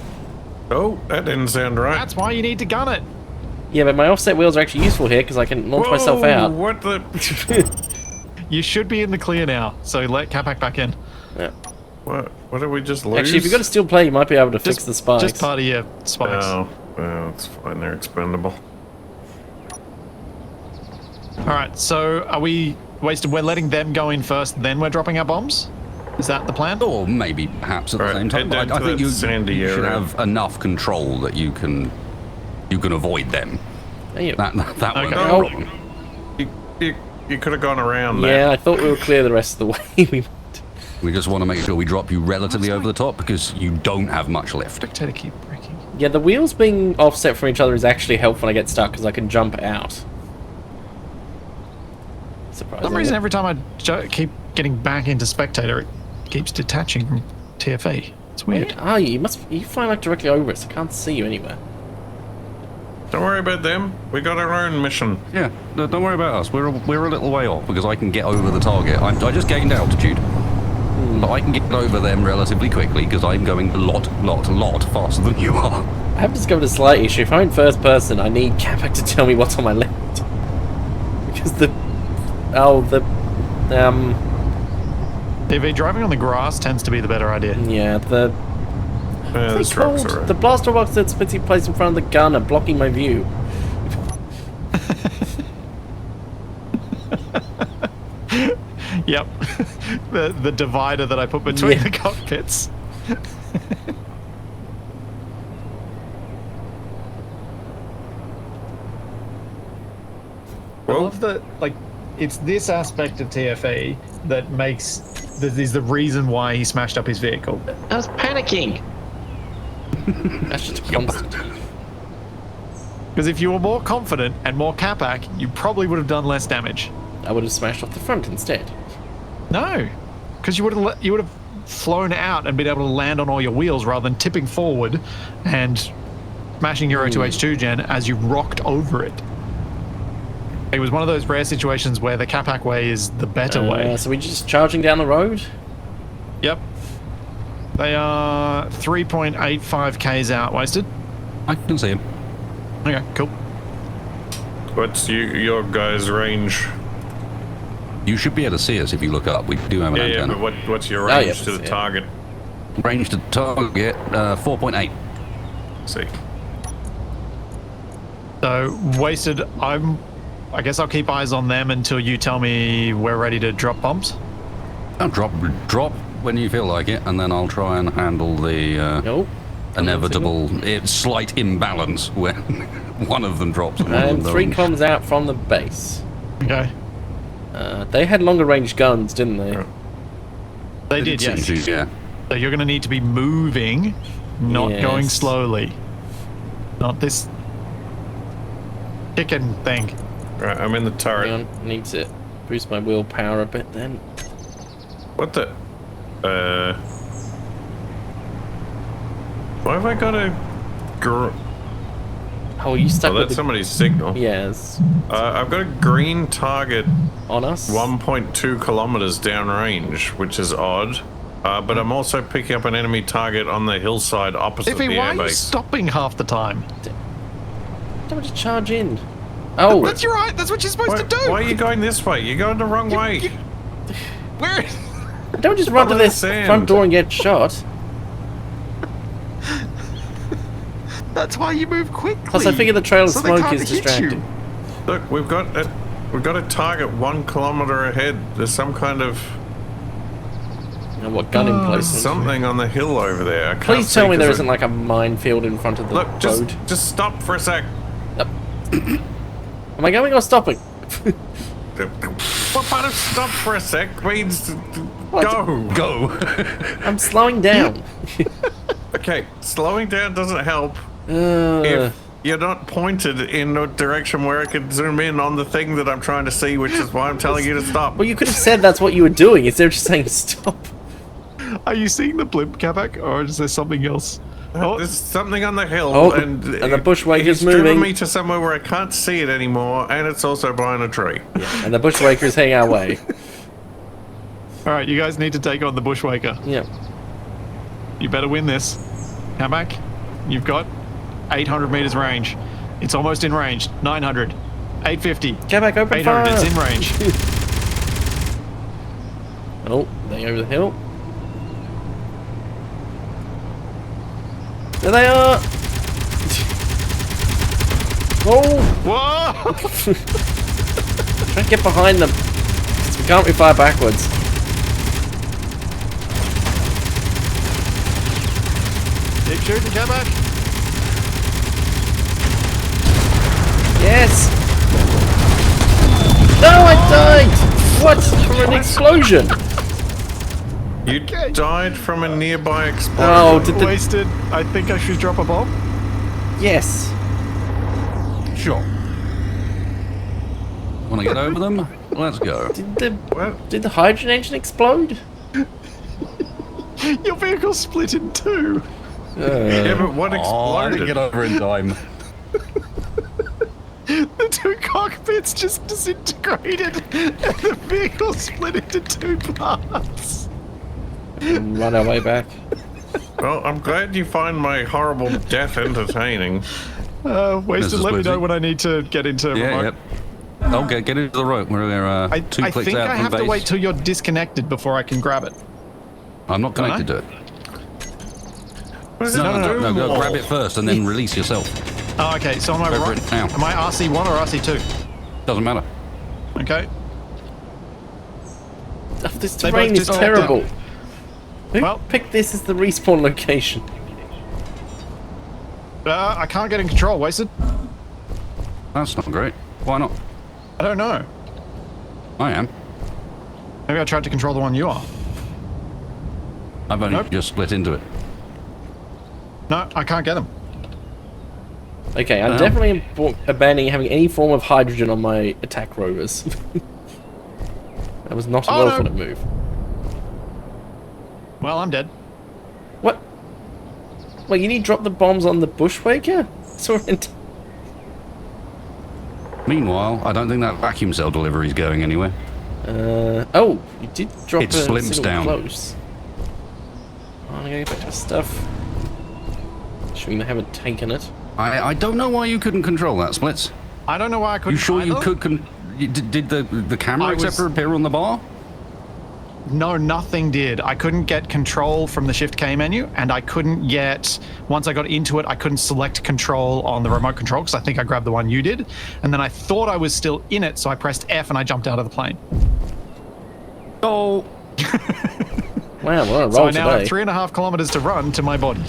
Oh, that didn't sound right. That's why you need to gun it. Yeah, but my offset wheels are actually useful here because I can launch myself Whoa, out. What the? You should be in the clear now, so let Capac back in. Yeah. What did we just lose? Actually, if you've got a steel plate, you might be able to fix the spikes. Just part of your spikes. Oh, well, it's fine. They're expendable. All right, so are we wasted? We're letting them go in first, then we're dropping our bombs. Is that the plan? Or maybe perhaps at the Right, same time. head down But I to think that you sandy should area. have enough control that you can avoid them. Yeah, That won't Okay. be a Oh. problem. You could have gone around that. yeah, I thought we were clear the rest of the way. We just want to make sure we drop you relatively over the top because you don't have much lift. Spectator keep breaking. Yeah, the wheels being offset from each other is actually helpful when I get stuck because I can jump out. For Surprising. some reason, every time I keep getting back into spectator, it keeps detaching from TFE. It's weird. Where are you? You fly like directly over us. I can't see you anywhere. Don't worry about them. We got our own mission. Yeah, no, don't worry about us. We're a little way off because I can get over the target. I just gained altitude. But I can get over them relatively quickly because I'm going a lot faster than you are. I have discovered a slight issue. If I'm in first person, I need Capac to tell me what's on my left. Because TFE driving on the grass tends to be the better idea. yeah, the This truck's called? alright. The blaster box that Splitsie placed in front of the gun are blocking my view. Yep, the divider that I put between Yeah. the cockpits. I Well- love that, like, it's this aspect of TFE that makes is the reason why he smashed up his vehicle. I was panicking. That's just a constant. Because if you were more confident and more Capac, you probably would have done less damage. I would have smashed off the front instead. No, because you would have flown out and been able to land on all your wheels rather than tipping forward and smashing your O2H2 gen as you rocked over it. It was one of those rare situations where the Capac way is the better way. So we're just charging down the road? Yep. They are 3.85 Ks out, Wasted. I can see him. Okay, cool. What's your guys' range? You should be able to see us if you look up. We do have an Yeah, antenna. but what's your range to the yeah. target? Range to target 4.8. See. So, Wasted, I guess I'll keep eyes on them until you tell me we're ready to drop bombs. I'll drop when you feel like it, and then I'll try and handle the Nope. inevitable slight imbalance when one of them drops and one of And them 3 doesn't. comms out from the base. Okay. They had longer range guns, didn't they? They did, seem yes. to, yeah. So you're going to need to be moving, not going Yes. slowly. Not this chicken thing. Right, I'm in the turret. Hang on, I need to boost my willpower a bit then. What the? Why have I got a? Oh, you stuck Oh, with that's the... somebody's signal. Yes. I've got a green target On us? 1.2 kilometers downrange, which is odd. But I'm also picking up an enemy target on the hillside opposite Iffy, the why are you airbase. stopping half the time? Don't just charge in. Oh, That's right. That's what you're supposed Why, to do. why are you going this way? You're going the wrong way. Where? don't just run to Follow the this sand. front door and get shot. That's why you move quickly. Plus, I figure the trail of so they smoke can't is hit distracting. you. Look, we've got a target 1 kilometer ahead. There's some kind of And what gun emplacement? something on the hill over there. I can't Please see tell me 'cause there it- isn't like a minefield in front of the Look, road. just stop for a sec. Am I going or stopping? What part of stop for a sec means What? go? I'm slowing down. Okay, slowing down doesn't help if you're not pointed in a direction where I can zoom in on the thing that I'm trying to see, which is why I'm telling you to stop. Well, you could have said that's what you were doing instead of just saying stop. Are you seeing the blimp, Capac, or is there something else? Oh, There's something on the hill, Oh, and and the bushwhaker's he's driven moving. me to somewhere where I can't see it anymore, and it's also behind a tree. And the bushwhackers hang our way. all right, you guys need to take on the bushwhacker. Yeah. You better win this. Capac, you've got 800 meters range. It's almost in range. 900, 850, Go back, open 800. fire. It's in range. Oh, they over the hill. There they are. Oh, Whoa! try and get behind them. We can't refire backwards. Keep shooting, Capac. Yes. No, I died. What? From an explosion. You died from a nearby explosion. Oh, did the... Wasted. I think I should drop a bomb. Yes. Sure. Want to get over them? Let's go. Did the hydrogen engine explode? Your vehicle split in two. Yeah, but what Oh, I didn't exploded? get over in time. The two cockpits just disintegrated and the vehicle split into two parts. Run our way back. Well, I'm glad you find my horrible death entertaining. Wasted, Mrs. let me know Splitsie. when I need to get into Yeah, remote. yep. Okay, get into the rope. We're I 2 think clicks out I from have base. to wait till you're disconnected before I can grab it. I'm not Don't I? connected to it. What does No, it do no, go more? grab it first and then release yourself. Oh, okay, so am I Go for right? it now. Am I RC1 or RC2? Doesn't matter. Okay. Oh, this They terrain both is just terrible. Who Well- picked this as the respawn location? I can't get in control, Wasted. That's not great. Why not? I don't know. I am. Maybe I tried to control the one you are. I've only Nope. just split into it. No, I can't get them. Okay, I'm Well. definitely abandoning having any form of hydrogen on my attack rovers. That was not a Oh, no. well-thought move. Well, I'm dead. What? Well, you need to drop the bombs on the bushwaker? Meanwhile, I don't think that vacuum cell delivery is going anywhere. Oh, you did drop It a slims signal down. close. Oh, I'm gonna go back to stuff. Assuming they haven't taken it. I don't know why you couldn't control that, Splits. I don't know why I couldn't. You sure you either. could? Did the camera I was- acceptor appear on the bar? No, nothing did. I couldn't get control from the Shift K menu, and I couldn't get, once I got into it, I couldn't select control on the remote control, because I think I grabbed the one you did. And then I thought I was still in it, so I pressed F and I jumped out of the plane. Oh, Wow, we're on a roll So I now today. have 3.5 kilometers to run to my body.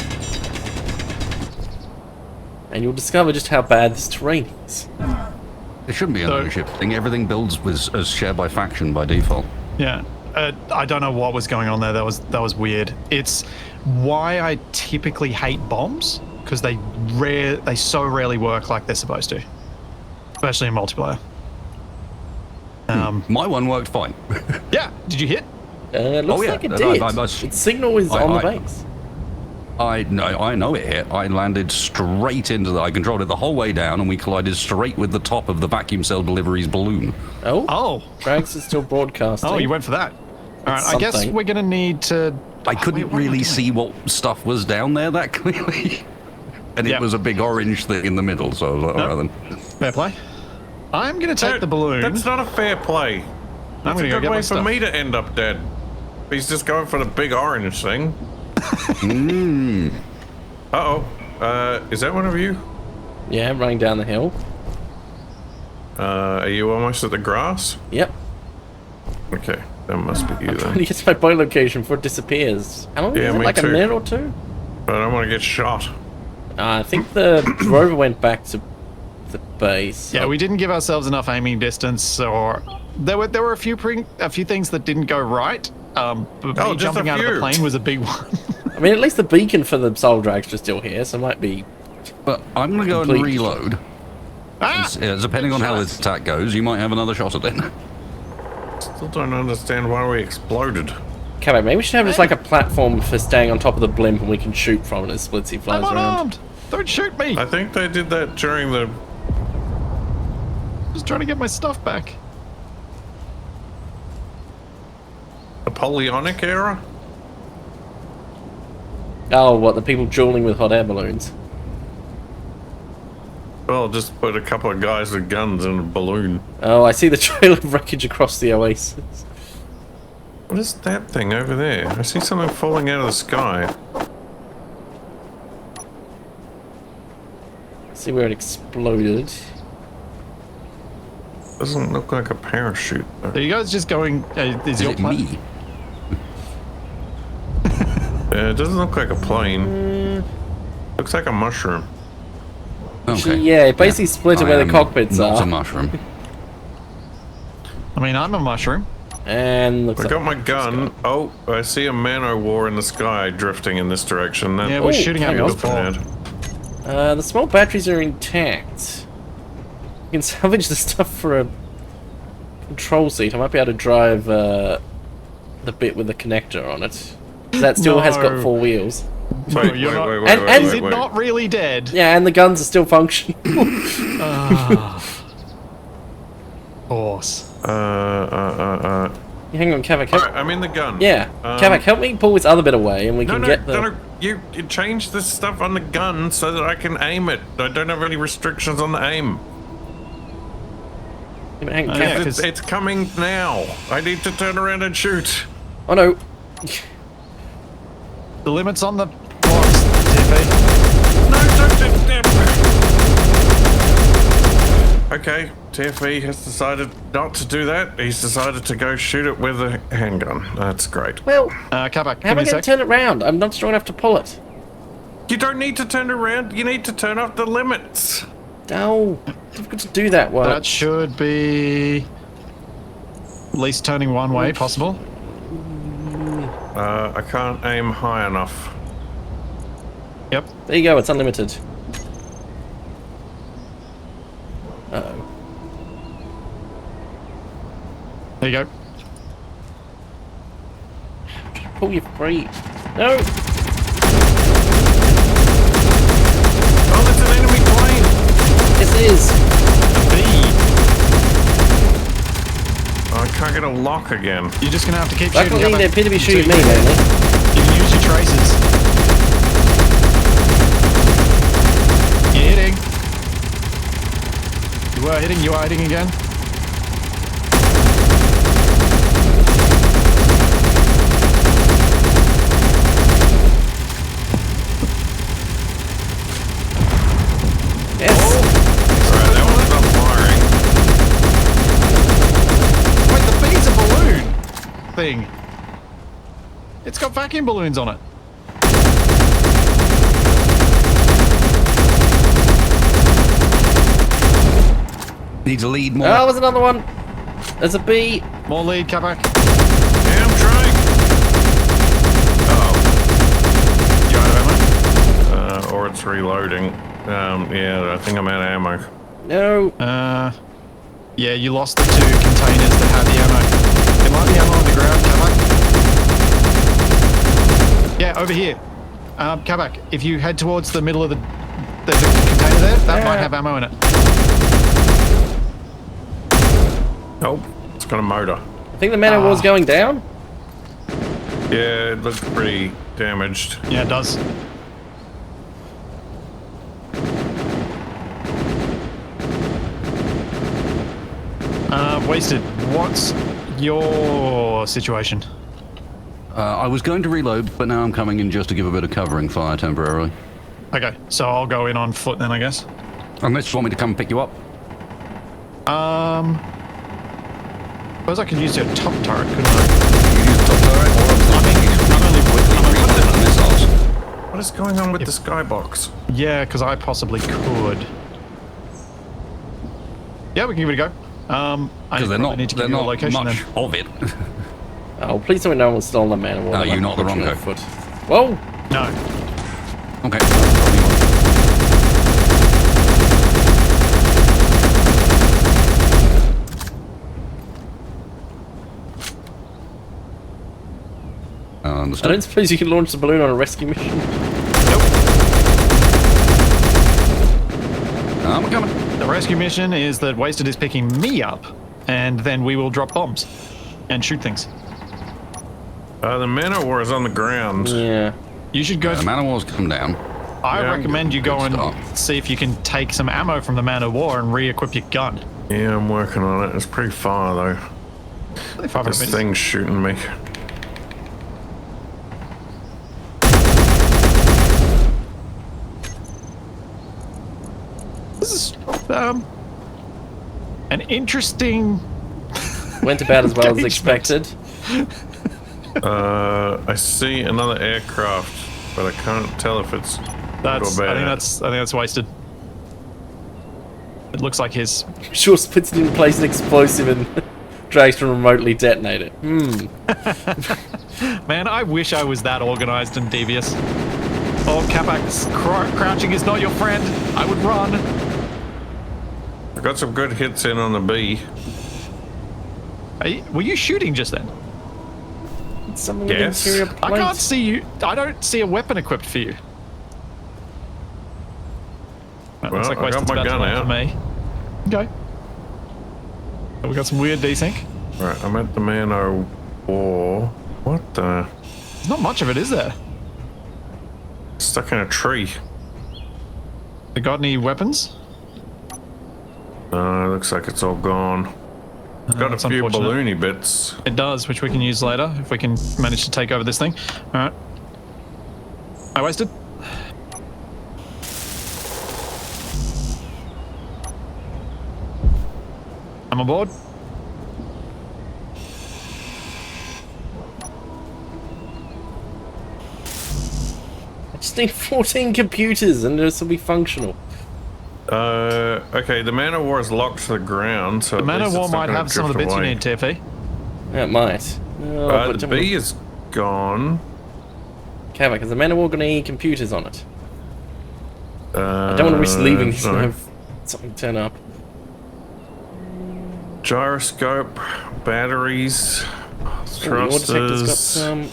And you'll discover just how bad this terrain is. it shouldn't be an So- ownership thing. Everything builds with as shared by faction by default. Yeah. I don't know what was going on there. That was weird. It's why I typically hate bombs, because they so rarely work like they're supposed to, especially in multiplayer. My one worked fine. Yeah. Did you hit? Looks yeah, like it I- did. I- Its signal is on the base. I know it hit. I landed straight into the. I controlled it the whole way down, and we collided straight with the top of the vacuum cell delivery's balloon. Oh, Oh. Drags is still broadcasting. Oh, you went for that. All right. I guess something. we're gonna need to. I couldn't Wait, what am I really doing? see what stuff was down there that clearly, and it Yeah. was a big orange thing in the middle. So I was like, all right then. Fair play. I'm gonna take the balloon. That's not a fair play. That's gonna a go good get my way for stuff. me to end up dead. He's just going for the big orange thing. Uh-oh. Is that one of you? Yeah, running down the hill. Are you almost at the grass? Yep. Okay, that must be you When then. you get to my boat location before it disappears. How long Yeah, is it? me Like a too. minute or two? But I don't want to get shot. I think the rover went back to the base. Yeah, we didn't give ourselves enough aiming distance, or there were a few things that didn't go right. But Oh, me just a jumping out of the few. plane was a big one. I mean, at least the beacon for the Solar Dragster is still here, so it might be. But I'm going to go and Complete. reload. Ah! Depending on how this attack goes, you might have another shot at it. Still don't understand why we exploded. Capac, maybe we should have just like a platform for staying on top of the blimp and we can shoot from it as Splitsie flies I'm around. unarmed. Don't shoot me. I think they did that during the... Just trying to get my stuff back. Napoleonic era? Oh, what, the people dueling with hot air balloons? Well, just put a couple of guys with guns in a balloon. Oh, I see the trail of wreckage across the oasis. What is that thing over there? I see something falling out of the sky. See where it exploded. Doesn't look like a parachute. though. Are you guys just going? Is Is your it plane? me? Yeah, it doesn't look like a plane. Looks like a mushroom. Okay. Yeah, it basically split it I where the am cockpits not are. a mushroom. I mean, I'm a mushroom. And looks I like got my gun. Oh, I see a man-o'-war in the sky drifting in this direction. That Yeah, we're Oh, shooting at hang me on. before. the small batteries are intact. You can salvage the stuff for a control seat. I might be able to drive the bit with the connector on it. That still has got No. 4 wheels. No, Wait, you're wait, not. wait, wait, And- wait, and Is wait, it wait. not really dead? Yeah, and the guns are still functional. Horse. Hang on, Capac. Help. Alright, I'm in the gun. Yeah, Capac, help me pull this other bit away, and we No, can no, get the. no, you change the stuff on the gun so that I can aim it. I don't have any restrictions on the aim. Hang on, Yeah, Capac. 'cause- It's coming now. I need to turn around and shoot. Oh no. The limit's on the blocks, TP. No, don't. Okay, TFE has decided not to do that. He's decided to go shoot it with a handgun. That's great. Well, Capac, how give am me I a going to sec. turn it round? I'm not strong enough to pull it. You don't need to turn around. You need to turn off the limits. Oh, difficult to do that one. That should be at least turning one way possible. I can't aim high enough. Yep. There you go, it's unlimited. Uh-oh. There you go. pull your free. No! Oh, that's an enemy plane! This is! B. Oh, I can't get a lock again. You're just gonna have to keep shooting. Luckily, they Capac appear to be until shooting you me, can- mainly. You can use your traces. You're hitting. You were hitting. You are hitting again. Yes! Alright, that one's not firing. Wait, the B's a balloon thing. It's got vacuum balloons on it. Need to lead more. Oh, there's another one! There's a bee! More lead, Capac. Yeah, I'm trying. Oh. You out of ammo? Or it's reloading. Yeah, I think I'm out of ammo. No! Yeah, you lost the 2 containers that had the ammo. There might be ammo on the ground, Capac. Yeah, over here. Capac, if you head towards the middle of there's a container there, that might have ammo in it. Nope, it's got a motor. I think the man of war's going down? Yeah, it looks pretty damaged. Yeah, it does. Wasted. What's your situation? I was going to reload, but now I'm coming in just to give a bit of covering fire temporarily. Okay, so I'll go in on foot then, I guess. Unless you want me to come pick you up. Suppose I could use your top turret, couldn't I? You use the top turret, or I'm only reload the missiles. What is going on with the skybox? Yeah, because I possibly could. Yeah, we can give it a go. I Because they're probably not, need to they're give you a not location much then. of it. Oh, please tell me no one's stolen the man of war. No, you're not the wrong Foot. code. Whoa! No. Okay. I Understood. don't suppose you can launch the balloon on a rescue mission? I'm coming. The rescue mission is that Wasted is picking me up, and then we will drop bombs and shoot things. The man of war is on the ground. Yeah. You should go. The man of war's come down. I Yeah, recommend you go good and start. see if you can take some ammo from the man of war and re-equip your gun. Yeah, I'm working on it. It's pretty far though. Only 500 This meters. thing's shooting me. This is an interesting. Went about as well as Engagement. expected. I see another aircraft, but I can't tell if it's That's. good or I bad. think that's Wasted. It looks like his. Sure, Splitsie didn't place an explosive and Dragster remotely detonate it. Man, I wish I was that organized and devious. Oh, Capac's crouching is not your friend. I would run. I got some good hits in on the B. Were you shooting just then? Something Yes. with interior I plate. can't see you. I don't see a weapon equipped for you. That looks Well, like I got Wasted's my about to gun wait out. for me. Okay. We got some weird desync. Right, I'm at the man of war. What the? There's not much of it, is there? Stuck in a tree. You got any weapons? Looks like it's all gone. It's got a that's few unfortunate. balloony bits. It does, which we can use later if we can manage to take over this thing. All right. I wasted. I'm aboard. I just need 14 computers and this will be functional. Okay, the man of war is locked to the ground, so The Man of War might gonna have some of the drift bits you away. need, TFE. Yeah, it might. Oh, The B is gone. Capac, is the man of war going to need computers on it? I I don't want to risk leaving this and no. have something turn up. Gyroscope, batteries, Oh, your detector's got thrusters. some.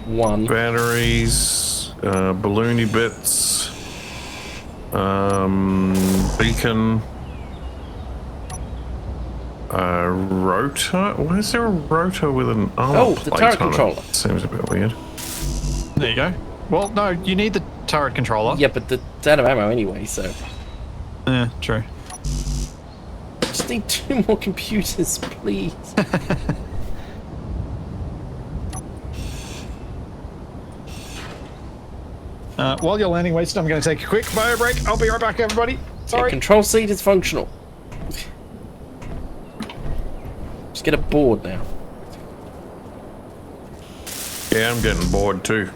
one. Batteries, balloony bits, beacon, rotor. Why is there a rotor with an armor Oh, the plate turret on controller. It? Seems a bit weird. There you go. Well, no, you need the turret controller. Yeah, but it's out of ammo anyway, so. Yeah, true. Just need 2 more computers, please. While you're landing, Wasted, I'm going to take a quick bio break. I'll be right back, everybody. Yeah, Sorry. control seat is functional. Just get a board now. Yeah, I'm getting bored too.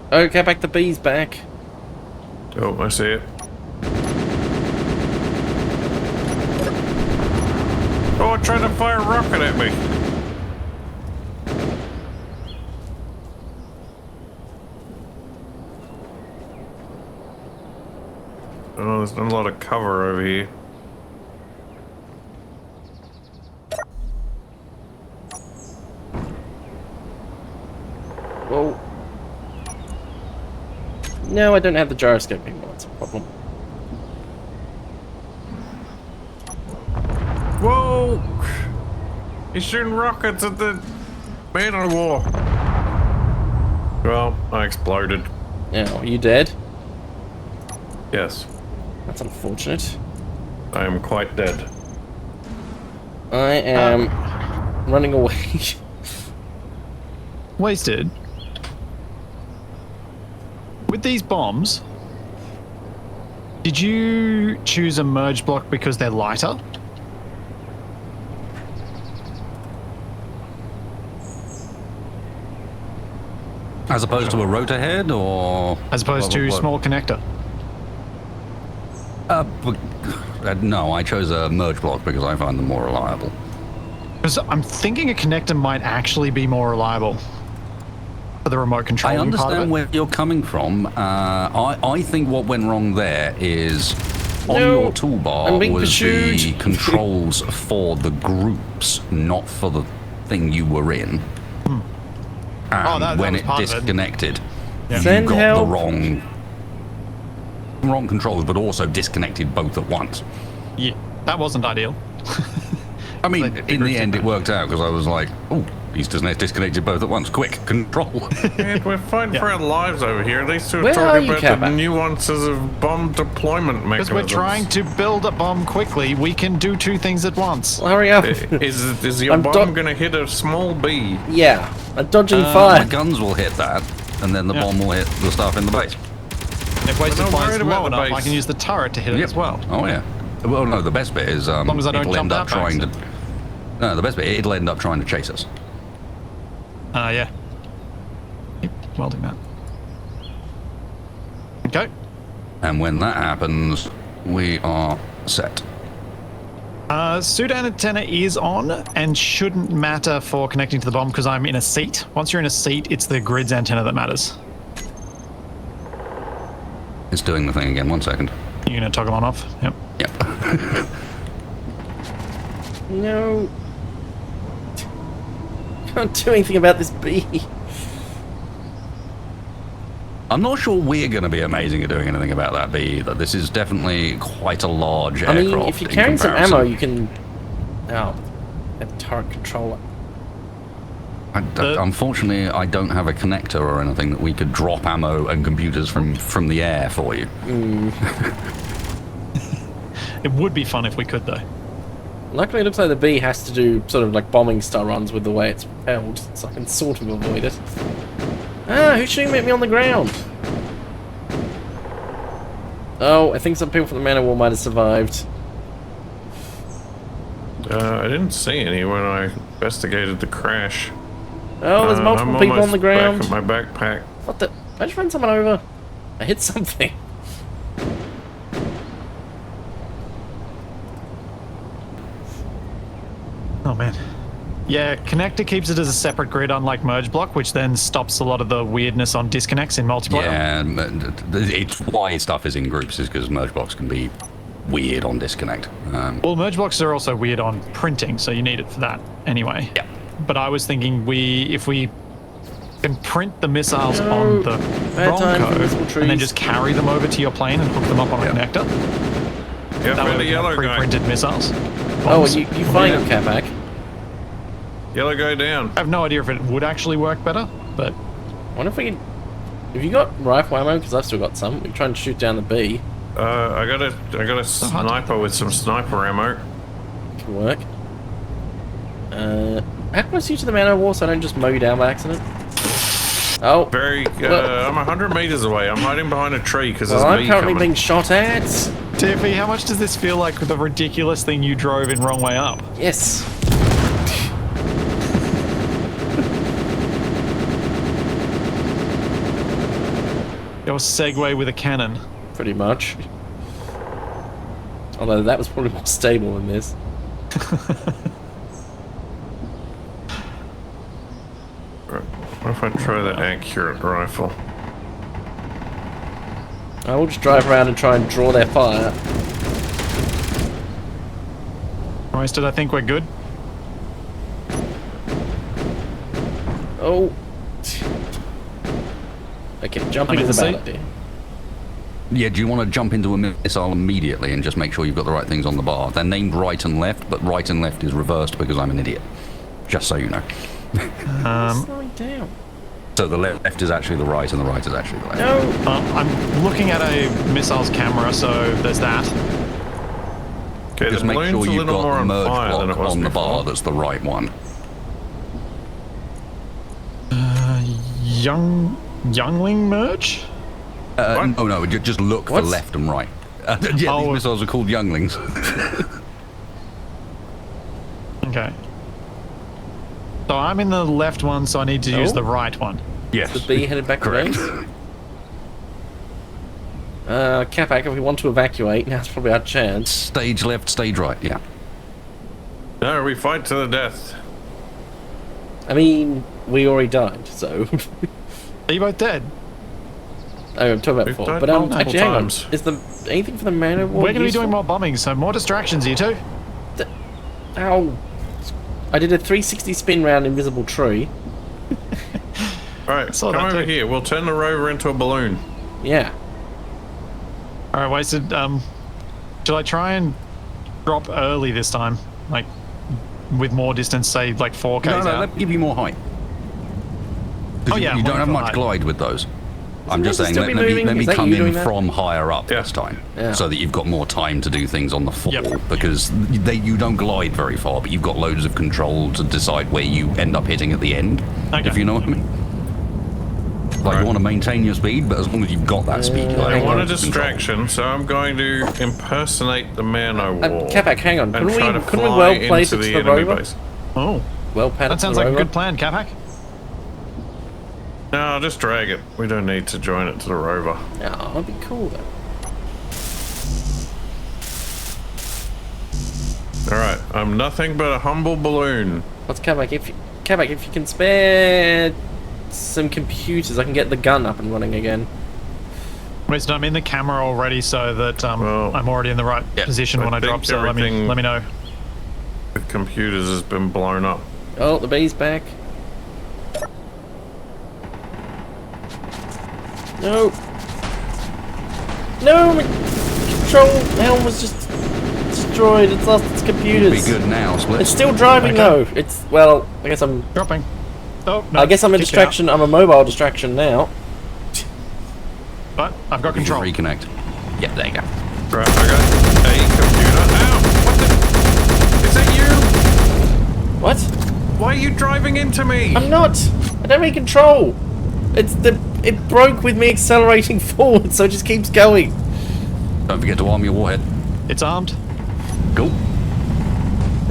Oh, Capac, the bee's back. Oh, I see it. Oh, it tried to fire a rocket at me. Oh, there's not a lot of cover over here. Whoa. No, I don't have the gyroscope anymore. That's a problem. Whoa! He's shooting rockets at the man on the wall. Well, I exploded. Now, are you dead? Yes, That's unfortunate. I am quite dead. I am running away. Wasted. With these bombs, did you choose a merge block because they're lighter? As opposed to a rotor head, or As opposed to what? small connector? No, I chose a merge block because I find them more reliable. Because I'm thinking a connector might actually be more reliable for the remote I controlling part of understand it. where you're coming from. I think what went wrong there is on No, your toolbar I'm being was pursued. the controls for the groups, not for the thing you were in. And that when was it part of it. disconnected, Yeah. you Send got help. the wrong controls, but also disconnected both at once. Yeah, that wasn't ideal. I mean, Like, in the groups end, did it worked out because I was like, "Oh, he's disconnected both at once. Quick, control." Man, we're fighting for our lives over here. These two are Where are talking you, about the Capac? nuances of bomb deployment Because mechanisms. we're trying to build a bomb quickly, we can do 2 things at once. Well, hurry up. Is your I'm bomb gonna hit a small bee? Yeah, I'm dodging My fire. guns will hit that, and then the Yeah. bomb will hit the stuff in the base. If Wasted not flies worried about low the enough, I base. can use the turret to hit it Yep. as well. Oh yeah. Well, no, the best bit is long as I don't it'll jump end up out by trying to. accident. No, the best bit it'll end up trying to chase us. Yeah. Keep welding that. Okay. And when that happens, we are set. Sudan antenna is on and shouldn't matter for connecting to the bomb because I'm in a seat. Once you're in a seat, it's the grid's antenna that matters. It's doing the thing again. 1 second. You're going to toggle on off? Yep. Yep. No. Can't do anything about this bee. I'm not sure we're going to be amazing at doing anything about that bee either. This is definitely quite a large I aircraft. mean, if you're in carrying some comparison. ammo, you can. Oh, have a turret controller. Unfortunately, I don't have a connector or anything that we could drop ammo and computers from the air for you. It would be fun if we could, though. Luckily, it looks like the bee has to do sort of like bombing style runs with the way it's propelled, so I can sort of avoid it. Ah, who's shooting at me on the ground? Oh, I think some people from the man of war might have survived. I didn't see any when I investigated the crash. Oh, there's multiple I'm people on almost the ground. Back at my backpack. What the? I just ran someone over. I hit something. Oh man. Yeah, connector keeps it as a separate grid, unlike merge block, which then stops a lot of the weirdness on disconnects in multiplayer. Yeah, it's why stuff is in groups is because merge blocks can be weird on disconnect. Well, merge blocks are also weird on printing, so you need it for that anyway. Yeah. But I was thinking if we can print the missiles on the Bronco and then just carry them over to your plane and hook them up on a connector. Yeah, That way the we can have yellow guy. pre-printed missiles. Oh, Bombs. you find him, Capac. Yellow guy down. I have no idea if it would actually work better, but Wonder if we can... Have you got rifle ammo? Because I've still got some. We can try and shoot down the B. I got a sniper with some sniper ammo. Can work. How close are you to the man of war so I don't just mow you down by accident? Oh. I'm 100 meters away. I'm hiding behind a tree because Well, there's I'm me currently coming. being shot at. TFE, how much does this feel like the ridiculous thing you drove in Wrong Way Up? Yes. Your Segway with a cannon. Pretty much. Although that was probably more stable than this. What if I try the accurate rifle? I will just drive around and try and draw their fire. Roasted, I think we're good. Oh. Okay, jumping I'm in is a the bad seat. idea. Yeah, do you want to jump into a missile immediately and just make sure you've got the right things on the bar? They're named right and left, but right and left is reversed because I'm an idiot. Just so you know. Slowing down. So the left is actually the right and the right is actually the left. No. I'm looking at a missile's camera, so there's that. Okay, Just the make balloon's sure a you've little more got the on merge fire than it block was on the before. bar that's the right one. Youngling merge? No, just look What? for left and right. Yeah, Oh. these missiles are called younglings. Okay. So I'm in the left one, so I need to use Oh. the right one. Yes. The B headed back to Correct. base. Capac, if we want to evacuate, now's probably our chance. Stage left, stage right, yeah. No, we fight to the death. I mean, we already died, so... Are you both dead? Oh, I'm talking about We've before. died But multiple actually, hang on. times. Is there anything for the man of war We're going to be useful? doing more bombing, so more distractions, you two. Ow. I did a 360 spin round invisible tree. Alright, Saw come that over too. here. We'll turn the rover into a balloon. Yeah. All right, Wasted. Should I try and drop early this time? Like, with more distance, say, like 4Ks No, out? let me give you more height. 'Cause Oh, you, yeah, you I'm don't have looking for much height. glide with those. I'm just it saying, still let be me moving? let me Is that come you in doing that? from higher up Yeah. this time, Yeah. so that you've got more time to do things on the fall. Yep. Because you don't glide very far, but you've got loads of control to decide where you end up hitting at the end. Okay. If you know what I mean. Like you want to maintain your speed, but as long as you've got that speed, you I have want a loads of control. distraction, so I'm going to impersonate the man I wore. Capac, hang on. and Couldn't try we, to couldn't we fly well place into it to the the enemy rover? base. Oh, Well pad it that to sounds the like a rover? good plan, Capac. No, I'll just drag it. We don't need to join it to the rover. Yeah, that'd be cool though. Alright, I'm nothing but a humble balloon. What's Capac? If you can spare some computers, I can get the gun up and running again. Wasted, I'm in the camera already, so that Well, I'm already in the right yeah, position I when I drop. think So let me everything- know. The computers has been blown up. Oh, the bee's back. No. No, my control helm was just destroyed. It's lost its You'll computers. be good now, Split. It's still driving Okay. though. It's well. I guess I'm. Dropping. Oh, no, I guess I'm a kick out. distraction. I'm a mobile distraction now. But I've got You can control. reconnect. Yeah, there you go. Right, I got a computer. Ow! What the? Is that you? What? Why are you driving into me? I'm not. I don't have any control. It broke with me accelerating forward, so it just keeps going. Don't forget to arm your warhead. It's armed. Cool.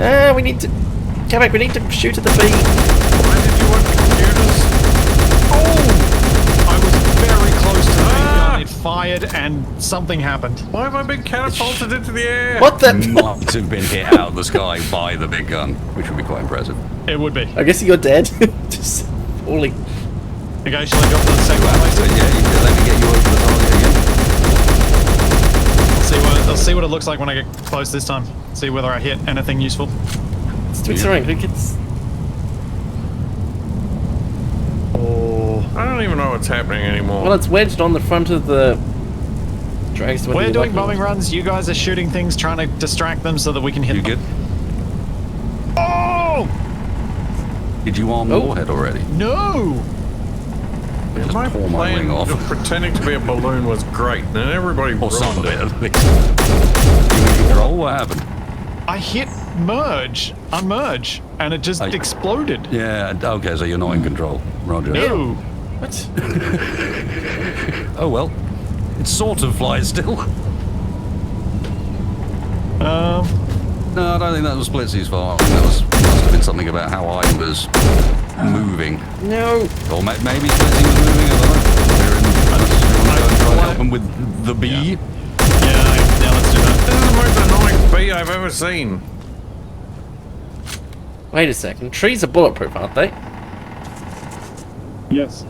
Ah, we need to. Capac, we need to shoot at the bee. Why did you want computers? Oh! I was very close to the Ah! gun. It fired and something happened. Why have I been catapulted into the air? What the? Might have been hit out of the sky by the big gun, which would be quite impressive. It would be. I guess you're dead. Just falling. Okay, shall I drop to the second one? Yeah, you can let me get you over the target again. I'll see what it looks like when I get close this time. See whether I hit anything useful. It's doing something. Who gets? Oh. I don't even know what's happening anymore. Well, it's wedged on the front of the dragster. We're doing bombing runs. You guys are shooting things, trying to distract them so that we can hit You them. good? Oh! Did you arm the warhead already? No! Just My tore my plan wing off. of pretending to be a balloon was great, and then everybody Or some ruined of it, it. at least. You in control? What happened? I hit unmerge, and it just exploded. Yeah, okay, so you're not in control. Roger. No. What? Oh well. It sort of flies still. No, I don't think that was Splitsie's fault. I think that must have been something about how I was moving. No. Or maybe Splitsie was moving, I don't know. We're in, let's go and try and help him with the bee. Yeah, let's do that. This is the most annoying bee I've ever seen. Wait a second. Trees are bulletproof, aren't they? Yes.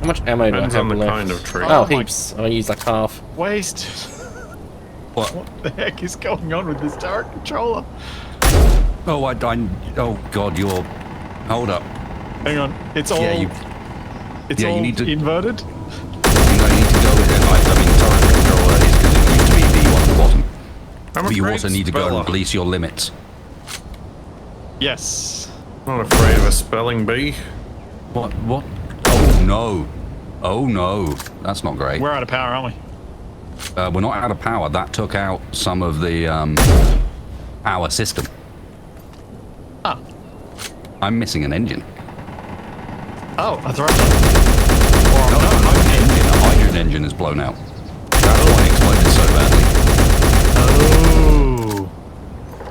How much ammo do Depends I on have the left? kind of tree. Oh, Oh my- heaps. I used like half. Waste. What? What the heck is going on with this turret controller? Oh, oh God, you're... Hold up. Hang on. It's all. Yeah, you all need to- inverted. I think I need to go with it. I mean, turret controller is because it used to be V1 at the bottom. I'm a But you great also need to go speller. and police your limits. Yes. Not afraid of a spelling bee. What? Oh no. Oh no. That's not great. We're out of power, aren't we? We're not out of power. That took out some of the power system. Ah. I'm missing an engine. Oh, that's right. No, an engine. A hydrogen engine is blown out. That's why it exploded so badly. Oh.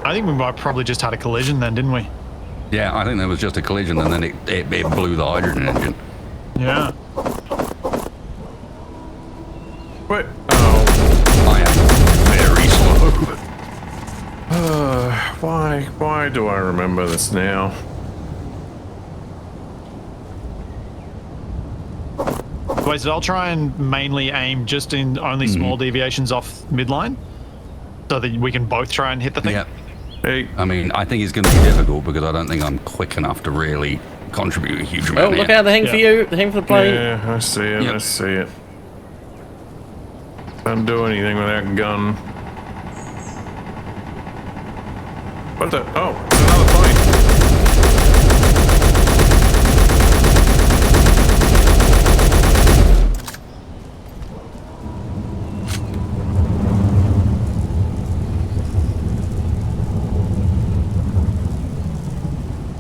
I think we might probably just had a collision then, didn't we? Yeah, I think there was just a collision and then it blew the hydrogen engine. Yeah. Wait. Oh. I am very slow. Why do I remember this now? Wait, so I'll try and mainly aim just in only small deviations off midline, so that we can both try and hit the thing. Yeah. Hey, I mean, I think it's going to be difficult because I don't think I'm quick enough to really contribute a huge Oh, amount. look here. out, the hang for you, the hang for the plane. yeah, I see it, Yep. I see it. Can't do anything with that gun. What the? Oh, it's another plane.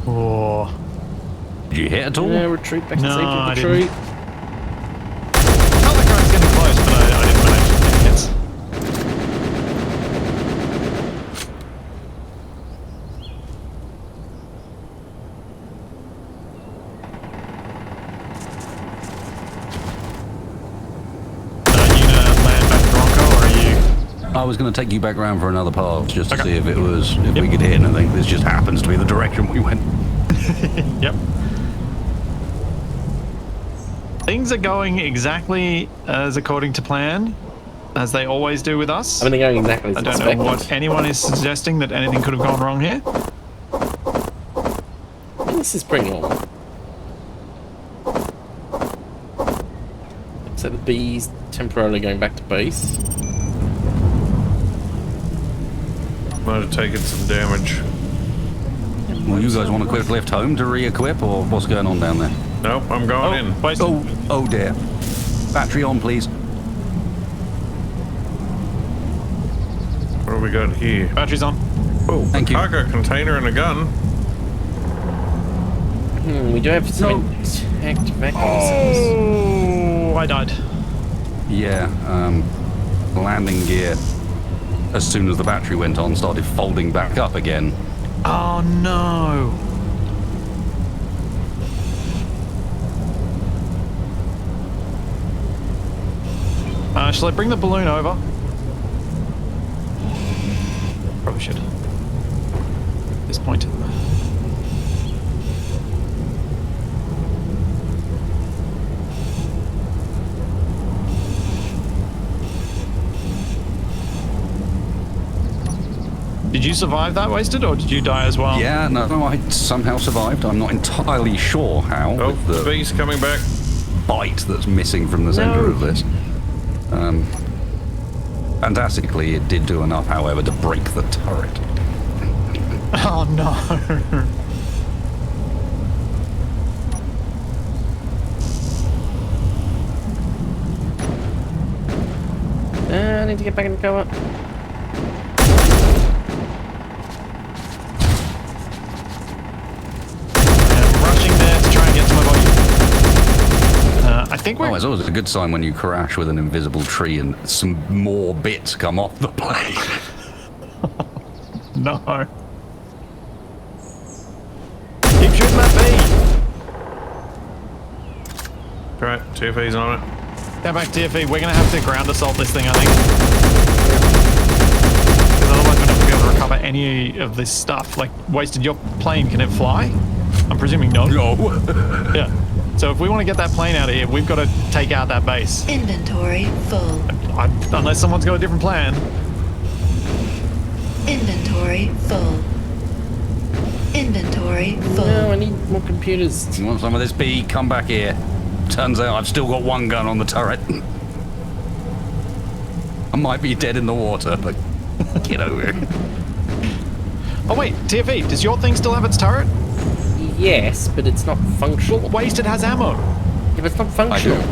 Oh. Did you hit at all? Yeah, retreat back to No, safety. I Retreat. Felt like I was getting close, but I didn't manage to get hits. Are you gonna land back Bronco, or are you? I was going to take you back round for another pass just to Okay. see if it was if we could hit anything. This just happens to be the direction we went. Yep. Things are going exactly as according to plan, as they always do with us. I mean, they're going exactly as I don't expected. know what anyone is suggesting that anything could have gone wrong here. I mean, this is pretty normal. So the bees temporarily going back to base. Might have taken some damage. Well, you guys want a quick lift home to re-equip, or what's going on down there? Nope, I'm going in. Wait. Oh dear. Battery on, please. What do we got here? Battery's on. Oh, Thank a you. cargo container and a gun. We do have some intact vacuum Oh, I died. Yeah, landing gear, as soon as the battery went on, started folding back up again. Oh no. Shall I bring the balloon over? Probably should. At this point. Did you survive that, Wasted, or did you die as well? Yeah, no, I somehow survived. I'm not entirely sure how. Oh, with the bee's coming back. bite that's missing from the center of this. Fantastically, it did do enough, however, to break the turret. Oh no. I need to get back in the cover. I'm rushing there to try and get to my body. I think we're... Oh, it's always a good sign when you crash with an invisible tree and some more bits come off the plane. No. Keep shooting that bee. Right, TFE's on it. Get back, TFE. We're going to have to ground assault this thing, I think. Because otherwise we're not going to be able to recover any of this stuff. Like, Wasted, your plane, can it fly? I'm presuming no. No. Yeah. So if we want to get that plane out of here, we've got to take out that base. Inventory full. Unless someone's got a different plan. Inventory full. Inventory full. No, I need more computers. You want some of this bee? Come back here. Turns out I've still got one gun on the turret. I might be dead in the water, but get over here. Oh wait, TFE, does your thing still have its turret? Yes, but it's not functional. Wasted has ammo. Yeah, but it's not I functional. do.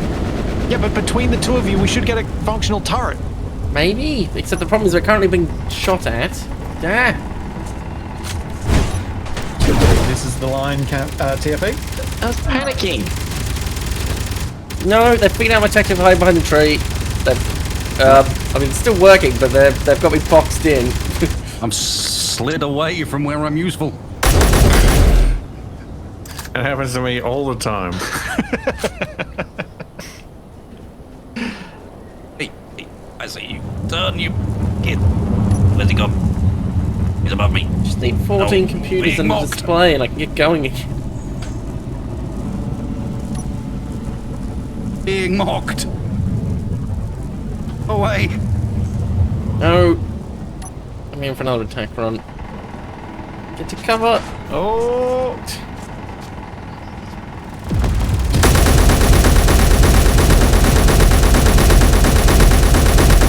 Yeah, but between the two of you, we should get a functional turret. Maybe. Except the problem is we're currently being shot at. Ah. This is the line, TFE. I was panicking. No, they've figured out my tactic of hide behind the tree. I mean, it's still working, but they've got me boxed in. I'm slid away from where I'm useful. It happens to me all the time. Hey, I see you. Turn, you kid. Where's he gone? He's above me. Just need 14 No, computers being and a mocked. display, and I can get going again. Being mocked. Away. No. I'm in for another attack run. Get to cover. Oh.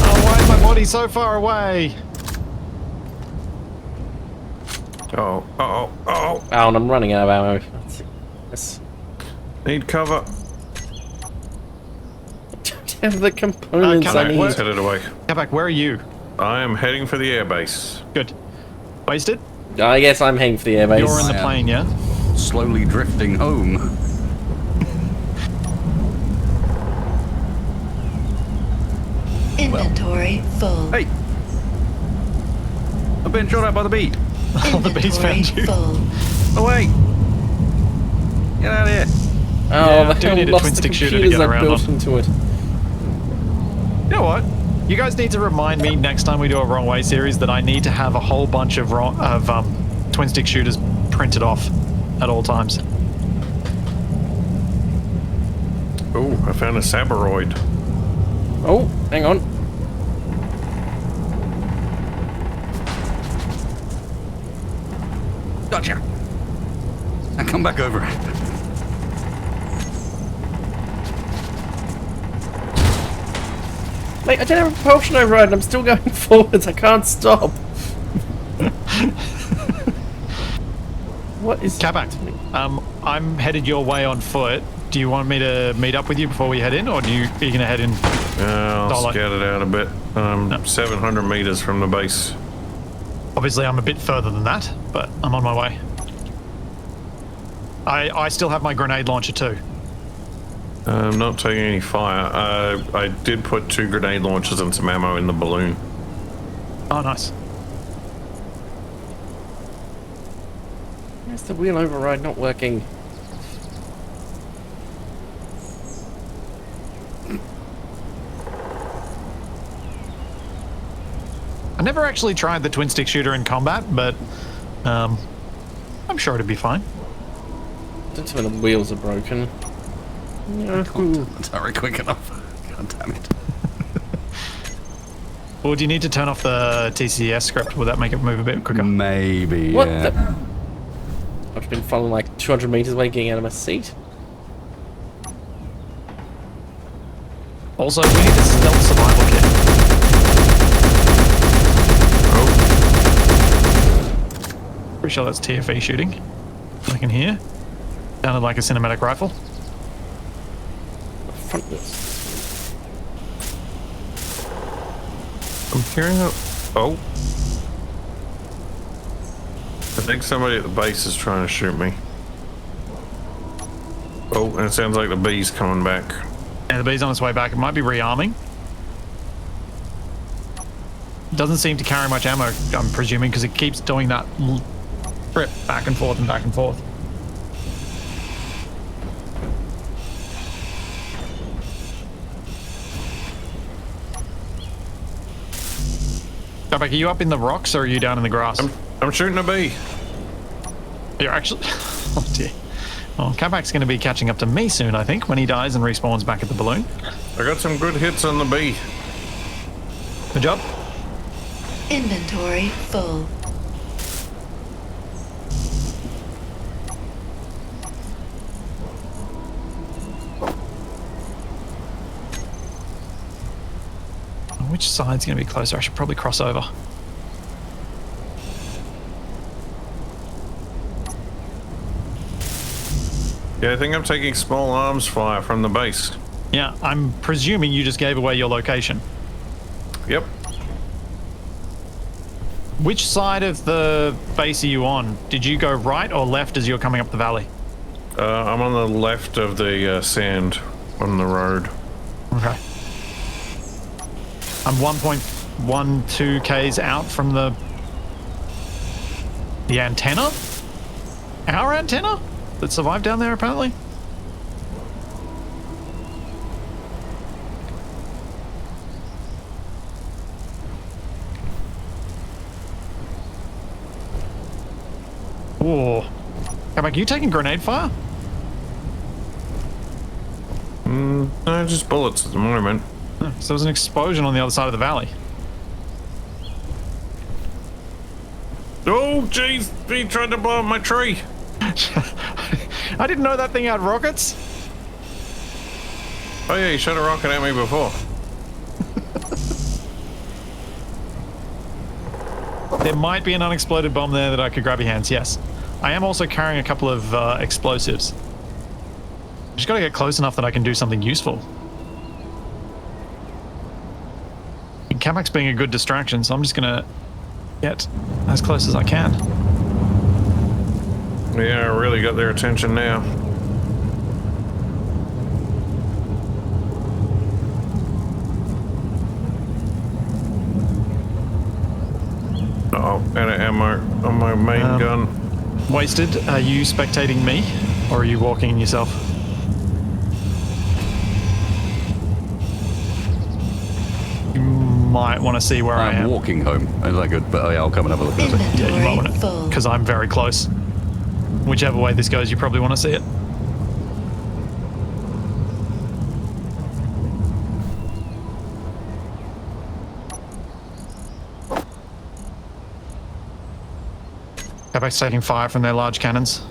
Oh, why is my body so far away? Oh. Oh, and I'm running out of ammo. Yes. Need cover. Have the components Capac, I Let's need. head it away. Capac, where are you? I am heading for the airbase. Good. Wasted? I guess I'm heading for the airbase. You're in the I am. plane, yeah? Slowly drifting home. Inventory full. Hey. I've been shot at by the bee. Oh, the bee's Inventory found you. full. Away. Get out of here. Oh, Yeah, the do hell need a lost twin the stick shooter to computers get I around built on. into it. You know what? You guys need to remind me next time we do a Wrong Way series that I need to have a whole bunch of twin stick shooters printed off at all times. Oh, I found a Saberoid. Oh, hang on. Gotcha. Now come back over. Mate, I don't have a propulsion override and I'm still going forwards. I can't stop. What is Capac, I'm headed your way on foot. Do you want me to meet up with you before we head in, or are you going to head in? I'll Dollar. scout it out a bit. 700 meters from the base. Obviously, I'm a bit further than that, but I'm on my way. I still have my grenade launcher too. I'm not taking any fire. I did put 2 grenade launchers and some ammo in the balloon. Oh, nice. Where's the wheel override not working? never actually tried the twin stick shooter in combat, but I'm sure it'd be fine. Don't tell me the wheels are broken. Can't turn the turret quick enough. God damn it. Or do you need to turn off the TCS script? Will that make it move a bit quicker? Maybe, What yeah. the? I've just been falling like 200 meters away, getting out of my seat. Also, we need a stealth survival kit. Oh, Pretty sure that's TFE shooting. I can hear. Sounded like a cinematic rifle. Front wheels. I'm hearing a... Oh. I think somebody at the base is trying to shoot me. Oh, and it sounds like the bee's coming back. And the bee's on its way back. It might be rearming. Doesn't seem to carry much ammo, I'm presuming, because it keeps doing that trip back and forth and back and forth. Capac, are you up in the rocks or are you down in the grass? I'm shooting a bee. You're actually... Oh dear. Well, Capac's going to be catching up to me soon, I think, when he dies and respawns back at the balloon. I got some good hits on the bee. Good job. Inventory full. Which side's going to be closer? I should probably cross over. Yeah, I think I'm taking small arms fire from the base. Yeah, I'm presuming you just gave away your location. Yep. Which side of the base are you on? Did you go right or left as you're coming up the valley? I'm on the left of the sand on the road. Okay. I'm 1.12 Ks out from the antenna? Our antenna? That survived down there, apparently? Whoa. Capac, you taking grenade fire? No, just bullets at the moment. So there was an explosion on the other side of the valley. Oh, jeez! He tried to blow up my tree! I didn't know that thing had rockets. Oh yeah, he shot a rocket at me before. There might be an unexploded bomb there that I could grab your hands, yes. I am also carrying a couple of explosives. Just gotta get close enough that I can do something useful. Capac's being a good distraction, so I'm just gonna get as close as I can. Yeah, I really got their attention now. Oh, out of ammo on my main gun. Wasted, are you spectating me, or are you walking in yourself? You might want to see where I I'm am. walking home. Is that good? But oh, yeah, I'll come and have a look at it. Yeah, you might want Inventory to, full. because I'm very close. Whichever way this goes, you probably want to see it. Capac's taking fire from their large cannons.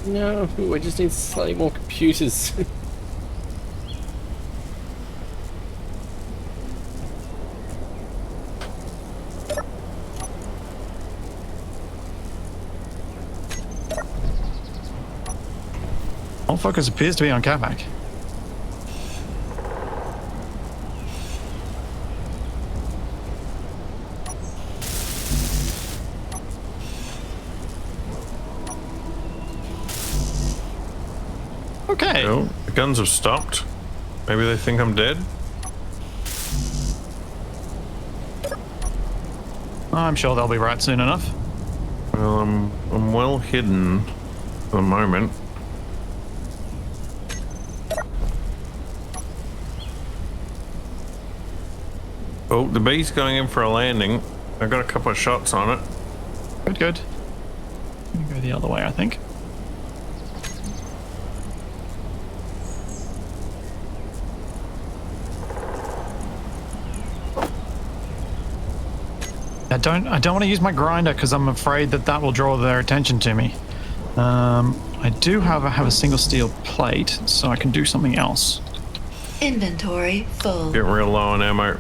No, I just need slightly more computers. All focus appears to be on Capac. Okay. Oh, the guns have stopped. Maybe they think I'm dead? I'm sure they'll be right soon enough. Well, I'm well hidden at the moment. Oh, the bee's going in for a landing. I got a couple of shots on it. Good, good. I'm gonna go the other way, I think. I don't want to use my grinder because I'm afraid that will draw their attention to me. I do have a single steel plate, so I can do something else. Inventory full. Getting real low on ammo.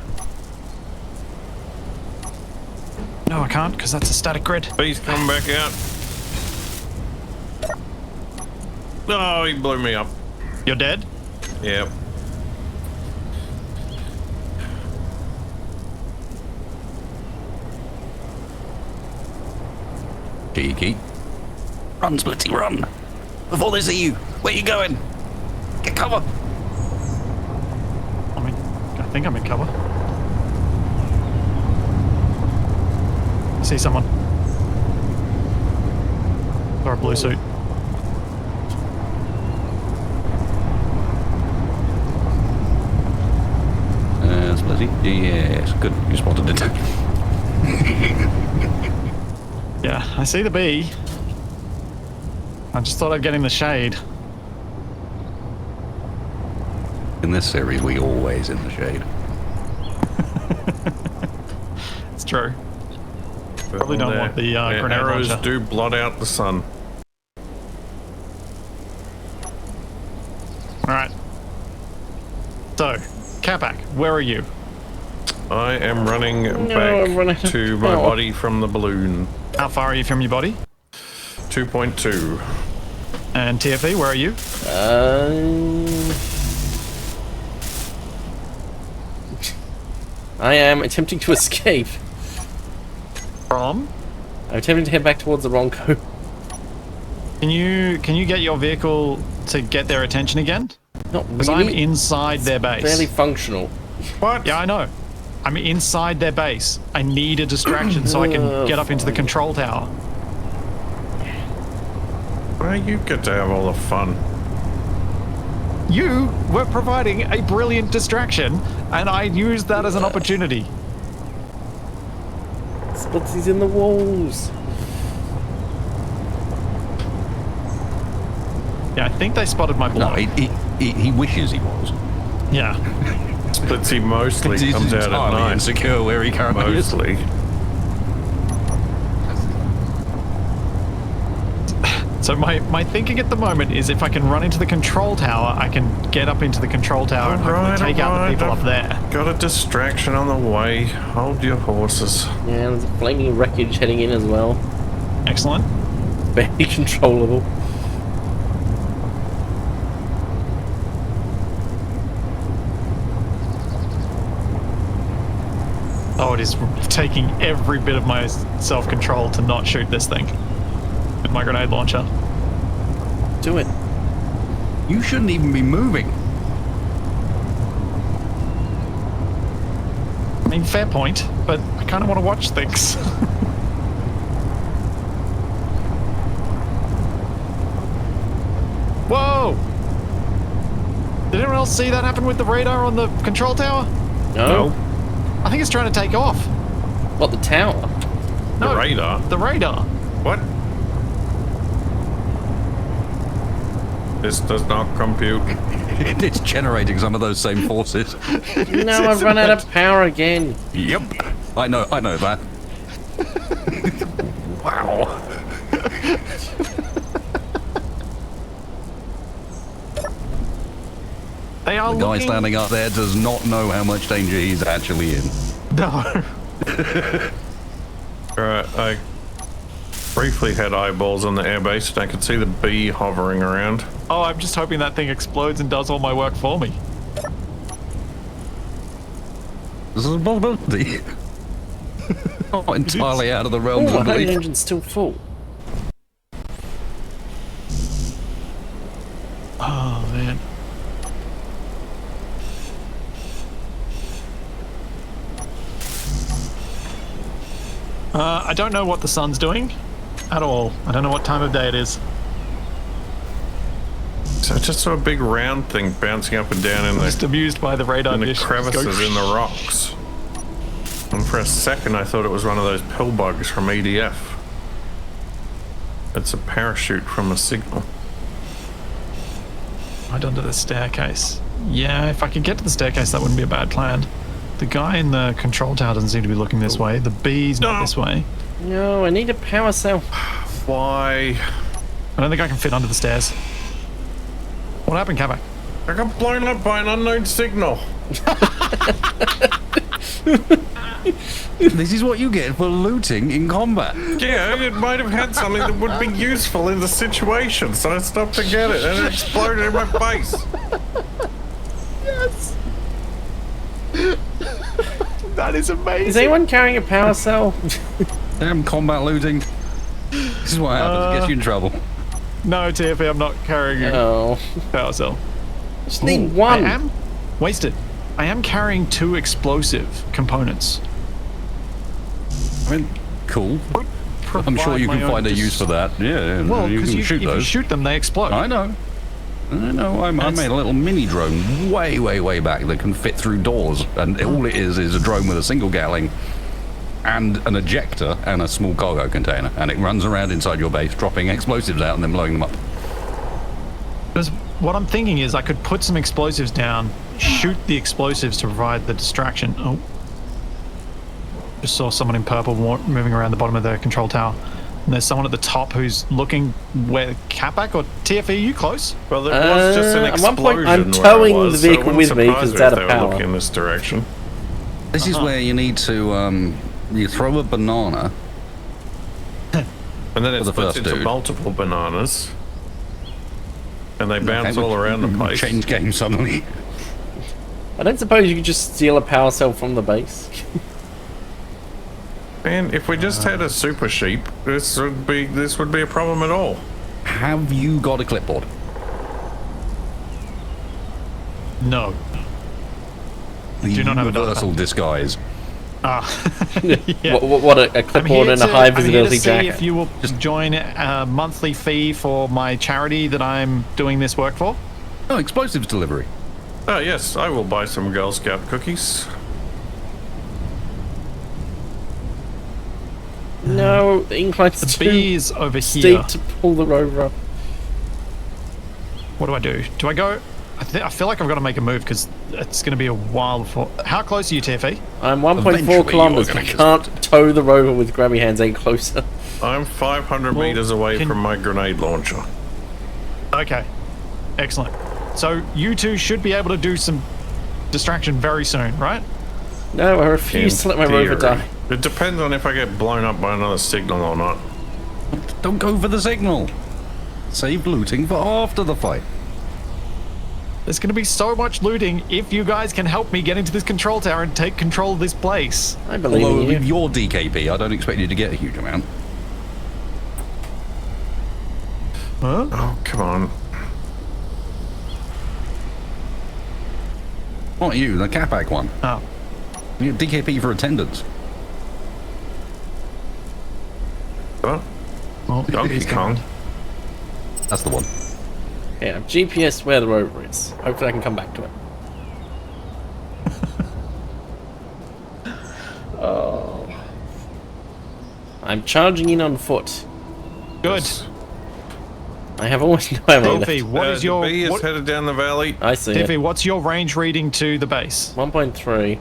No, I can't because that's a static grid. Bee's coming back out. Oh, he blew me up. You're dead? Yep. Cheeky. Run, Splitsie, run! Before they see you! Where you going? Get cover! I think I'm in cover. I see someone. Or a blue suit. Splitsie? Yes, good. You spotted it. Yeah, I see the bee. I just thought I'd get in the shade. In this series, we always in the shade. It's true. Probably don't want the grenade arrows launcher. do blot out the sun. Alright. So, Capac, where are you? I am running I'm back running out of to my power. body from the balloon. How far are you from your body? 2.2. And TFE, where are you? I am attempting to escape. From? I'm attempting to head back towards the Ronco. Can you get your vehicle to get their attention again? Not Because really. I'm inside their base. Barely functional. What? Yeah, I know. I'm inside their base. I need a distraction so I can get up into the control tower. Well, you get to have all the fun. You were providing a brilliant distraction, and I used that as an opportunity. Splitsie's in the walls. Yeah, I think they spotted my No, block. he wishes he was. Yeah. Splitsie mostly He's comes out at entirely night. insecure where he currently is. Mostly. So my thinking at the moment is if I can run into the control tower, I can get up into the control tower and hopefully take out the people up there. Got a distraction on the way. Hold your horses. Yeah, there's a flaming wreckage heading in as well. Excellent. Barely controllable. Oh, it is taking every bit of my self-control to not shoot this thing with my grenade launcher. Do it. You shouldn't even be moving. I mean, fair point, but I kind of want to watch things. Whoa! Did anyone else see that happen with the radar on the control tower? No. I think it's trying to take off. What, the tower? No, The radar? The radar. What? This does not compute. It's generating some of those same forces. No, I've run out of power again. Yep. I know that. Wow. They are The guy looking... standing up there does not know how much danger he's actually in. No. Right, I briefly had eyeballs on the airbase and I could see the bee hovering around. Oh, I'm just hoping that thing explodes and does all my work for me. This is a possibility. Not entirely out of the realms Oh, of my hydrogen belief. engine's still full. Oh, man. I don't know what the sun's doing at all. I don't know what time of day it is. So I just saw a big round thing bouncing up and down in Just the, amused by the radar in the dish. crevices Just go- in the rocks. And for a second, I thought it was one of those pill bugs from EDF. It's a parachute from a signal. Right under the staircase. Yeah, if I could get to the staircase, that wouldn't be a bad plan. The guy in the control tower doesn't seem to be looking this way. The bee's not this way. No, I need a power cell. Why? I don't think I can fit under the stairs. What happened, Capac? I got blown up by an unknown signal. This is what you get for looting in combat. Yeah, it might have had something that would be useful in the situation, so I stopped to get it, and it exploded in my face. Yes. That is amazing. Is anyone carrying a power cell? Damn combat looting. This is what happens. It gets you in trouble. No, TFE, I'm not carrying a Oh. power cell. Just need one. I am wasted. I am carrying 2 explosive components. I mean, cool. I'm sure you can find a use for that. Yeah, Well, you because can shoot if you those. shoot them, they explode. I know. I made a little mini drone way back that can fit through doors, and all it is a drone with a single Gatling and an ejector and a small cargo container, and it runs around inside your base, dropping explosives out and then blowing them up. Because what I'm thinking is I could put some explosives down, shoot the explosives to provide the distraction. Oh. Just saw someone in purple moving around the bottom of the control tower. And there's someone at the top who's looking where Capac or TFE, are you close? Well, there was just an at one explosion. point, I'm where towing it was, the vehicle so it with me wouldn't 'cause surprise it's out me of if they were power. looking in this direction. This is where you need to you throw a banana. And then it For the splits first into dude. multiple bananas. And they bounce all around the place. Change game suddenly. I don't suppose you could just steal a power cell from the base. And if we just had a super sheep, this would be a problem at all. Have you got a clipboard? No. The Do not have a universal disguise. Ah. Yeah. What a clipboard and a high visibility I'm here to see jacket. if you will join a monthly fee for my charity that I'm doing this work for. Oh, explosives delivery. Oh yes, I will buy some Girl Scout cookies. No, the incline's The too bees over here. steep to pull the rover up. What do? Do I go? I feel like I've got to make a move because it's going to be a while before. How close are you, TFE? I'm Eventually 1.4 you kilometers. are I gonna get can't tow the rover with grabby hands any closer. I'm 500 meters away from my grenade launcher. Okay. Excellent. So you two should be able to do some distraction very soon, right? No, I refuse to let my rover theory. die. It depends on if I get blown up by another signal or not. Don't go for the signal. Save looting for after the fight. There's going to be so much looting if you guys can help me get into this control tower and take control of this place. I believe Although in you. with your DKP, I don't expect you to get a huge amount. Huh? Oh, come on. Not you, the Capac one. Oh. You get DKP for attendance. Oh, Well, Donkey he's Kong. That's the one. Yeah, GPS where the rover is. Hopefully I can come back to it. Oh. I'm charging in on foot. Good. I have almost no ammo Tiffy, left. what is your The bee is what, headed down the valley. I see it. Tiffy, what's your range reading to the base? 1.3.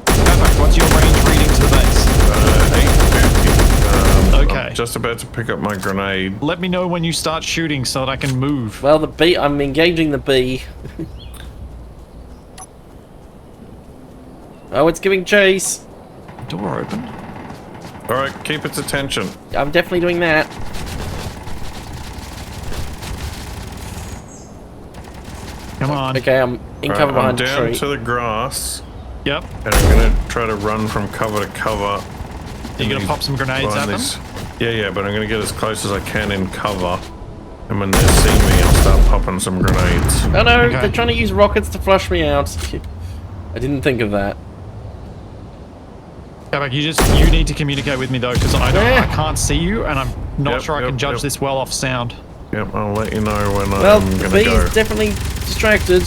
Capac, what's your range reading to the base? 850. Okay. I'm just about to pick up my grenade. Let me know when you start shooting so that I can move. Well, the bee, I'm engaging the bee. Oh, it's giving chase. Door open. All right, keep its attention. I'm definitely doing that. Come on. Okay, I'm in All cover right, I'm behind a down tree. to the grass, Yep. and I'm gonna try to run from cover to cover. You're going to pop some grenades Behind at them? this- Yeah, but I'm gonna get as close as I can in cover. And when they see me, I'll start popping some grenades. Oh no, Okay. they're trying to use rockets to flush me out. I didn't think of that. Capac, you need to communicate with me though, because I can't see you, and I'm not Yep, sure I can yep, judge yep. this well off sound. Yep, I'll let you know when Well, I'm the gonna bee go. is definitely distracted.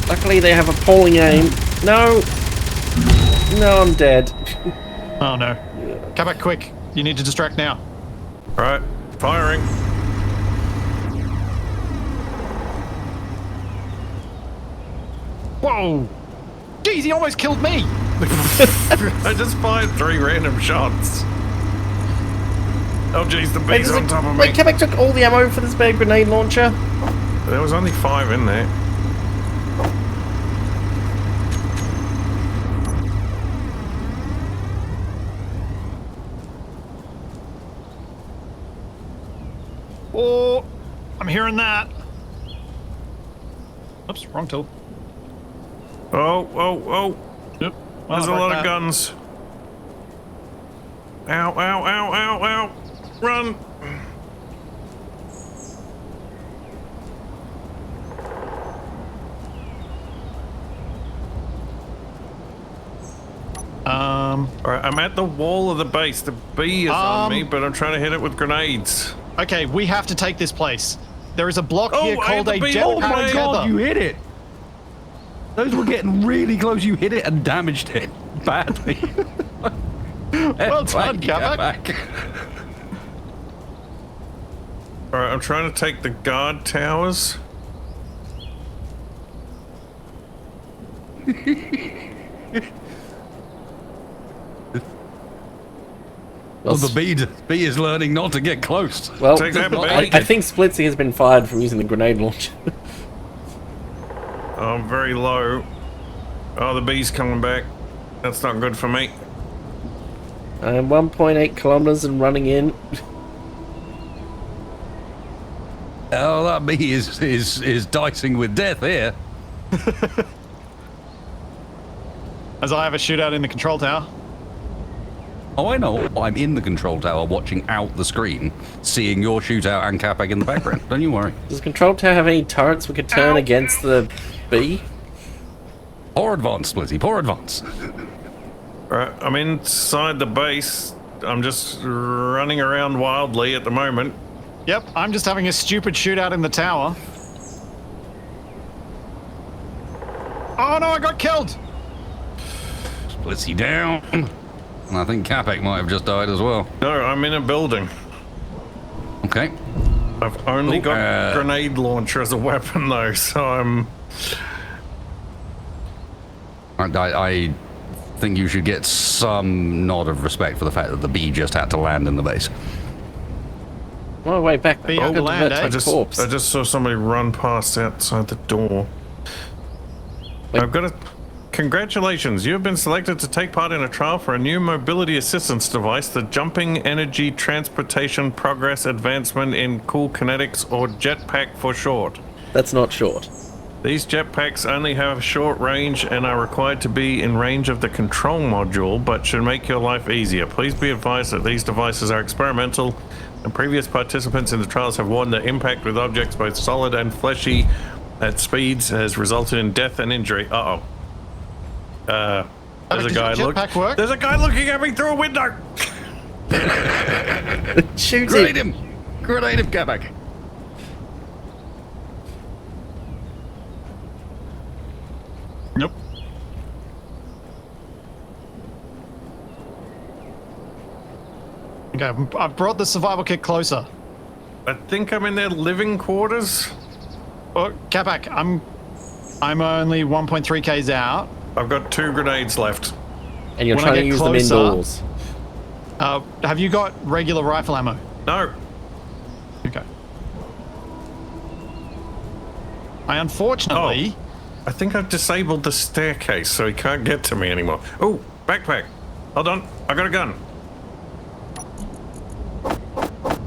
Luckily, they have appalling aim. No! No, I'm dead. Oh no. Capac, quick. You need to distract now. Right, firing. Whoa! Jeez, he almost killed me! I just fired 3 random shots. Oh jeez, the bee's on top of me. Wait, Capac took all the ammo for this bad grenade launcher? There was only 5 in there. Oh, I'm hearing that. Oops, wrong tool. Oh. Yep. There's a lot of guns. Ow. Run. Alright, I'm at the wall of the base. The bee is on me, but I'm trying to hit it with grenades. Okay, we have to take this place. There is a block Oh, here I called hit a the bee. jetpack Oh my God, you tether. hit it. Those were getting really close. You hit it and damaged it badly. Well done, Capac. Alright, I'm trying to take the guard towers. Well, the bee is learning not to get close. Well, Take that, I think Splitsie has been fired from using the grenade launcher. Oh, I'm very low. Oh, the bee's coming back. That's not good for me. I'm 1.8 kilometers and running in. Oh, that bee is dicing with death here. As I have a shootout in the control tower. Oh, I know. I'm in the control tower watching out the screen, seeing your shootout and Capac in the background. Don't you worry. Does the control tower have any turrets we could turn against the bee? Poor advance, Splitsie. Poor advance. Right, I'm inside the base. I'm just running around wildly at the moment. Yep, I'm just having a stupid shootout in the tower. Oh no, I got killed! Splitsie down. And I think Capac might have just died as well. No, I'm in a building. Okay. I've only got grenade launcher as a weapon though, so I'm... I think you should get some nod of respect for the fact that the bee just had to land in the base. Oh, wait, back. Bee had to land, eh? I just saw somebody run past outside the door. Wait. I've got a... Congratulations, you have been selected to take part in a trial for a new mobility assistance device, the Jumping Energy Transportation Progress Advancement in Cool Kinetics, or Jetpac for short. That's not short. These jetpacks only have short range and are required to be in range of the control module, but should make your life easier. Please be advised that these devices are experimental, and previous participants in the trials have warned that impact with objects both solid and fleshy at speeds has resulted in death and injury. Uh-oh. There's a guy There's a guy looking at me through a window. Shoot Grenade him! Grenade him, Capac! Nope. Okay, I've brought the survival kit closer. I think I'm in their living quarters. Oh, Capac, I'm only 1.3 k's out. I've got 2 grenades left. And you're When I trying to get use them closer- indoors. Have you got regular rifle ammo? No. Okay. I unfortunately... I think I've disabled the staircase so he can't get to me anymore. Oh, backpack. Hold on. I got a gun.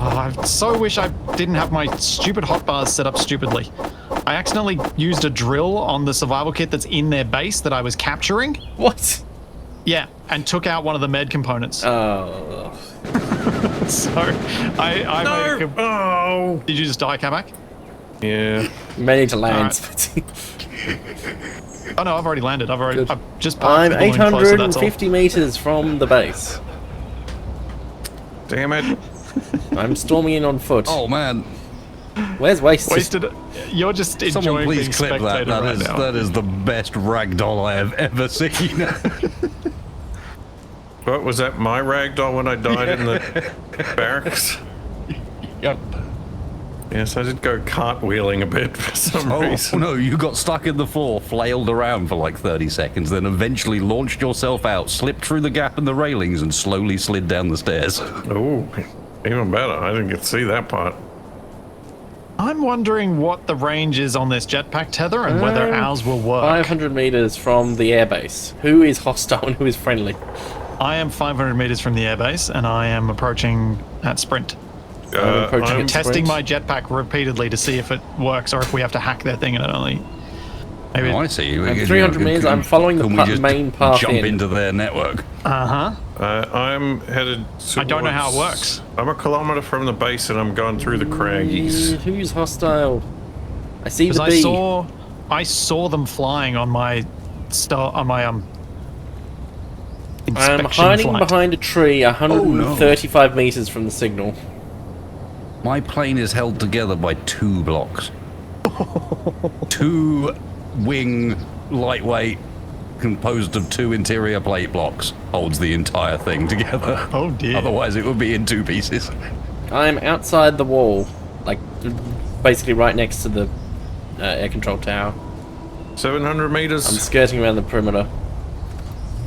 Oh, I so wish I didn't have my stupid hotbars set up stupidly. I accidentally used a drill on the survival kit that's in their base that I was capturing. What? Yeah, and took out one of the med components. Oh. So, I made a... Oh. Did you just die, Capac? Yeah. You may need to land. Alright. Oh no, I've already landed. I've just I'm parked the balloon closer, that's all. 850 meters from the base. Damn it. I'm storming in on foot. Oh, man. Where's Wasted? Wasted. You're just Someone enjoying please being clip that. spectated That right is now. that is the best ragdoll I have ever seen. What was that? My ragdoll when I died in the barracks? Yep. Yes, I did go cartwheeling a bit for some Oh reason. no, you got stuck in the floor, flailed around for like 30 seconds, then eventually launched yourself out, slipped through the gap in the railings, and slowly slid down the stairs. Oh, even better. I didn't get to see that part. I'm wondering what the range is on this jetpack tether and whether ours will work. 500 meters from the airbase. Who is hostile and who is friendly? I am 500 meters from the airbase, and I am approaching at sprint. I'm approaching I'm at Testing sprint. my jetpack repeatedly to see if it works or if we have to hack their thing and it only. Maybe. Oh, I see. I'm 300 meters, I'm following the Can we just main path jump in. into their network? I'm headed towards... I don't know how it works. I'm a kilometer from the base and I'm going through the craggies. Who's hostile? I see the Because bee. I saw them flying on my I'm inspection hiding flight. behind a tree 135 meters from the signal. My plane is held together by 2 blocks. 2 wing, lightweight, composed of 2 interior plate blocks, holds the entire thing together. Oh dear. Otherwise it would be in 2 pieces. I'm outside the wall, like basically right next to the air control tower. 700 meters. I'm skirting around the perimeter.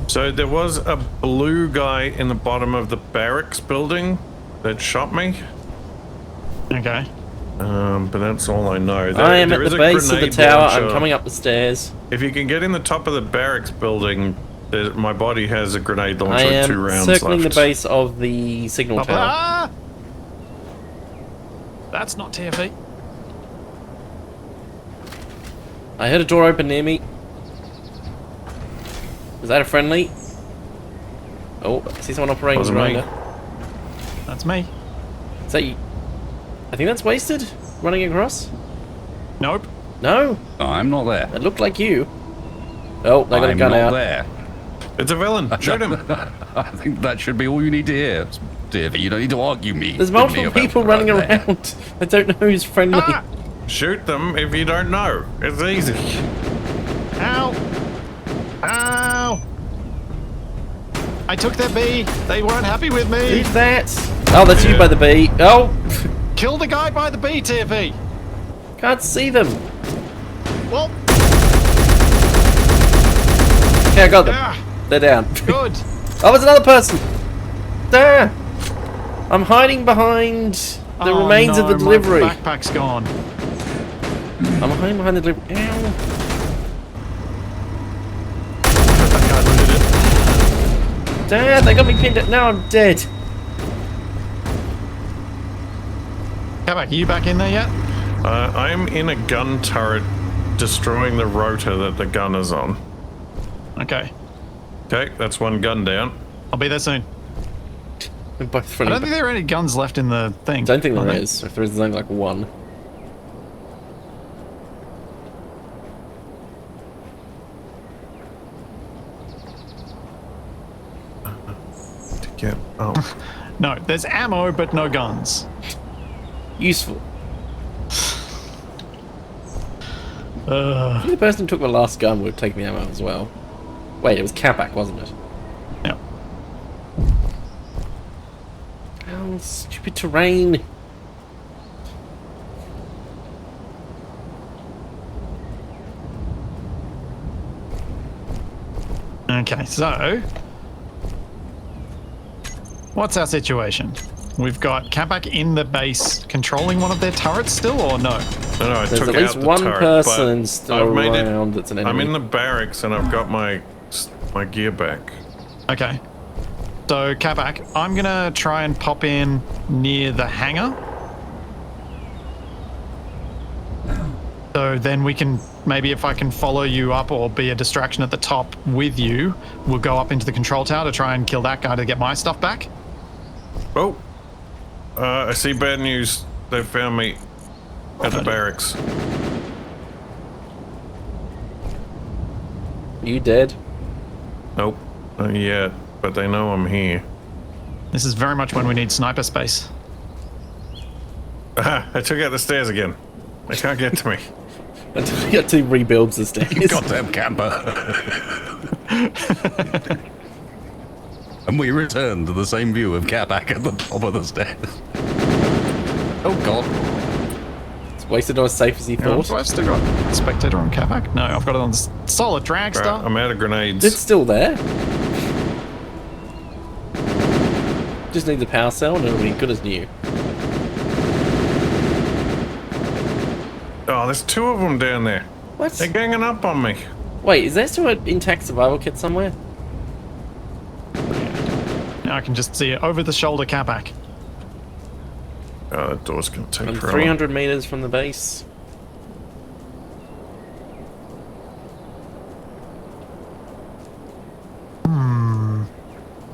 So there was a blue guy in the bottom of the barracks building that shot me. Okay. But that's all I know. I am there at is the a base of the grenade tower. launcher. I'm coming up the stairs. If you can get in the top of the barracks building, my body has a grenade I launcher with 2 am rounds circling left. the base of the signal tower. Ah! That's not TFE. I heard a door open near me. Was that a friendly? Oh, I see someone operating the Wasn't me. grinder. That's me. Is that you? I think that's Wasted running across. Nope. No, I'm not there. it looked like you. Oh, they got a I'm gun not out. there. It's a villain. Shoot him. I think that should be all you need to hear. Davey, you don't need to argue me. There's with me multiple about people right running there. around. I don't know who's friendly. Ah! Shoot them if you don't know. It's easy. Ow! Ow! I took their bee. They weren't happy with me. Who's that? Oh, that's you Yeah. by the bee. Oh, Kill the guy by the bee, TFE. can't see them. Well, Okay, I got them. ah, They're down. good. Oh, there's another person. There. I'm hiding behind the Oh, remains of no, the delivery. My backpack's gone. I'm hiding behind the delivery. Ow. That guy looted it. Dad, they got me pinned. Now I'm dead. Capac, are you back in there yet? I'm in a gun turret destroying the rotor that the gun is on. Okay. Okay, that's 1 gun down. I'll be there soon. We're both I running. don't think there are any guns left in the thing. Don't think are there there? is. If there is, there's only like 1. To get up. No, there's ammo, but no guns. Useful. I think the person who took the last gun would have taken the ammo as well. Wait, it was Capac, wasn't it? Yeah. Oh, stupid terrain. Okay, so what's our situation? We've got Capac in the base controlling one of their turrets still, or no? No, I There's took at least out the one turret, person but still I've made it- around that's an enemy. I'm in the barracks and I've got my gear back. Okay. So, Capac, I'm gonna try and pop in near the hangar. So then we can, maybe if I can follow you up or be a distraction at the top with you, we'll go up into the control tower to try and kill that guy to get my stuff back. Oh, I see bad news. They found me at the barracks. You dead? Nope, not yet, but they know I'm here. This is very much when we need sniper space. I took out the stairs again. They can't get to me. Until we get to rebuilds the stairs. Goddamn camper. And we return to the same view of Capac at the top of the stairs. Oh god. It's wasted not as safe as he thought. I've still got Spectator on Capac. No, I've got it on the Solar Dragster. Right, I'm out of grenades. It's still there. Just need the power cell and it'll be good as new. Oh, there's two of them down there. What? They're ganging up on me. Wait, is there still an intact survival kit somewhere? Now I can just see it over the shoulder Capac. Oh, that door's gonna take I'm forever. 300 meters from the base.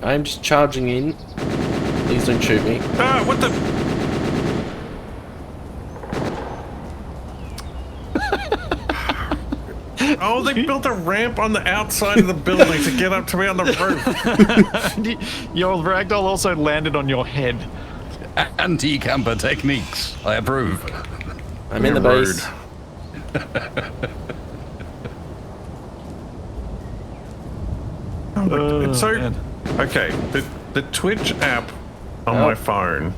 I'm just charging in. Please don't shoot me. Ah, what the? Oh, they built a ramp on the outside of the building to get up to me on the roof. Your ragdoll also landed on your head. Anti-camper techniques. I approve. I'm in the base. It's so man. okay. The Twitch app on my phone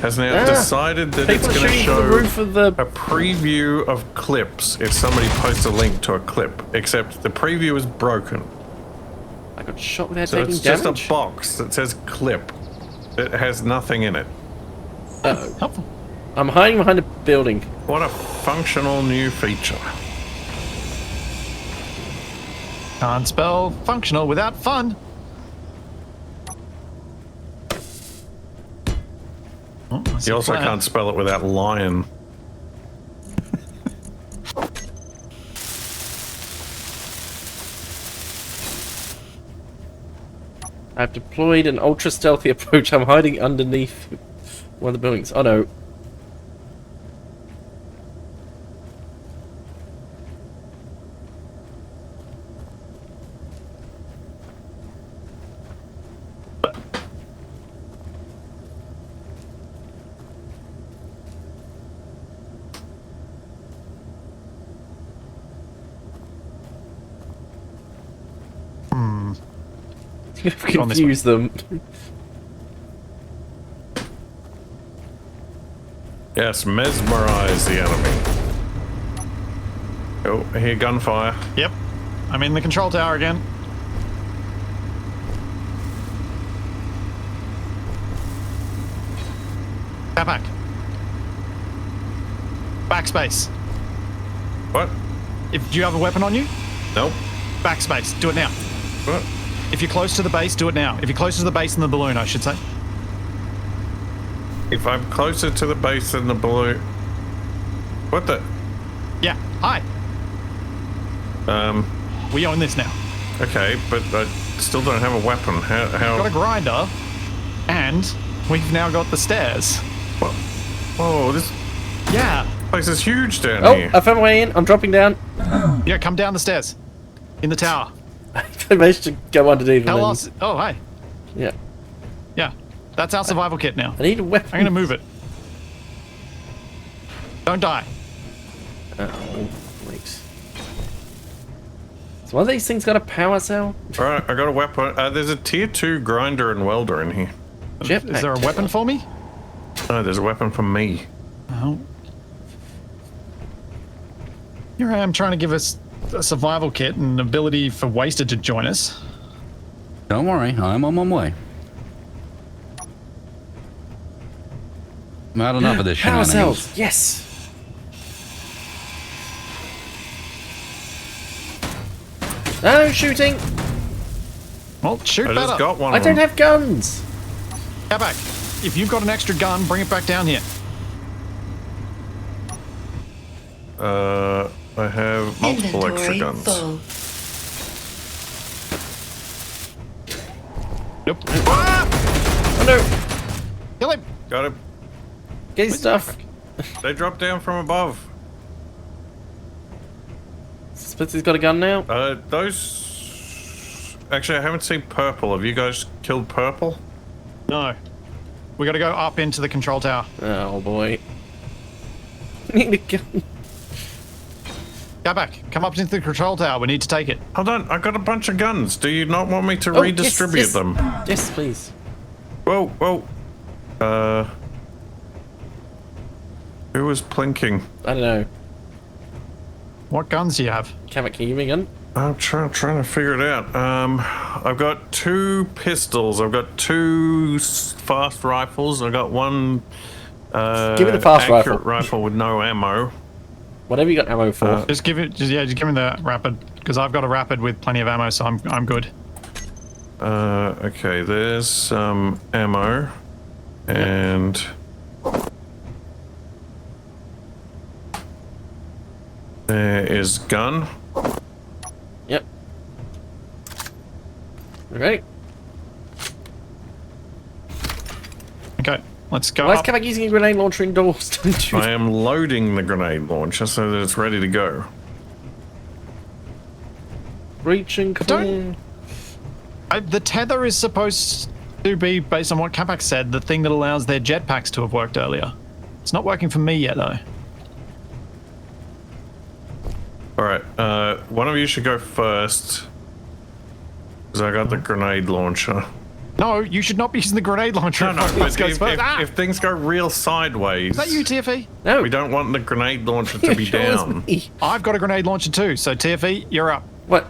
has now decided that it's People going to shooting show the roof of the... a preview of clips if somebody posts a link to a clip. Except the preview is broken, I got shot without so taking it's damage. just a box that says clip. It has nothing in it. Uh-oh. Helpful. I'm hiding behind a building. What a functional new feature. Can't spell functional without fun. Oh, I see You also flag. can't spell it without lion. I've deployed an ultra stealthy approach. I'm hiding underneath one of the buildings. Oh no. On this Confuse them. Yes, mesmerize the enemy. Oh, I hear gunfire. Yep. I'm in the control tower again. Capac. Backspace. What? Do you have a weapon on you? Nope. Backspace. Do it now. What? If you're close to the base, do it now. If you're closer to the base than the balloon, I should say. If I'm closer to the base than the balloon... What the... Yeah. Hi. We own this now. Okay, but I still don't have a weapon. How... Got a grinder, and we've now got the stairs. What? Whoa, this Yeah. place is huge down Oh, here. I found my way in. I'm dropping down. Yeah, come down the stairs. In the tower. I managed to go underneath. How and then- else? Oh, hi. Yeah. Yeah. That's our survival kit now. I need a weapon. I'm gonna move it. Don't die. Oh, wait. So one of these things got a power cell? Alright, I got a weapon. There's a tier 2 grinder and welder in here. Jetpack Is there a weapon for me? No, there's a weapon for me. Oh. Here I am trying to give us a survival kit and ability for Wasted to join us. Don't worry, I'm on my way. I've had enough of this Power shenanigans. cells! Yes! No shooting! Well, shoot I just better. got one I of don't them. have guns! Capac, if you've got an extra gun, bring it back down here. I have multiple extra Inventory guns. full. Nope. Ah! Oh no! Kill him. Got it. Get his stuff! They dropped down from above. Splitsie's got a gun now? Those... Actually, I haven't seen purple. Have you guys killed purple? No. We got to go up into the control tower. Oh boy. Need a gun. Capac, come up into the control tower. We need to take it. Hold on, I got a bunch of guns. Do you not want me to Oh, redistribute yes. them? Yes, please. Whoa. Who was plinking? I don't know. What guns do you have? Capac, can you give me a gun? I'm trying to figure it out. I've got 2 pistols. I've got 2 fast rifles. I've got 1 Give me the fast rifle with no ammo. Whatever you got ammo for. Just give it. Just give me the rapid because I've got a rapid with plenty of ammo, so I'm good. Okay, there's some ammo, and there is gun. Yep. Okay. Okay, let's go. Why is up. Capac using a grenade launcher indoors? Don't you? I am loading the grenade launcher so that it's ready to go. Reach and Don't- clear. The tether is supposed to be, based on what Capac said, the thing that allows their jetpacks to have worked earlier. It's not working for me yet, though. All right, one of you should go first, because I got the grenade launcher. No, you should not be using the grenade launcher. No, if but this goes first. if things go real sideways, Is that you, TFE? No. we don't want the grenade launcher to be Sure it's down. me. I've got a grenade launcher too, so TFE, you're up. What?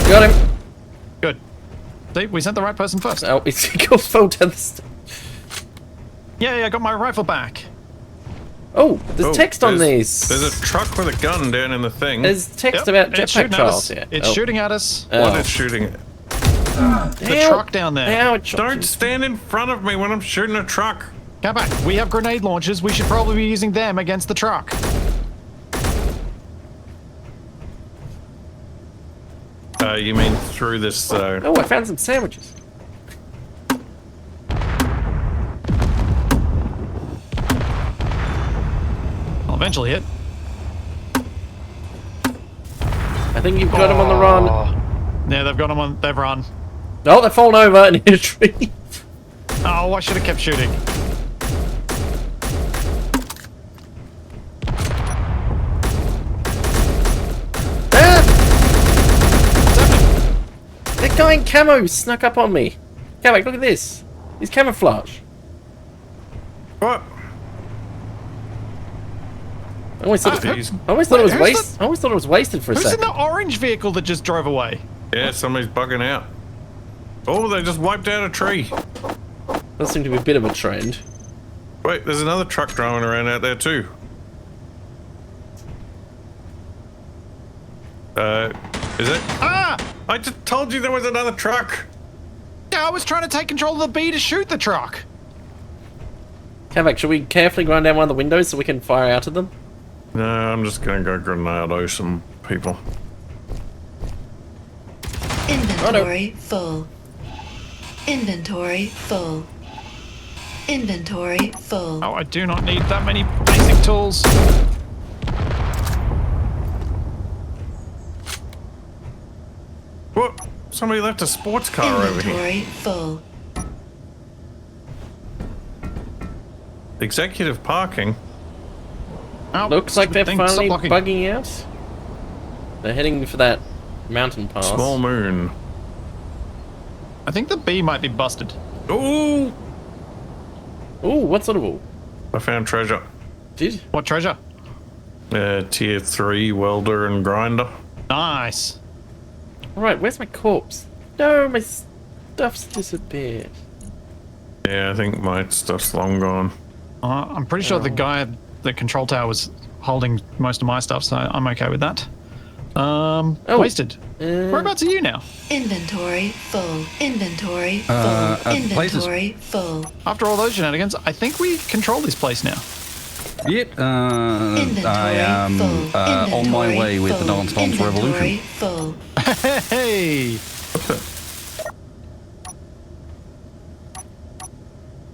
Got him. Good. See, we sent the right person first. Oh, it's your fault. Yeah, I got my rifle back. Oh, there's Oh, text on there's- these. There's a truck with a gun down in the thing. There's text Yep, about it's shooting jetpack at trials us. here. It's Oh. shooting at us. What Oh. is shooting? The truck down there. Ow, it shot Don't you. stand in front of me when I'm shooting a truck. Capac, we have grenade launchers. We should probably be using them against the truck. You mean through this? Oh, I found some sandwiches. I'll eventually hit. I think you've got him on the run. Yeah, they've got them on. They've run. Oh, they've fallen over and hit a tree. Oh, I should have kept shooting. That guy in camo snuck up on me. Capac, look at this. He's camouflage. What? I always thought, Jeez. I always thought it was Who's wasted. I always thought it was wasted for a Who's in second. the orange vehicle that just drove away? Yeah, somebody's bugging out. Oh, they just wiped out a tree. That seemed to be a bit of a trend. Wait, there's another truck driving around out there too. Is it? Ah! I just told you there was another truck. Yeah, I was trying to take control of the B to shoot the truck. Capac, should we carefully grind down one of the windows so we can fire out of them? No, I'm just gonna go grenado some people. Inventory full. Inventory full. Inventory full. Oh, I do not need that many basic tools. What? Somebody left a sports car over here. Inventory full. Executive parking. Oh, Looks like they're stop finally blocking. bugging out. They're heading for that mountain pass. Small moon. I think the B might be busted. Ooh! Ooh, what sort of all? I found treasure. Did? What treasure? Tier 3 welder and grinder. Nice. Alright, where's my corpse? No, my stuff's disappeared. Yeah, I think my stuff's long gone. I'm pretty sure the guy at the control tower was holding most of my stuff, so I'm okay with that. Wasted. Whereabouts are you now? Inventory full. Inventory full. places. Inventory full. After all those shenanigans, I think we control this place now. Yep, I am on my way with the Dance Dance Inventory Revolution. full. Hey!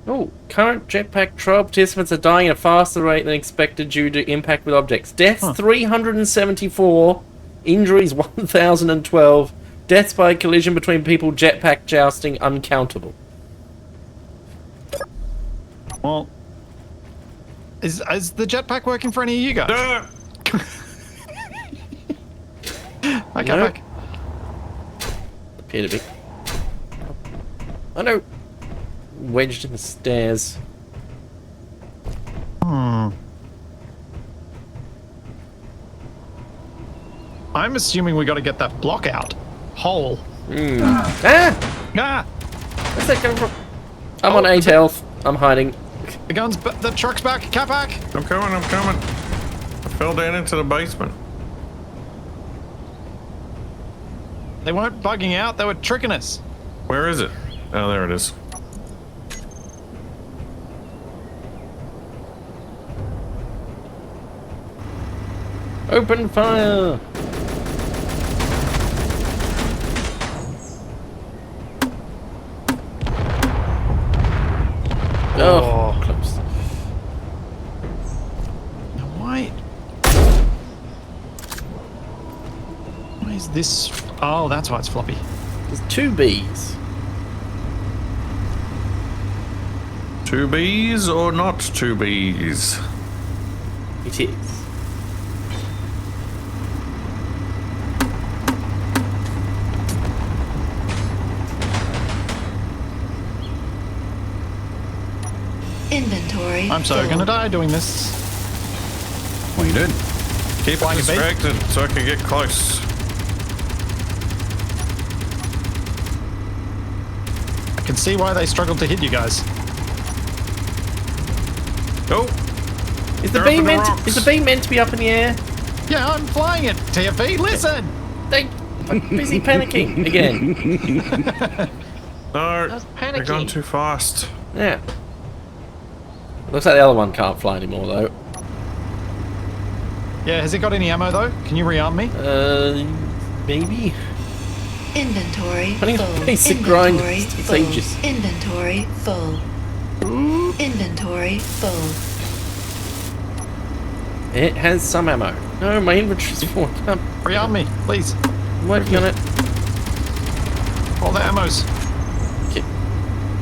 Oh, current jetpack trial participants are dying at a faster rate than expected due to impact with objects. Deaths 374, injuries 1,012, Deaths by collision between people jetpack jousting uncountable. Well, is the jetpack working for any of you guys? Hi, Capac. Appear to be. Oh no! Wedged in the stairs. I'm assuming we got to get that block out. Hole. Ah! Ah! Where's that coming from? I'm on 8 health. I'm hiding. The guns, the truck's back. Capac. I'm coming. I fell down into the basement. They weren't bugging out. They were tricking us. Where is it? Oh, there it is. Open fire! Oh, close. Now why is this? Oh, that's why it's floppy. There's 2 bees. 2 bees or not 2 bees? It is. Inventory. I'm so full. gonna die doing this. What are you doing? Keep Flying a bee? distracted so I can get close. I can see why they struggled to hit you guys. Oh! Is the They're bee up in the meant? rocks. Is the bee meant to be up in the air? Yeah, I'm flying it. TFE, listen. I'm busy panicking again. No, was they're going panicking. too fast. Yeah. Looks like the other one can't fly anymore though. Yeah, has it got any ammo though? Can you rearm me? Maybe. Inventory Running full. a basic grind Inventory takes full. ages. Inventory full. Inventory full. It has some ammo. No, my inventory's full. I'm Rearm me, please. working on it. All the ammos. Okay.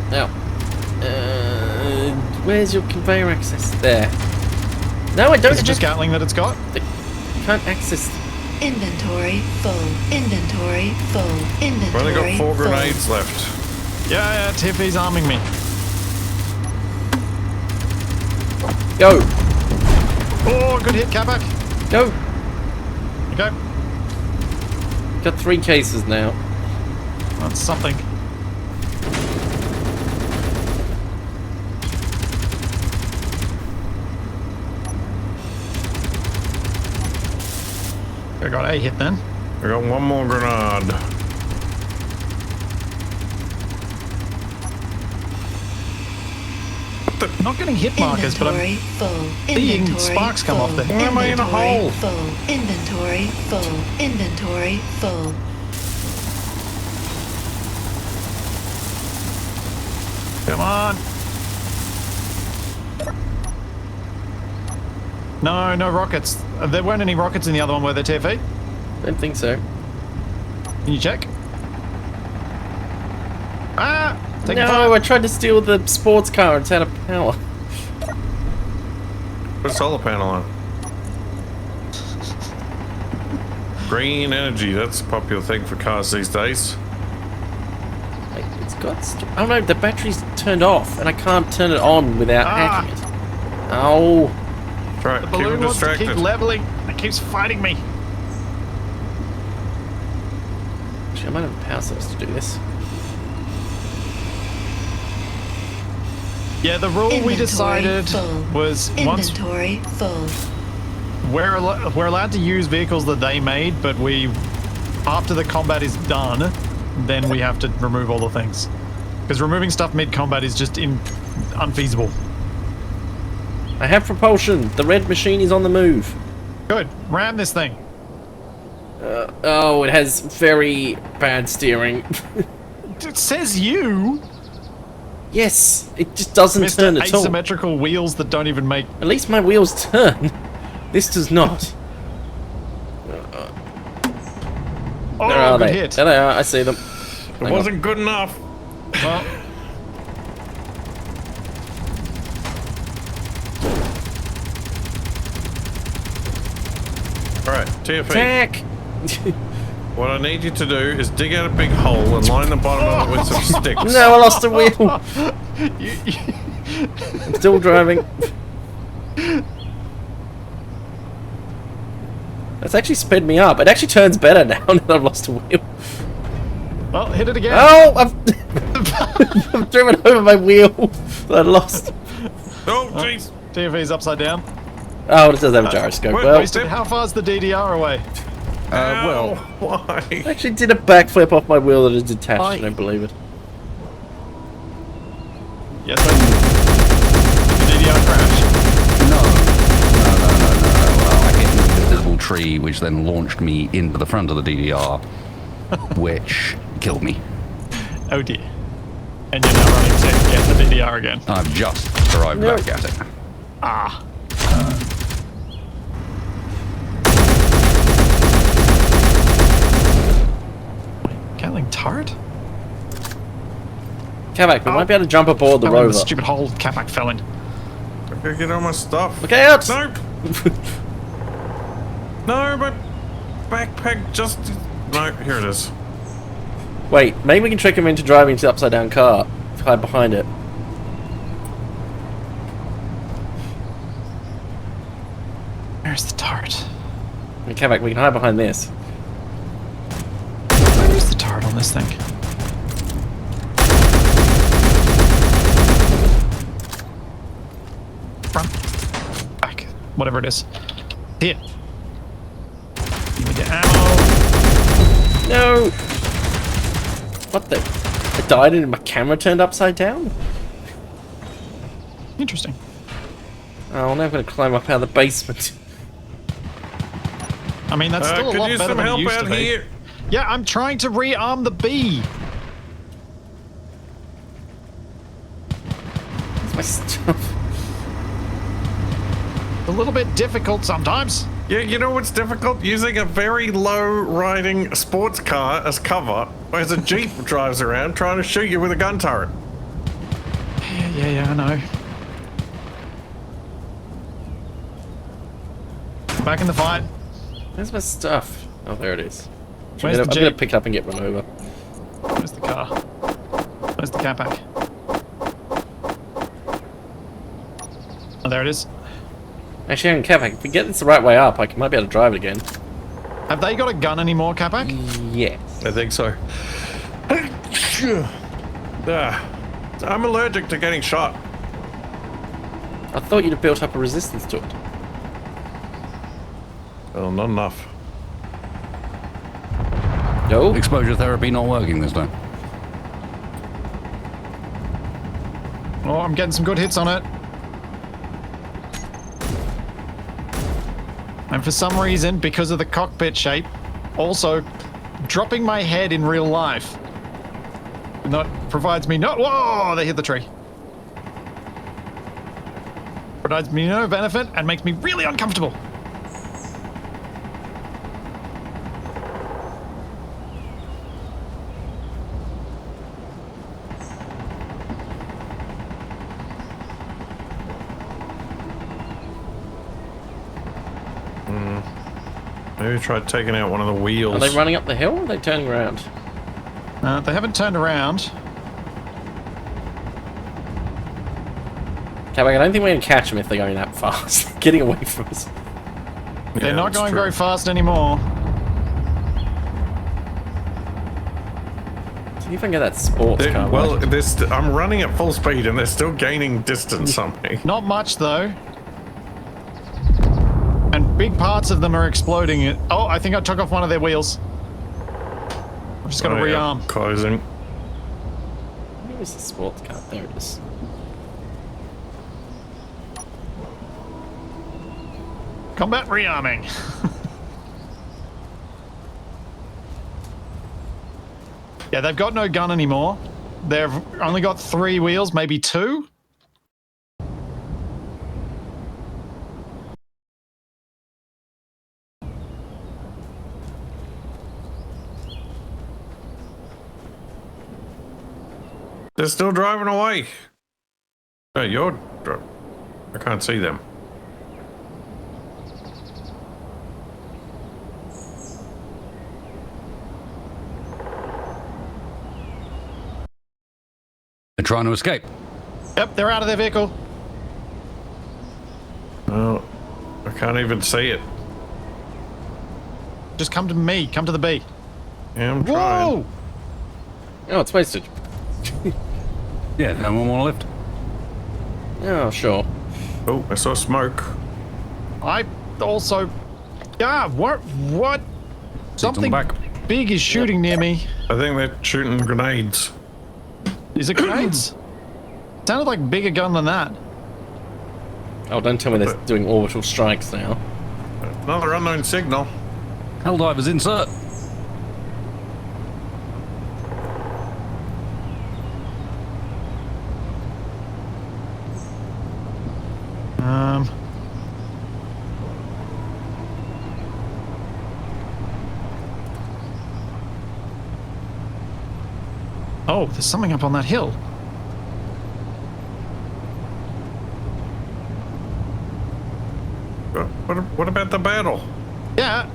Now, where's your conveyor access? There. No, I don't. Is it just Gatling that it's got? Can't access. Inventory full. Inventory full. We've Inventory only got 4 full. grenades left. Yeah, TFE's arming me. Go. Oh, good hit, Capac. Go. Okay, Got 3 cases now. that's something. I got a hit then. I got 1 more grenade. Not getting hit markers, but Inventory I'm full. seeing Inventory sparks come full. off there. Why am I in a Inventory hole? Full. Inventory full. Inventory full. Come on. No, no rockets. There weren't any rockets in the other one, were there, TFE? Don't think so. Can you check? Ah! Take No, fire. I tried to steal the sports car. It's out of power. Put a solar panel on. Green energy, that's a popular thing for cars these days. Like, it's got. Oh no, the battery's turned off, and I can't turn it on without hacking it. Oh. Right, The keep balloon them wants to distracted. keep leveling. It keeps fighting me. Actually, I might have a power source to do this. Yeah, the rule we Inventory decided full. was once Inventory full. we're allowed to use vehicles that they made, but after the combat is done, then we have to remove all the things. Because removing stuff mid-combat is just unfeasible. I have propulsion. The red machine is on the move. Good. Ram this thing. Oh, it has very bad steering. It says you, Yes, it just doesn't Mr. turn at all. Asymmetrical wheels that don't even make... At least my wheels turn. This does not. Oh, Where are good they? hit. There they are. I see them. It wasn't good enough. Well, All right, TFE. Attack! What I need you to do is dig out a big hole and line the bottom of it with some sticks. No, I lost a wheel. I'm still driving. That's actually sped me up. It actually turns better now that I've lost a wheel. well, hit it again. Oh, I've driven over my wheel that I lost. Oh, jeez. TFE's upside down. Oh, it does have a gyroscope. wait, Well, Wasted. How far's the DDR away? Well, I why? actually did a backflip off my wheel that is detached. I don't believe it. Yes, I did the DDR crash. No. Well, I hit an invisible tree, which then launched me into the front of the DDR, which killed me. Oh dear. And you're now running to get the DDR again. I've just arrived No. back at it. Ah. Gatling turret? Capac, we might be able to jump aboard the Fell in rover. the stupid hole Capac fell in. I gotta get all my stuff. Look out! Nope. No, but backpack just. No, here it is. Wait, maybe we can trick him into driving to the upside down car. Hide behind it. Where's the turret? Okay, Capac, we can hide behind this. Where's the turret on this thing? Front. Back. Whatever it is. Here. Give me the ammo. No! What the? I died and my camera turned upside down? Interesting. Oh, now I've got to climb up out of the basement. I mean, that's still a Could lot use better some than it help used to out be. here. Yeah, I'm trying to rearm the bee. Where's my stuff? A little bit difficult sometimes. Yeah, you know what's difficult? Using a very low-riding sports car as cover as a Jeep drives around trying to shoot you with a gun turret. Yeah, I know. Back in the fight. Where's my stuff? Oh, there it is. Where's the I'm gonna Jeep? pick it up and get run over. Where's the car? Where's the Capac? Oh, there it is. Actually, hang on, Capac, if we get this the right way up, I might be able to drive it again. Have they got a gun anymore, Capac? Yes. I think so. I'm allergic to getting shot. I thought you'd have built up a resistance to it. Well, not enough. No? Exposure therapy not working this time. Oh, I'm getting some good hits on it. And for some reason, because of the cockpit shape, also dropping my head in real life. Not provides me no. Whoa! They hit the tree. Provides me no benefit and makes me really uncomfortable. Maybe try taking out one of the wheels. Are they running up the hill or are they turning around? They haven't turned around. Capac, I don't think we can catch them if they're going that fast. Getting away from us. They're Yeah, not that's going true. very fast anymore. See if I can get that sports car. Well, right. I'm running at full speed and they're still gaining distance on me. Not much though. And big parts of them are exploding. Oh, I think I took off one of their wheels. I'm just gonna Oh, yeah, rearm. Closing. Where is the sports car? There it is. Combat rearming. Yeah, they've got no gun anymore. They've only got 3 wheels, maybe 2. They're still driving away. Hey, I can't see them. They're trying to escape. Yep, they're out of their vehicle. Oh, I can't even see it. Just come to me. Come to the B. Yeah, I'm trying. Whoa! Oh, it's wasted. Yeah, no one want to lift. Oh, sure. Oh, I saw smoke. I also... Yeah, what? On Something the back. big is shooting near me. I think they're shooting grenades. Is it grenades? Sounded like a bigger gun than that. Oh, don't tell me they're doing orbital strikes now. Another unknown signal. Helldivers insert. Oh, there's something up on that hill. What about the battle? Yeah,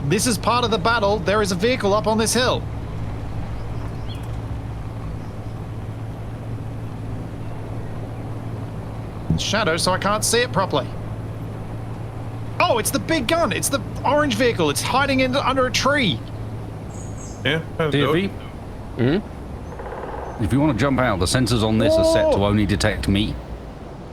this is part of the battle. There is a vehicle up on this hill. It's shadow, so I can't see it properly. Oh, it's the big gun. It's the orange vehicle. It's hiding under a tree. Yeah, that's good. TFE. If you want to jump out, the sensors on this are set to only detect me.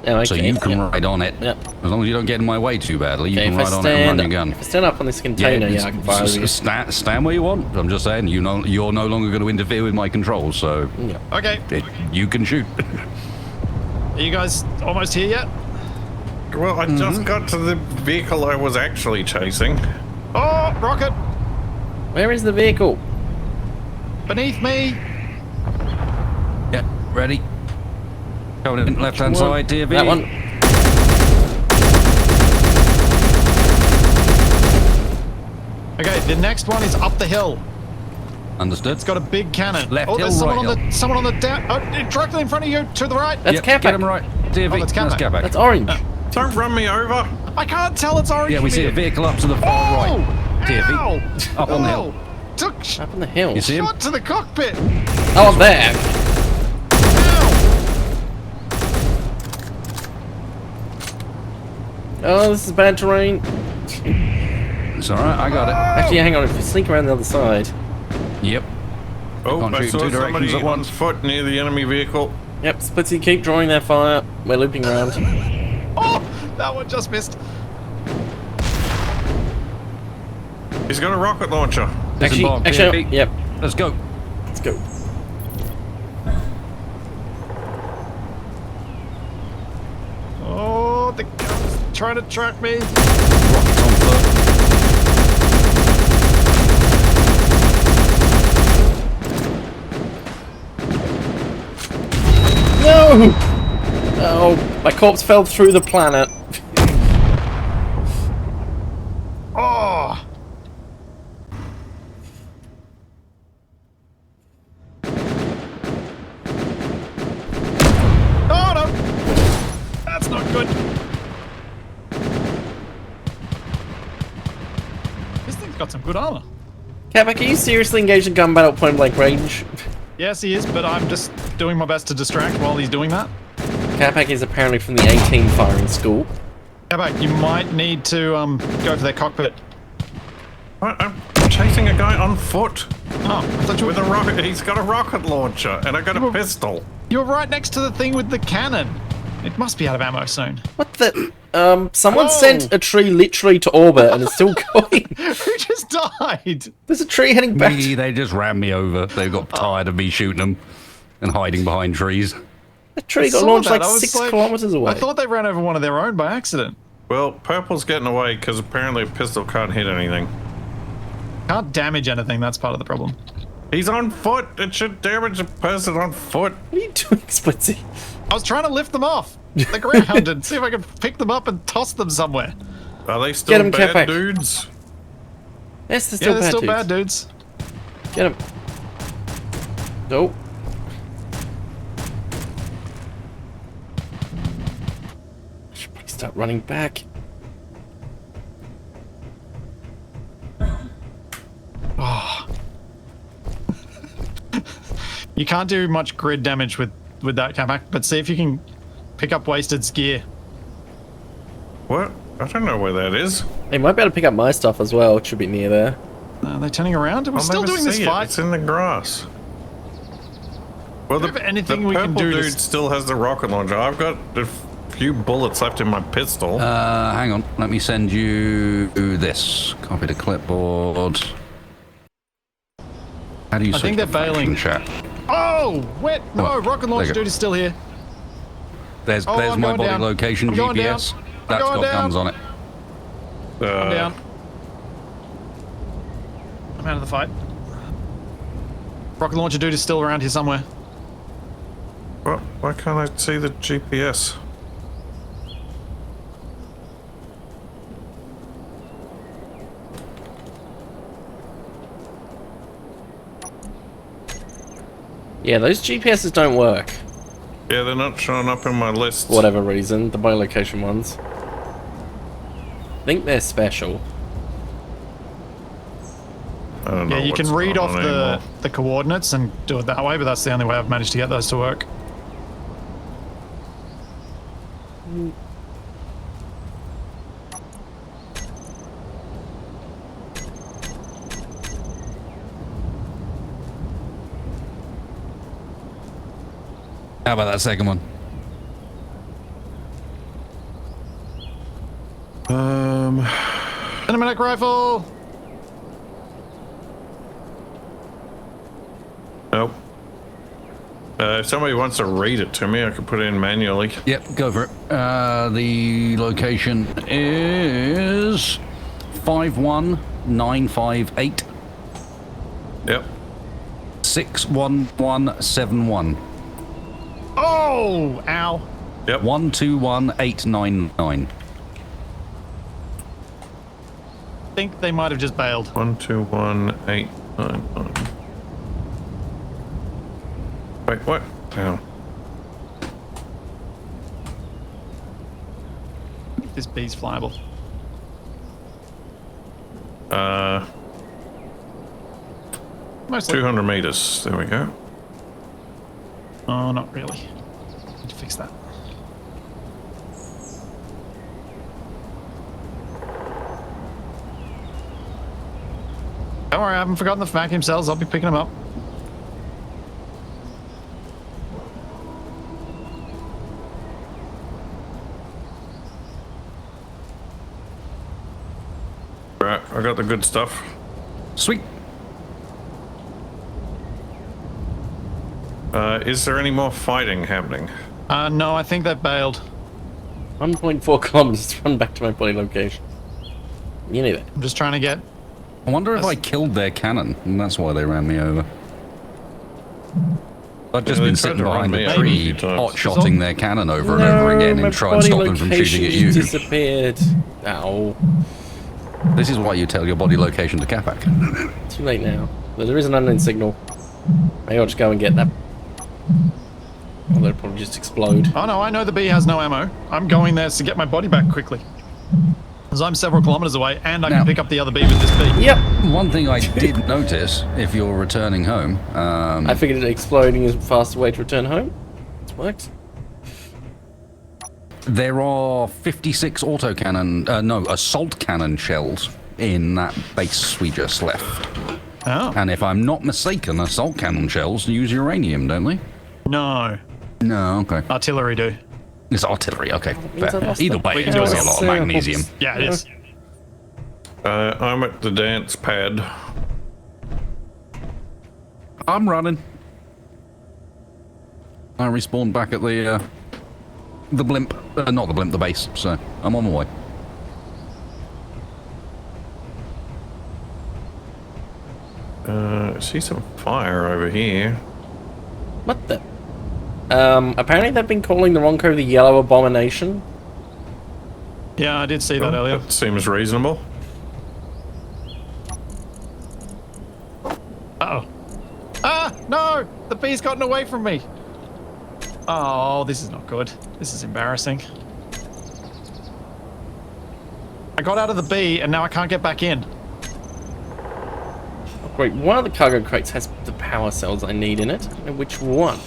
Oh, okay. So you can ride on it. Yep. As long as you don't get in my way too badly, you Okay, can ride on it and run your gun. If I stand up on this container, I can fire with you. Stand where you want. I'm just saying, you're no longer going to interfere with my controls, so Okay, you can shoot. are you guys almost here yet? Well, I just got to the vehicle I was actually chasing. Oh, rocket! Where is the vehicle? Beneath me! Yeah, ready. Going in left-hand side, TFE. That one. Okay, the next one is up the hill. Understood. It's got a big cannon. Left oh, hill, there's someone right on the someone on the down. Oh, directly in front of you, to the right. That's Capac. Get him right. TFE. Oh, that's Capac. Capac. That's orange. Don't run me over. I can't tell it's orange. Yeah, we from see a here. vehicle up to the far Oh! right. Ow! TFE. Up on the hill. Took Up on the hill. You see him? shot to the cockpit. Oh, I'm there. Ow! Oh, this is bad terrain. It's alright, I got it. Actually, hang on. If you sneak around the other side. Yep. Oh, can't I shoot saw two directions somebody at on once. foot near the enemy vehicle. Yep, Splitsie, keep drawing their fire. We're looping around. Oh, that one just missed. He's got a rocket launcher. Disembark, Actually, TFE. yep. Let's go. Let's go. Oh, the gun's trying to track me. Rockets on foot. No! Oh, my corpse fell through the planet. Oh. Oh no! That's not good. This thing's got some good armor. Capac, are you seriously engaged in gun battle at point blank range? Yes, he is, but I'm just doing my best to distract while he's doing that. Capac is apparently from the 18 firing school. Capac, you might need to go for their cockpit. What? I'm chasing a guy on foot Oh, I thought you with were, a rocket. He's got a rocket launcher, and I got a Well- pistol. you were right next to the thing with the cannon. It must be out of ammo soon. What the? Someone Oh. sent a tree literally to orbit and it's still going. Who just died? There's a tree heading back. Me, they just ran me over. They got tired of me shooting them and hiding behind trees. The tree got Saw launched that. like I was 6 like- kilometers away. I thought they ran over one of their own by accident. Well, purple's getting away because apparently a pistol can't hit anything. Can't damage anything, that's part of the problem. He's on foot. It should damage a person on foot. What are you doing, Splitsie? I was trying to lift them off the ground and see if I could pick them up and toss them somewhere. Are they still him, bad Capac. dudes? Yes, they're Yeah, still they're bad still dudes. bad dudes. Get him. Nope. start running back. Oh. You can't do much grid damage with that Capac, but see if you can pick up Wasted's gear. What? I don't know where that is. They might be able to pick up my stuff as well. It should be near there. Are they turning around? Are we I'll still never doing this see it. fight? It's in the grass. Well, Do you have anything we can purple do to dude still has the rocket launcher. I've got a few bullets left in my pistol. Hang on. Let me send you this. Copy to clipboard. How do you I think switch they're to faction bailing. chat? Oh, wait. No, What? rocket launcher There you go. dude is still here. There's Oh, I'm my going body down. location I'm going GPS. down. I'm That's going got down. guns on it. I'm down. I'm out of the fight. Rocket launcher dude is still around here somewhere. What? Why can't I see the GPS? Yeah, those GPSs don't work. Yeah, they're not showing up in my list. For whatever reason, the bilocation ones. I think they're special. I don't know Yeah, you can what's read going off on anymore. the coordinates and do it that way, but that's the only way I've managed to get those to work. How about that second one? Cinematic rifle! Nope. If somebody wants to read it to me, I can put it in manually. Yep, go for it. The location is 51958 Yep. 61171 Oh! Ow. Yep. 121899. I think they might have just bailed. 121899. Wait, what? Oh. This bee's flyable. Mostly. 200 meters. There we go. Oh, not really. Need to fix that. Don't worry, I haven't forgotten the vacuum cells. I'll be picking them up. Right, I got the good stuff. Sweet. Is there any more fighting happening? No, I think they've bailed. 1.4 kilometers to run back to my body location. You need it. I'm just trying to get... I wonder if I killed their cannon, and that's why they ran me over. I've just Yeah, they been tried sitting to run behind me a over a tree, few times. hot-shotting their cannon over and over again and try and stop them from shooting at you. Disappeared. Ow. This is why you tell your body location to Capac. Too late now. But there is an unknown signal. Maybe I'll just go and get that. Or they'll probably just explode. Oh no, I know the bee has no ammo. I'm going there to get my body back quickly. Because I'm several kilometers away and I Now- can pick up the other bee with this bee. Yep. One thing I did notice, if you're returning home, I figured exploding is a faster way to return home. It works. there are 56 assault cannon shells in that base we just left. Oh. And if I'm not mistaken, assault cannon shells use uranium, don't they? No. No, okay. Artillery do. It's artillery, okay. means I Fair. lost Either them. way, We it's can do probably a it lot of ourselves. magnesium. Yeah, it is. I'm at the dance pad. I'm running. I respawned back at the blimp. Not the blimp, the base, so I'm on my way. I see some fire over here. What the? Apparently they've been calling the Ronco the Yellow Abomination. Yeah, I did see that earlier. That seems reasonable. Uh-oh. Ah, no! The bee's gotten away from me. Oh, this is not good. This is embarrassing. got out of the B and now I can't get back in. Oh, great. One of the cargo crates has the power cells I need in it. And which one?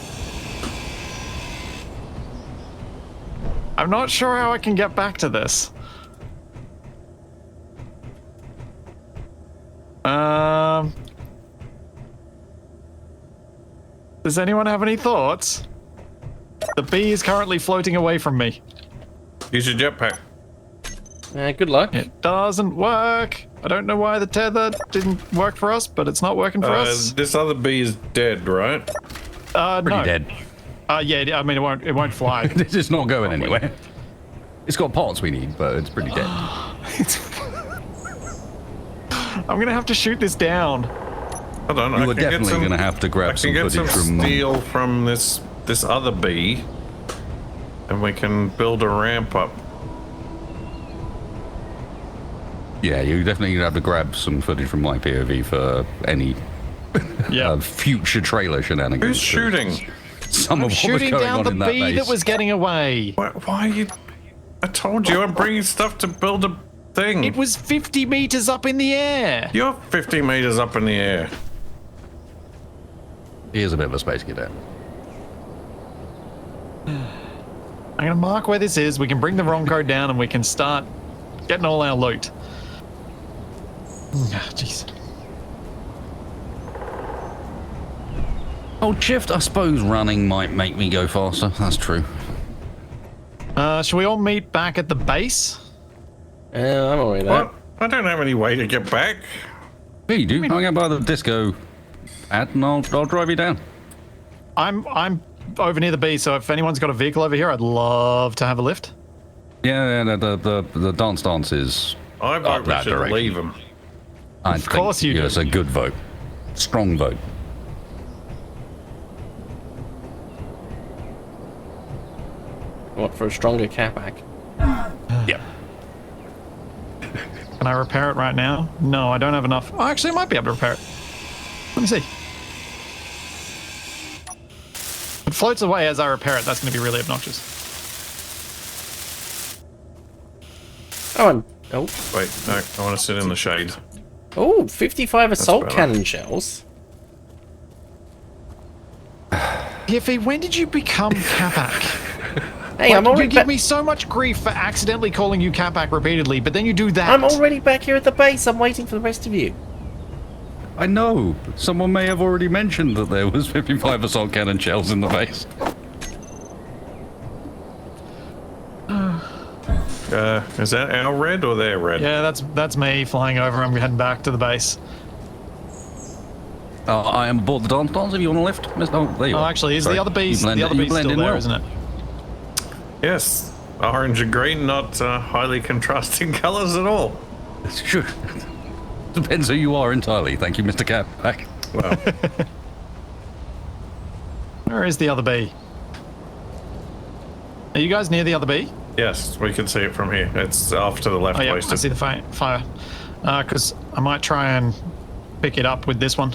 I'm not sure how I can get back to this. Does anyone have any thoughts? The bee is currently floating away from me. Use your jetpack. Good luck. It doesn't work. I don't know why the tether didn't work for us, but it's not working for us. This other bee is dead, right? Pretty No. dead. Yeah, I mean it won't fly. This is not going anywhere. It's got parts we need, but it's pretty dead. I'm gonna have to shoot this down. Hold on, You are definitely going to have to grab some I can footage get some from. steel from this other bee, and we can build a ramp up. Yeah, you definitely have to grab some footage from my POV for any Yeah. future trailer shenanigans. Who's shooting? Some of what was Shooting going down on the in that bee base. that was getting away. Why are you? I told you I'm bringing stuff to build a thing. It was 50 meters up in the air. You're 50 meters up in the air. Here's a bit of a space cadet. I'm gonna mark where this is. We can bring the wrong code down and we can start getting all our loot. Jeez. Oh, shift, I suppose running might make me go faster. That's true. Shall we all meet back at the base? Yeah, I'm already there. What? I don't have any way to get back. Yeah, you do. I'll get by the disco ad and I'll drive you down. I'm over near the B, so if anyone's got a vehicle over here, I'd love to have a lift. Yeah, the dance is I up vote we that should direction. leave them. Of course you do. It's a good vote. Strong vote. What, for a stronger Capac? Yeah. Can I repair it right now? No, I don't have enough. Oh, actually, I might be able to repair it. Let me see. If it floats away as I repair it, that's going to be really obnoxious. Oh, Wait, no, I want to sit in the shade. oh, 55 assault better. cannon shells. Yiffy, when did you become Capac? Hey, I'm You already give me so much grief for accidentally calling you Capac repeatedly, but then you do that. I'm already back here at the base. I'm waiting for the rest of you. I know. Someone may have already mentioned that there was 55 assault cannon shells in the base. Is that our red or their red? Yeah, that's me flying over. I'm heading back to the base. I am aboard the dance if you want to lift. Oh, there you Oh, are. actually, is Sorry. the other beast You blend still in there, well. isn't it? Yes, orange and green, not highly contrasting colours at all. Sure. Depends who you are entirely. Thank you, Mr. Capac. Well, Where is the other bee? Are you guys near the other bee? yes, we can see it from here. It's off to the left. Oh yeah, I wasted. see the fire. Because I might try and pick it up with this one.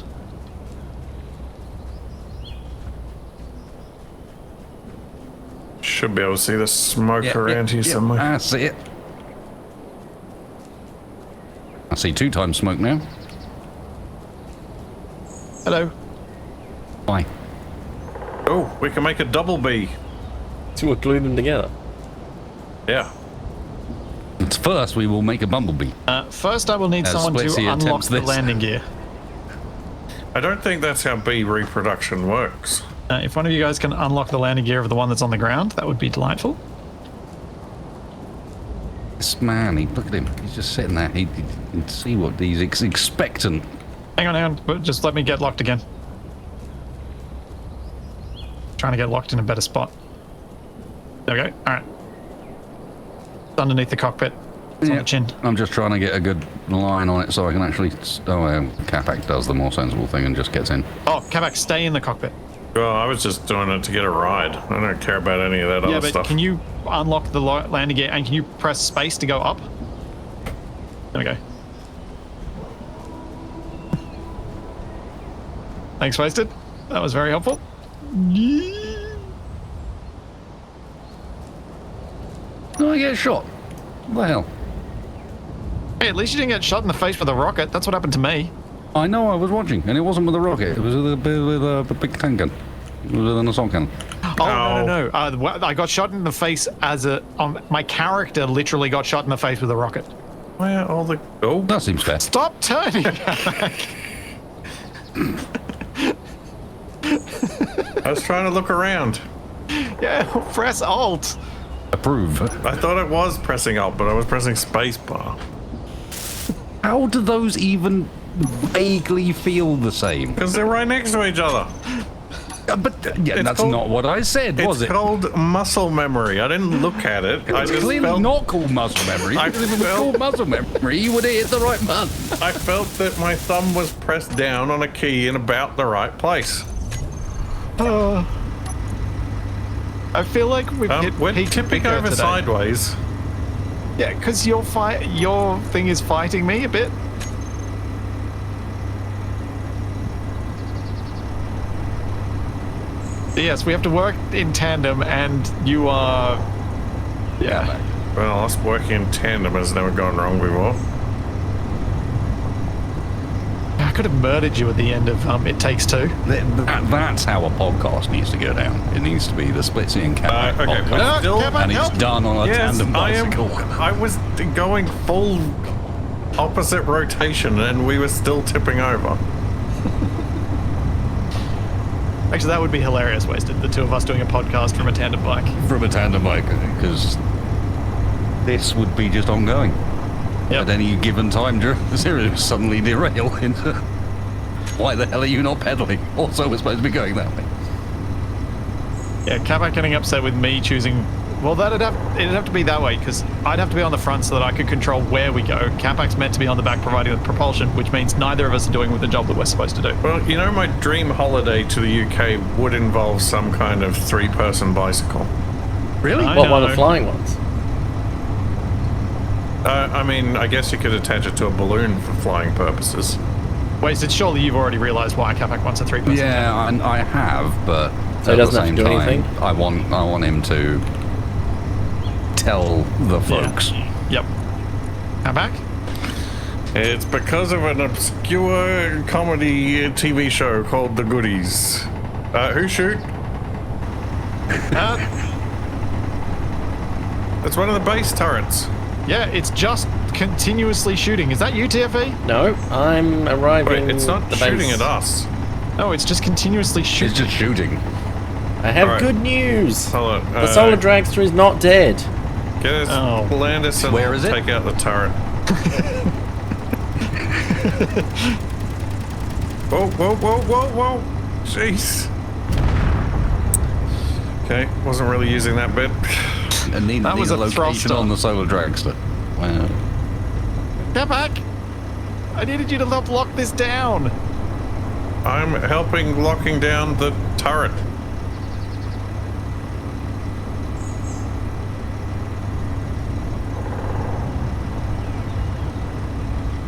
Should be able to see the smoke around here yeah. somewhere. I see it. I see 2 times smoke now. Hello. Bye. Oh, we can make a double B. So we'll glue them together. Yeah. First, we will make a bumblebee. First, I will need As someone to Splitsie unlock attempts the this. landing gear. I don't think that's how bee reproduction works. If one of you guys can unlock the landing gear of the one that's on the ground, that would be delightful. This man, look at him. He's just sitting there. He can see what he's expectant. Hang on, but just let me get locked again. Trying to get locked in a better spot. There we go. All right. It's underneath the cockpit. It's on the chin. I'm just trying to get a good line on it so I can actually... Capac does the more sensible thing and just gets in. Oh, Capac, stay in the cockpit. Well, I was just doing it to get a ride. I don't care about any of that Yeah, other but stuff. can you unlock the landing gear and can you press space to go up? There we go. Thanks, Wasted. That was very helpful. No, I get shot. What the hell? Hey, at least you didn't get shot in the face with a rocket. That's what happened to me. I know, I was watching, and it wasn't with a rocket. It was with a big tank gun. It was with an assault cannon. Oh, no. I got shot in the face as a... my character literally got shot in the face with a rocket. Where all the... Oh, That seems fair. Stop turning! I was trying to look around. Yeah, press Alt. Approve. I thought it was pressing up, but I was pressing spacebar. How do those even vaguely feel the same? Because they're right next to each other. Yeah, that's called- not what I said, was It's it? called muscle memory. I didn't look at it. I It's just clearly felt, not called muscle memory. I Because if it was felt- called muscle memory, you would have hit the right button. I felt that my thumb was pressed down on a key in about the right place. I feel like we've hit We're peak tipping vigor over today. sideways. Yeah, because your thing is fighting me a bit. Yes, we have to work in tandem, and you are... Yeah. Well, us working in tandem has never gone wrong before. I could have murdered you at the end of It Takes Two. That's how a podcast needs to go down. It needs to be the Splitsie and Capac Okay, podcast. but still, Capac, And it's help! done on a yes, tandem bicycle. I was going full opposite rotation, and we were still tipping over. Actually, that would be hilarious, Wasted. The two of us doing a podcast from a tandem bike. From a tandem bike, because this would be just ongoing. Yep. At any given time, Zero suddenly derail into... Why the hell are you not pedaling? Also, we're supposed to be going that way. Yeah, Capac getting upset with me choosing... Well, it'd have to be that way, because I'd have to be on the front so that I could control where we go. Capac's meant to be on the back providing the propulsion, which means neither of us are doing the job that we're supposed to do. Well, you know, my dream holiday to the UK would involve some kind of three-person bicycle. Really? I What, one of know. the flying ones? I mean, I guess you could attach it to a balloon for flying purposes. Wasted, surely you've already realised why Capac wants a three-person tandem. Yeah, and I have, but So he at the doesn't have same to do time, anything? I want him to tell the folks. Yep. Capac? It's because of an obscure comedy TV show called The Goodies. Who shoot? It's one of the base turrets. Yeah, it's just continuously shooting. Is that you, TFE? No, I'm arriving. Wait, it's not the shooting base. at us. No, it's just continuously shooting. It's just shooting. I have Alright. good news. Hold on. The Solar Dragster is not dead. Get us, Oh. land us, and Where we'll is it? take out the turret. Whoa, whoa, whoa, whoa, whoa! Jeez. Okay, wasn't really using that bit. And need That was a a location thruster. on the Solar Dragster. Wow. Capac! I needed you to help lock this down. I'm helping locking down the turret.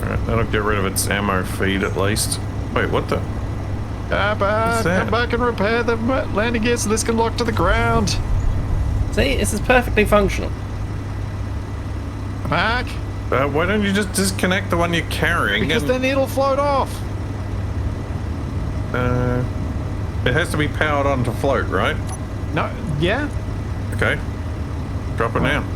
Alright, that'll get rid of its ammo feed at least. Wait, what the? Capac, that? come back and repair the landing gear so this can lock to the ground. See, this is perfectly functional. Capac, Why don't you just disconnect the one you're carrying? because and, then it'll float off. it has to be powered on to float, right? No, yeah? Okay. Drop it down.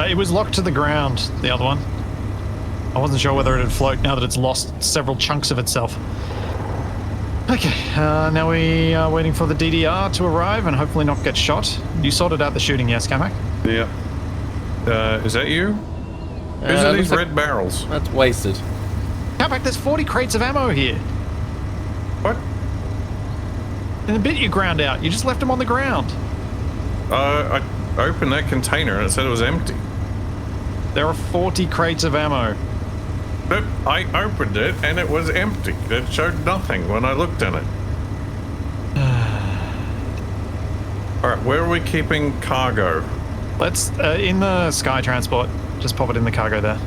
It was locked to the ground, the other one. I wasn't sure whether it'd float now that it's lost several chunks of itself. Okay, now we are waiting for the DDR to arrive and hopefully not get shot. You sorted out the shooting, yes, Capac? Yeah. Is that you? Whose are these looks like- red barrels? That's wasted. Capac, there's 40 crates of ammo here. What? And the bit you ground out, you just left them on the ground. I opened that container and it said it was empty. There are 40 crates of ammo. But I opened it and it was empty. It showed nothing when I looked in it. Alright, where are we keeping cargo? Let's, in the sky transport, just pop it in the cargo there.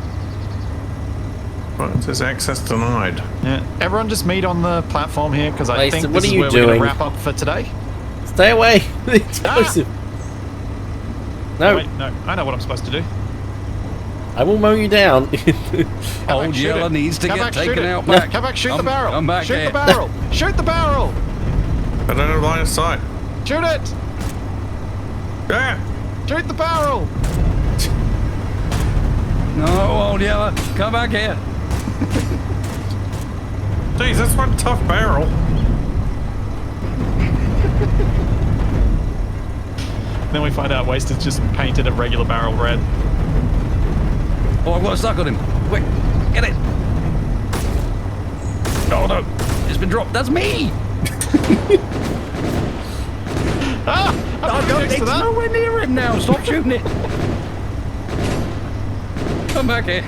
Well, it says access denied. Yeah. Everyone just meet on the platform here because I Mason, think what this are is you where we're going doing? to wrap up for today. Stay away! The explosive. No, Wait, no. I know what I'm supposed to do. I will mow you down. Old shoot Yeller it. needs to Capac, get shoot taken it. out back. Capac, shoot the barrel. I'm back Shoot here. the barrel. Shoot the barrel. I don't have line of sight. Shoot it. Yeah. Shoot the barrel. No, Old Yeller, come back here. Jeez, that's one tough barrel. Then we find out Wasted's just painted a regular barrel red. Oh, I've got a stuck on him. Quick, get it. Oh no, it's been dropped. That's me. Ah! I'm No, next to it's that. nowhere near him now. Stop shooting it. Come back here.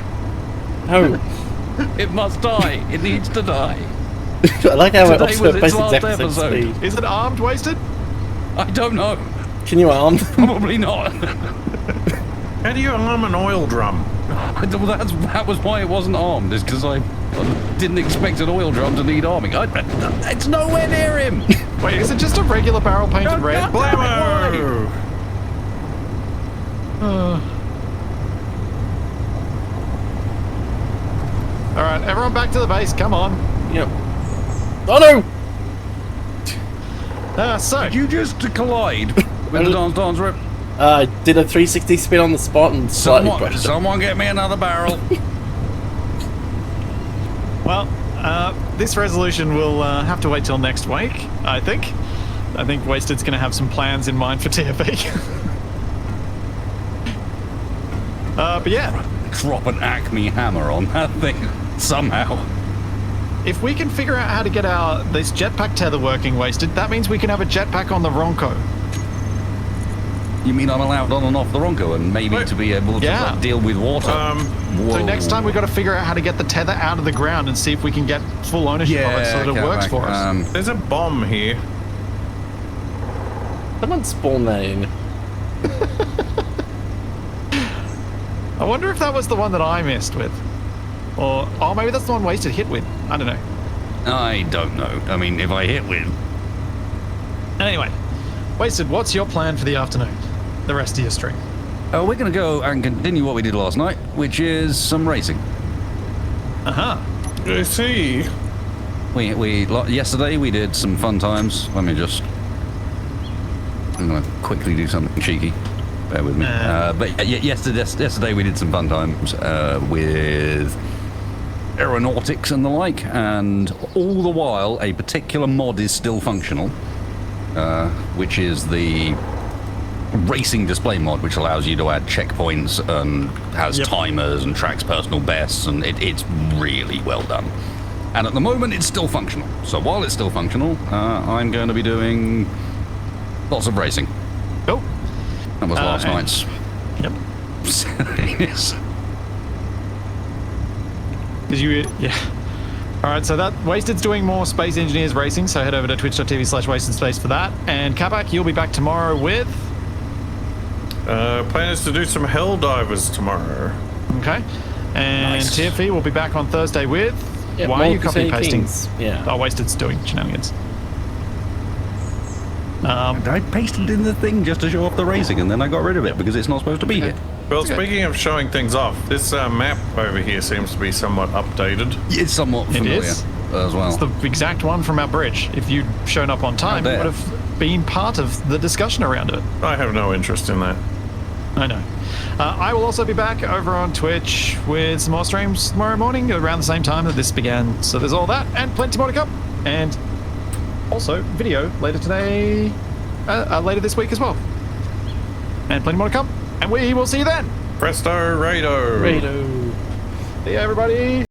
No. It must die. It needs to die. I like how Today it was offers its basic last exact same episode. speed. Is it armed, Wasted? I don't know. Can you arm? Probably not. How do you arm an oil drum? That was why it wasn't armed, is because I didn't expect an oil drum to need arming. It's nowhere near him. Wait, is it just a regular barrel painted red? Blammo! All right, everyone back to the base. Come on. Yep. Oh no! So, Did you just collide with the dance rip? I did a 360 spin on the spot and slightly brushed it. Someone get me another barrel. well, this resolution will have to wait till next week, I think. I think Wasted's going to have some plans in mind for TFE. But yeah, Drop an Acme hammer on that thing somehow. if we can figure out how to get this jetpack tether working, Wasted, that means we can have a jetpack on the Ronco. You mean I'm allowed on and off the Ronco and maybe Wait. to be able to Yeah. deal with water? So next time we've got to figure out how to get the tether out of the ground and see if we can get full ownership of it so that it works for us. There's a bomb here. Someone spawned that in. I wonder if that was the one that I missed with. Or, oh, maybe that's the one Wasted hit with. I don't know. I don't know. I mean, if I hit with... Anyway, Wasted, what's your plan for the afternoon? The rest of your stream? we're going to go and continue what we did last night, which is some racing. Uh-huh. I see. Yesterday we did some fun times. I'm going to quickly do something cheeky. Bear with me. But yesterday we did some fun times with aeronautics and the like, and all the while a particular mod is still functional, which is the racing display mod, which allows you to add checkpoints and has timers and tracks personal bests, and it's really well done. And at the moment it's still functional. So while it's still functional, I'm going to be doing lots of racing. Cool. That was last night's. Yep. Yes. Yeah. All right, so that Wasted's doing more Space Engineers racing, so head over to twitch.tv/wastedspace for that. And Capac, you'll be back tomorrow with... Plan is to do some hell divers tomorrow. Okay. And Nice. TFE will be back on Thursday with... Yeah, Why are you more copy pasting? Kings. Yeah. Oh, Wasted's doing shenanigans. I pasted in the thing just to show off the racing, and then I got rid of it because it's not supposed to be here. Well, speaking of showing things off, this map over here seems to be somewhat updated. It's somewhat familiar is. as well. It's the exact one from our bridge. If you'd shown up on time, you dare. would have been part of the discussion around it. I have no interest in that. I know. I will also be back over on Twitch with some more streams tomorrow morning around the same time that this began. So there's all that and plenty more to come. And also video later today, later this week as well. And plenty more to come. And we will see you then. Presto, Rado. Rado. See you, everybody.